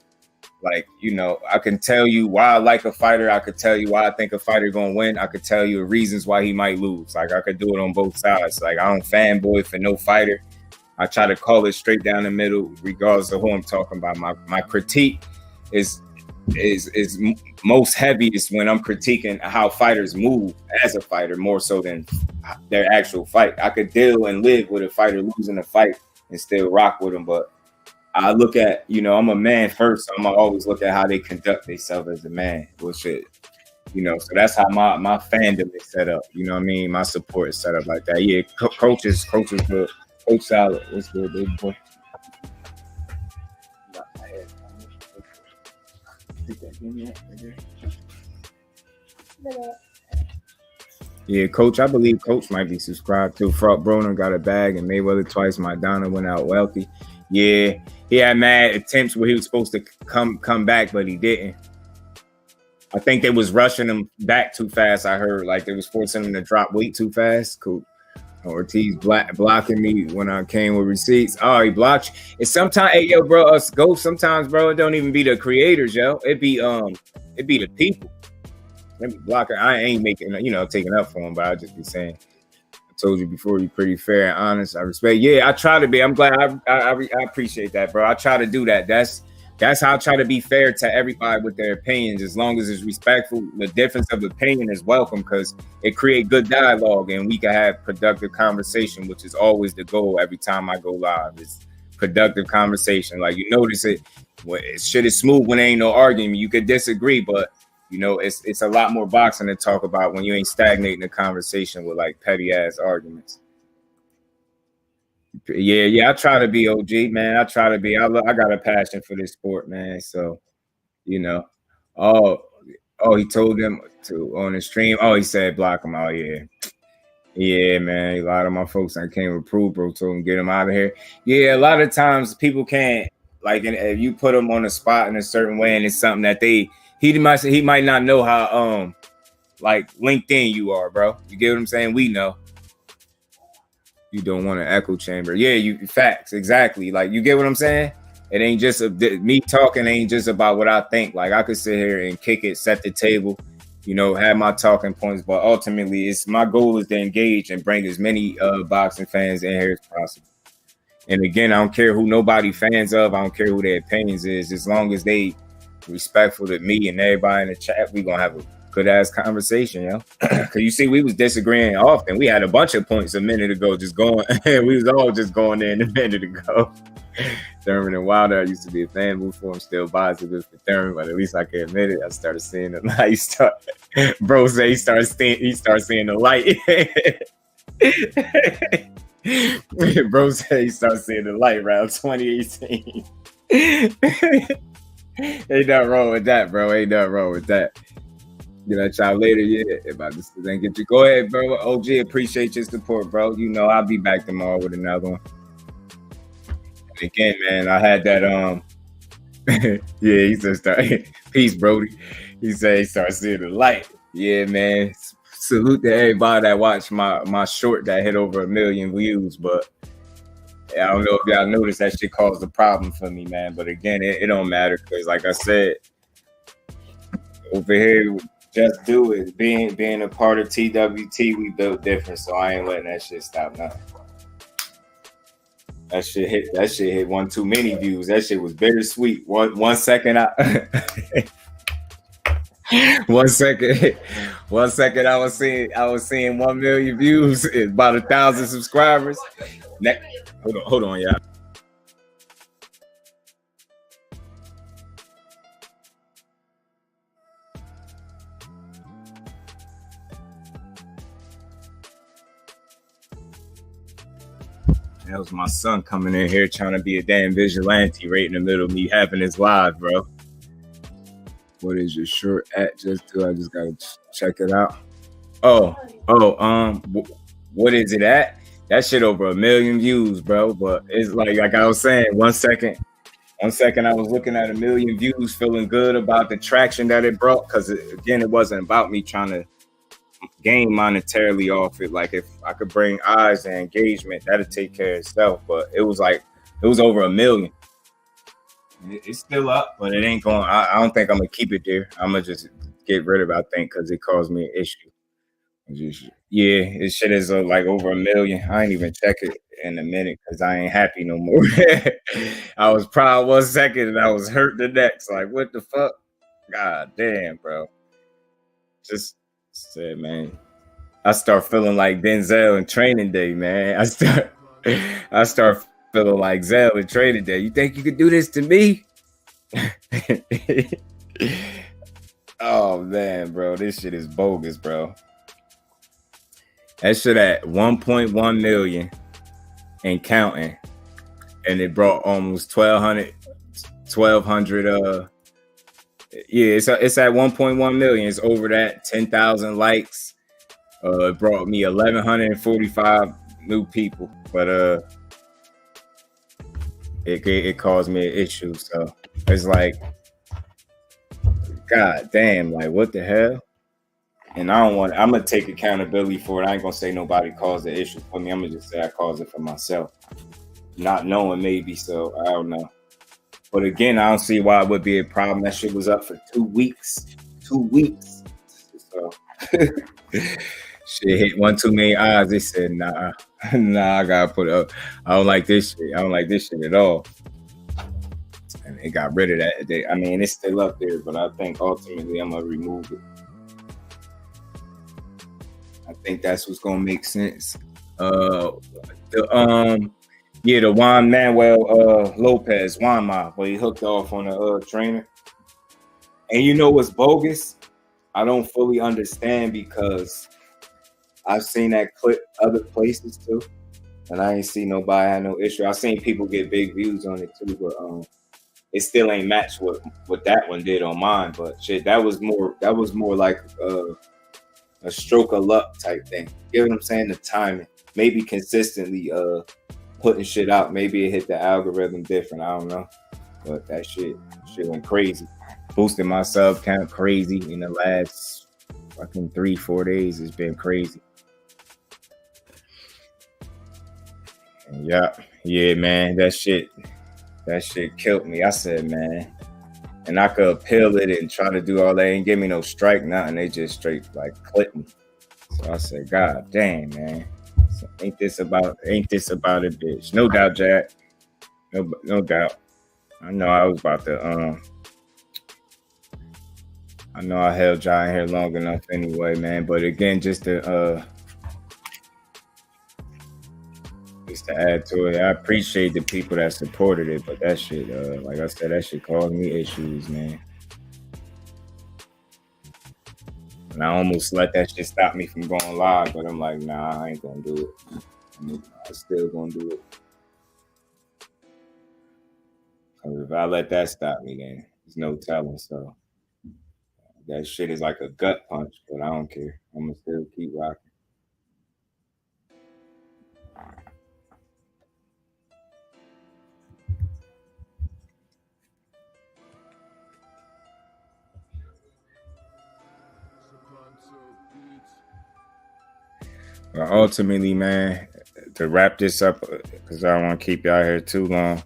Like, you know, I can tell you why I like a fighter. I could tell you why I think a fighter going to win. I could tell you the reasons why he might lose. Like, I could do it on both sides. Like, I don't fanboy for no fighter. I try to call it straight down the middle, regardless of who I'm talking about. My critique is most heaviest when I'm critiquing how fighters move as a fighter, more so than their actual fight. I could deal and live with a fighter losing a fight and still rock with them, but I look at, you know, I'm a man first. So I'm gonna always look at how they conduct themselves as a man, which is, you know, so that's how my fandom is set up. You know what I mean? My support is set up like that. Yeah, coaches good. Coach Salad, what's good, baby boy? Yeah, Coach, I believe Coach might be subscribed to. Frog Broner got a bag and Mayweather twice. Maidana went out wealthy. Yeah, he had mad attempts where he was supposed to come back, but he didn't. I think they was rushing him back too fast. I heard like they was forcing him to drop weight too fast. Cool. Ortiz blocking me when I came with receipts. Oh, he blocked. It's sometimes, hey yo, bro, us go sometimes, bro. It don't even be the creators, yo. It be the people. Let me block it. I ain't making, you know, taking up for him, but I just be saying. I told you before, you're pretty fair and honest. I respect. Yeah, I try to be. I'm glad. I appreciate that, bro. I try to do that. That's how I try to be fair to everybody with their opinions, as long as it's respectful. The difference of opinion is welcome because it creates good dialogue and we can have productive conversation, which is always the goal every time I go live. It's productive conversation. Like, you notice it, shit is smooth when there ain't no argument. You could disagree, but You know, it's a lot more boxing to talk about when you ain't stagnating the conversation with like petty ass arguments. Yeah, I try to be OG, man. I try to be. I got a passion for this sport, man. So, you know, oh, he told them to on the stream. Oh, he said block him out. Yeah, man. A lot of my folks I came approve, bro. Told him get him out of here. Yeah, a lot of times people can't like if you put them on the spot in a certain way, and it's something that he might not know how like LinkedIn you are, bro. You get what I'm saying? We know. You don't want an echo chamber. Yeah, you facts exactly. Like you get what I'm saying? It ain't just me talking. Ain't just about what I think. Like I could sit here and kick it, set the table, you know, have my talking points. But ultimately, it's my goal is to engage and bring as many boxing fans in here as possible. And again, I don't care who nobody fans of. I don't care who their opinions is. As long as they respectful to me and everybody in the chat, we gonna have a good ass conversation, yo. Cause you see, we was disagreeing often. We had a bunch of points a minute ago, just going. We was all just going in a minute ago. Thurman and Wilder, I used to be a fan. Move for him, still biased for Thurman, but at least I can admit it. I started seeing the light. Bro say he started seeing the light. Bro said he started seeing the light around 2018. Ain't nothing wrong with that, bro. Ain't nothing wrong with that. Get at y'all later. Yeah, about this thing. Get you. Go ahead, bro. OG, appreciate your support, bro. You know I'll be back tomorrow with another one. And again, man, I had that. Yeah, he said, peace, Brody. He said he started seeing the light. Yeah, man. Salute to everybody that watched my short that hit over 1 million views, but I don't know if y'all noticed that shit caused a problem for me, man. But again, it don't matter because, like I said, over here, just do it. Being a part of TWT, we built different, so I ain't letting that shit stop now. That shit hit one too many views. That shit was bittersweet. One second I 1 second I was seeing 1 million views, about 1,000 subscribers. Hold on, y'all. That was my son coming in here trying to be a damn vigilante right in the middle of me having this live, bro. What is your short at? I just gotta check it out. What is it at? That shit over 1 million views, bro. But it's like I was saying, 1 second I was looking at 1 million views, feeling good about the traction that it brought. Because again, it wasn't about me trying to gain monetarily off it. Like if I could bring eyes and engagement, that'd take care of itself. But it was over 1 million. It's still up, but it ain't going. I don't think I'm gonna keep it there. I'm gonna just get rid of it, I think, because it caused me an issue. This shit is like over 1 million. I ain't even check it in a minute because I ain't happy no more. I was proud 1 second and I was hurt the next. Like, what the fuck? God damn, bro. Just said, man. I start feeling like Denzel in Training Day, man. I start feeling like Zell in Training Day. You think you could do this to me? Oh man, bro, this shit is bogus, bro. That shit at 1.1 million and counting, and it brought almost 1,200. It's at 1.1 million. It's over that. 10,000 likes. It brought me 1,145 new people, but it caused me an issue. So it's like, God damn, like what the hell? And I'm gonna take accountability for it. I ain't gonna say nobody caused the issue for me. I'm gonna just say I caused it for myself, not knowing maybe. So I don't know. But again, I don't see why it would be a problem. That shit was up for 2 weeks. 2 weeks. So shit hit 1 too many eyes. They said, nah, I gotta put up. I don't like this shit. I don't like this shit at all. And they got rid of that. I mean, it's still up there, but I think ultimately I'm gonna remove it. I think that's what's gonna make sense. The Juan Manuel Lopez, Juan Ma, where he hooked off on a trainer. And you know what's bogus? I don't fully understand because I've seen that clip other places too, and I ain't seen nobody have no issue. I've seen people get big views on it too, but it still ain't matched what that one did on mine. But shit, that was more like a stroke of luck type thing. You know what I'm saying? The timing, maybe consistently putting shit out. Maybe it hit the algorithm different. I don't know, but that shit went crazy. Boosting my sub count crazy in the last fucking 3-4 days. It's been crazy. And yeah, man, that shit killed me. I said, man, and I could appeal it and try to do all that. Ain't give me no strike, nothing. They just straight like clipped me. So I said, God damn, man. So ain't this about it, bitch? No doubt, Jack. No doubt. I know I was about to I know I held John here long enough anyway, man. But again, just to add to it, I appreciate the people that supported it, but that shit, like I said, that shit caused me issues, man. And I almost let that shit stop me from going live, but I'm like, nah, I ain't gonna do it. I'm still gonna do it. Because if I let that stop me, then there's no telling. So that shit is like a gut punch, but I don't care. I'm gonna still keep rocking. But ultimately, man, to wrap this up, because I don't want to keep y'all here too long.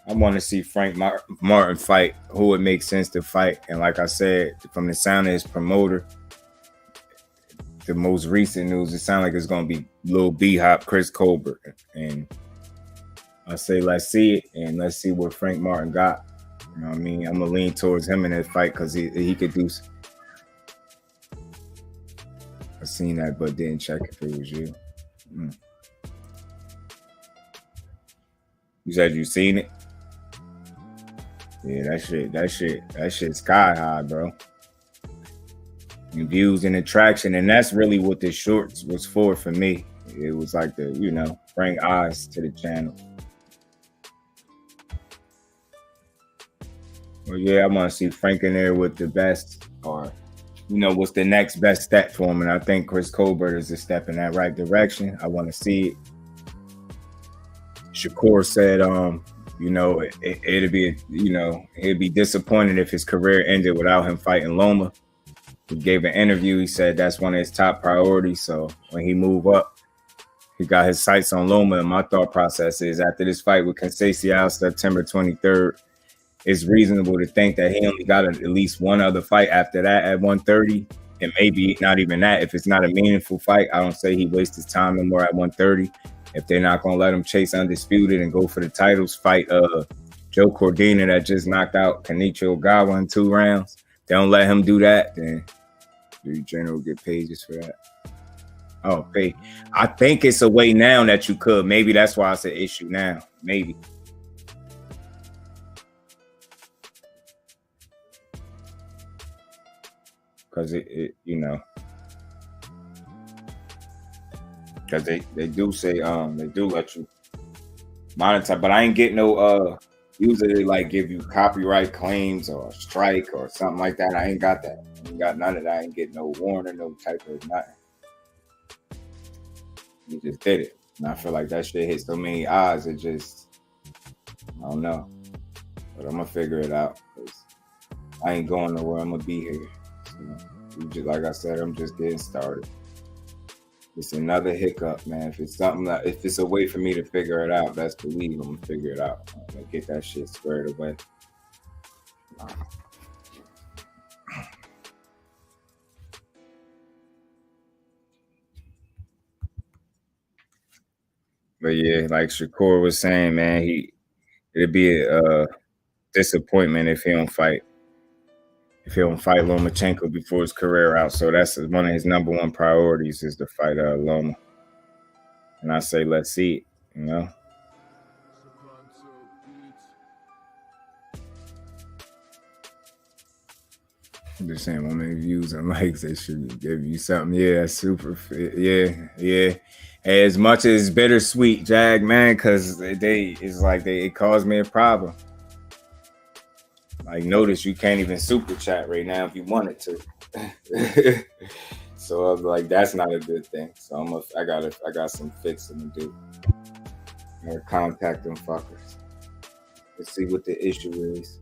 I want to see Frank Martin fight who would make sense to fight. And like I said, from the sound of his promoter, the most recent news, it sounds like it's going to be Lil B-Hop, Chris Colbert. And I say, let's see it, and let's see what Frank Martin got. You know what I mean? I'm going to lean towards him in that fight because he could do. I seen that, but didn't check if it was you. You said you seen it? Yeah, that shit sky high, bro. And views and attraction, and that's really what this shorts was for me. It was like to, bring eyes to the channel. Well, yeah, I want to see Frank in there with the best, or what's the next best step for him, and I think Chris Colbert is a step in that right direction. I want to see it. Shakur said, it'd be disappointed if his career ended without him fighting Loma. He gave an interview. He said that's one of his top priorities. So when he move up, he got his sights on Loma. And my thought process is after this fight with Conceição September 23rd, it's reasonable to think that he only got at least one other fight after that at 130. And maybe not even that. If it's not a meaningful fight, I don't say he wastes his time no more at 130. If they're not going to let him chase undisputed and go for the titles, fight Joe Cordina that just knocked out Kenichi Ogawa in 2 rounds. They don't let him do that, then the general get paid just for that. Oh, pay. I think it's a way now that you could. Maybe that's why it's an issue now. Maybe. Because because they do say they do let you monetize, but I ain't get no usually they like give you copyright claims or a strike or something like that. I ain't got that. I ain't got none of that. I ain't get no warning, no type of nothing. You just did it. And I feel like that shit hit so many eyes, it just I don't know. But I'm gonna figure it out. I ain't going nowhere. I'm gonna be here. So, just like I said, I'm just getting started. It's another hiccup, man. If it's a way for me to figure it out, best believe I'm gonna figure it out. I'm gonna get that shit squared away. But yeah, like Shakur was saying, man, it'd be a disappointment if he don't fight Lomachenko before his career out. So that's one of his number one priorities is to fight Loma. And I say, let's see it, I'm just saying, how many views and likes they should give you something. Yeah, super fit. Yeah. As much as bittersweet, Jag, man, because it caused me a problem. Like, notice you can't even super chat right now if you wanted to. So I was like, that's not a good thing. So I got some fixing to do. I gotta contact them fuckers. Let's see what the issue is.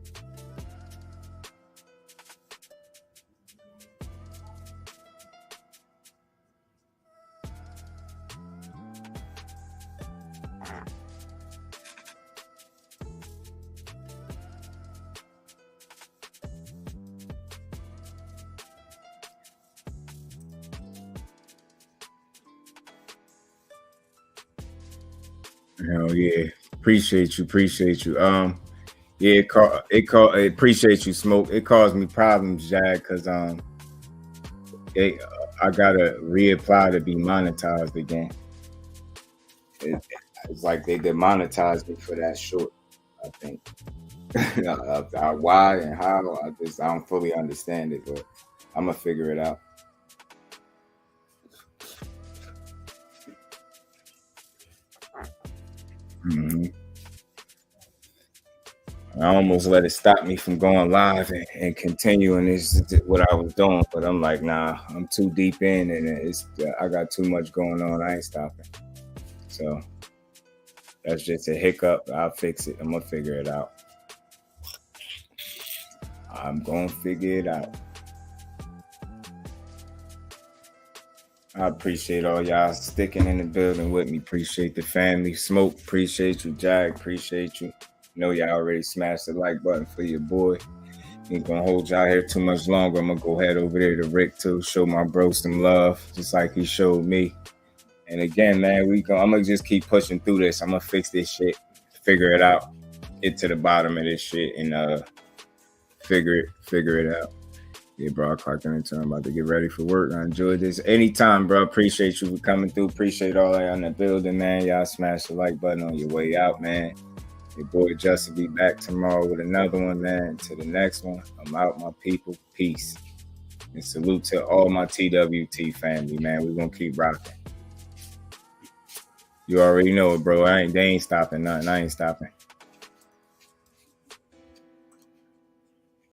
Hell yeah. Appreciate you. Yeah, appreciate you, Smoke. It caused me problems, Jag, because I gotta reapply to be monetized again. It's like they demonetized me for that short, I think. Why and how, I don't fully understand it, but I'm gonna figure it out. Mm-hmm. I almost let it stop me from going live and continuing this what I was doing, but I'm like, nah, I'm too deep in, and I got too much going on. I ain't stopping. So that's just a hiccup. I'll fix it. I'm gonna figure it out. I'm gonna figure it out. I appreciate all y'all sticking in the building with me. Appreciate the family. Smoke, appreciate you. Jag, appreciate you. Know y'all already smashed the like button for your boy. Ain't gonna hold y'all here too much longer. I'm gonna go head over there to Rick too. Show my bro some love, just like he showed me. And again, man, I'm gonna just keep pushing through this. I'm gonna fix this shit, figure it out, get to the bottom of this shit, and figure it out. Yeah, bro, I clocked in time. I'm about to get ready for work. I enjoyed this. Anytime, bro. Appreciate you for coming through. Appreciate all that on the building, man. Y'all smash the like button on your way out, man. Your boy Justin be back tomorrow with another one, man. To the next one. I'm out, my people. Peace. And salute to all my TWT family, man. We're going to keep rocking. You already know it, bro. They ain't stopping nothing. I ain't stopping.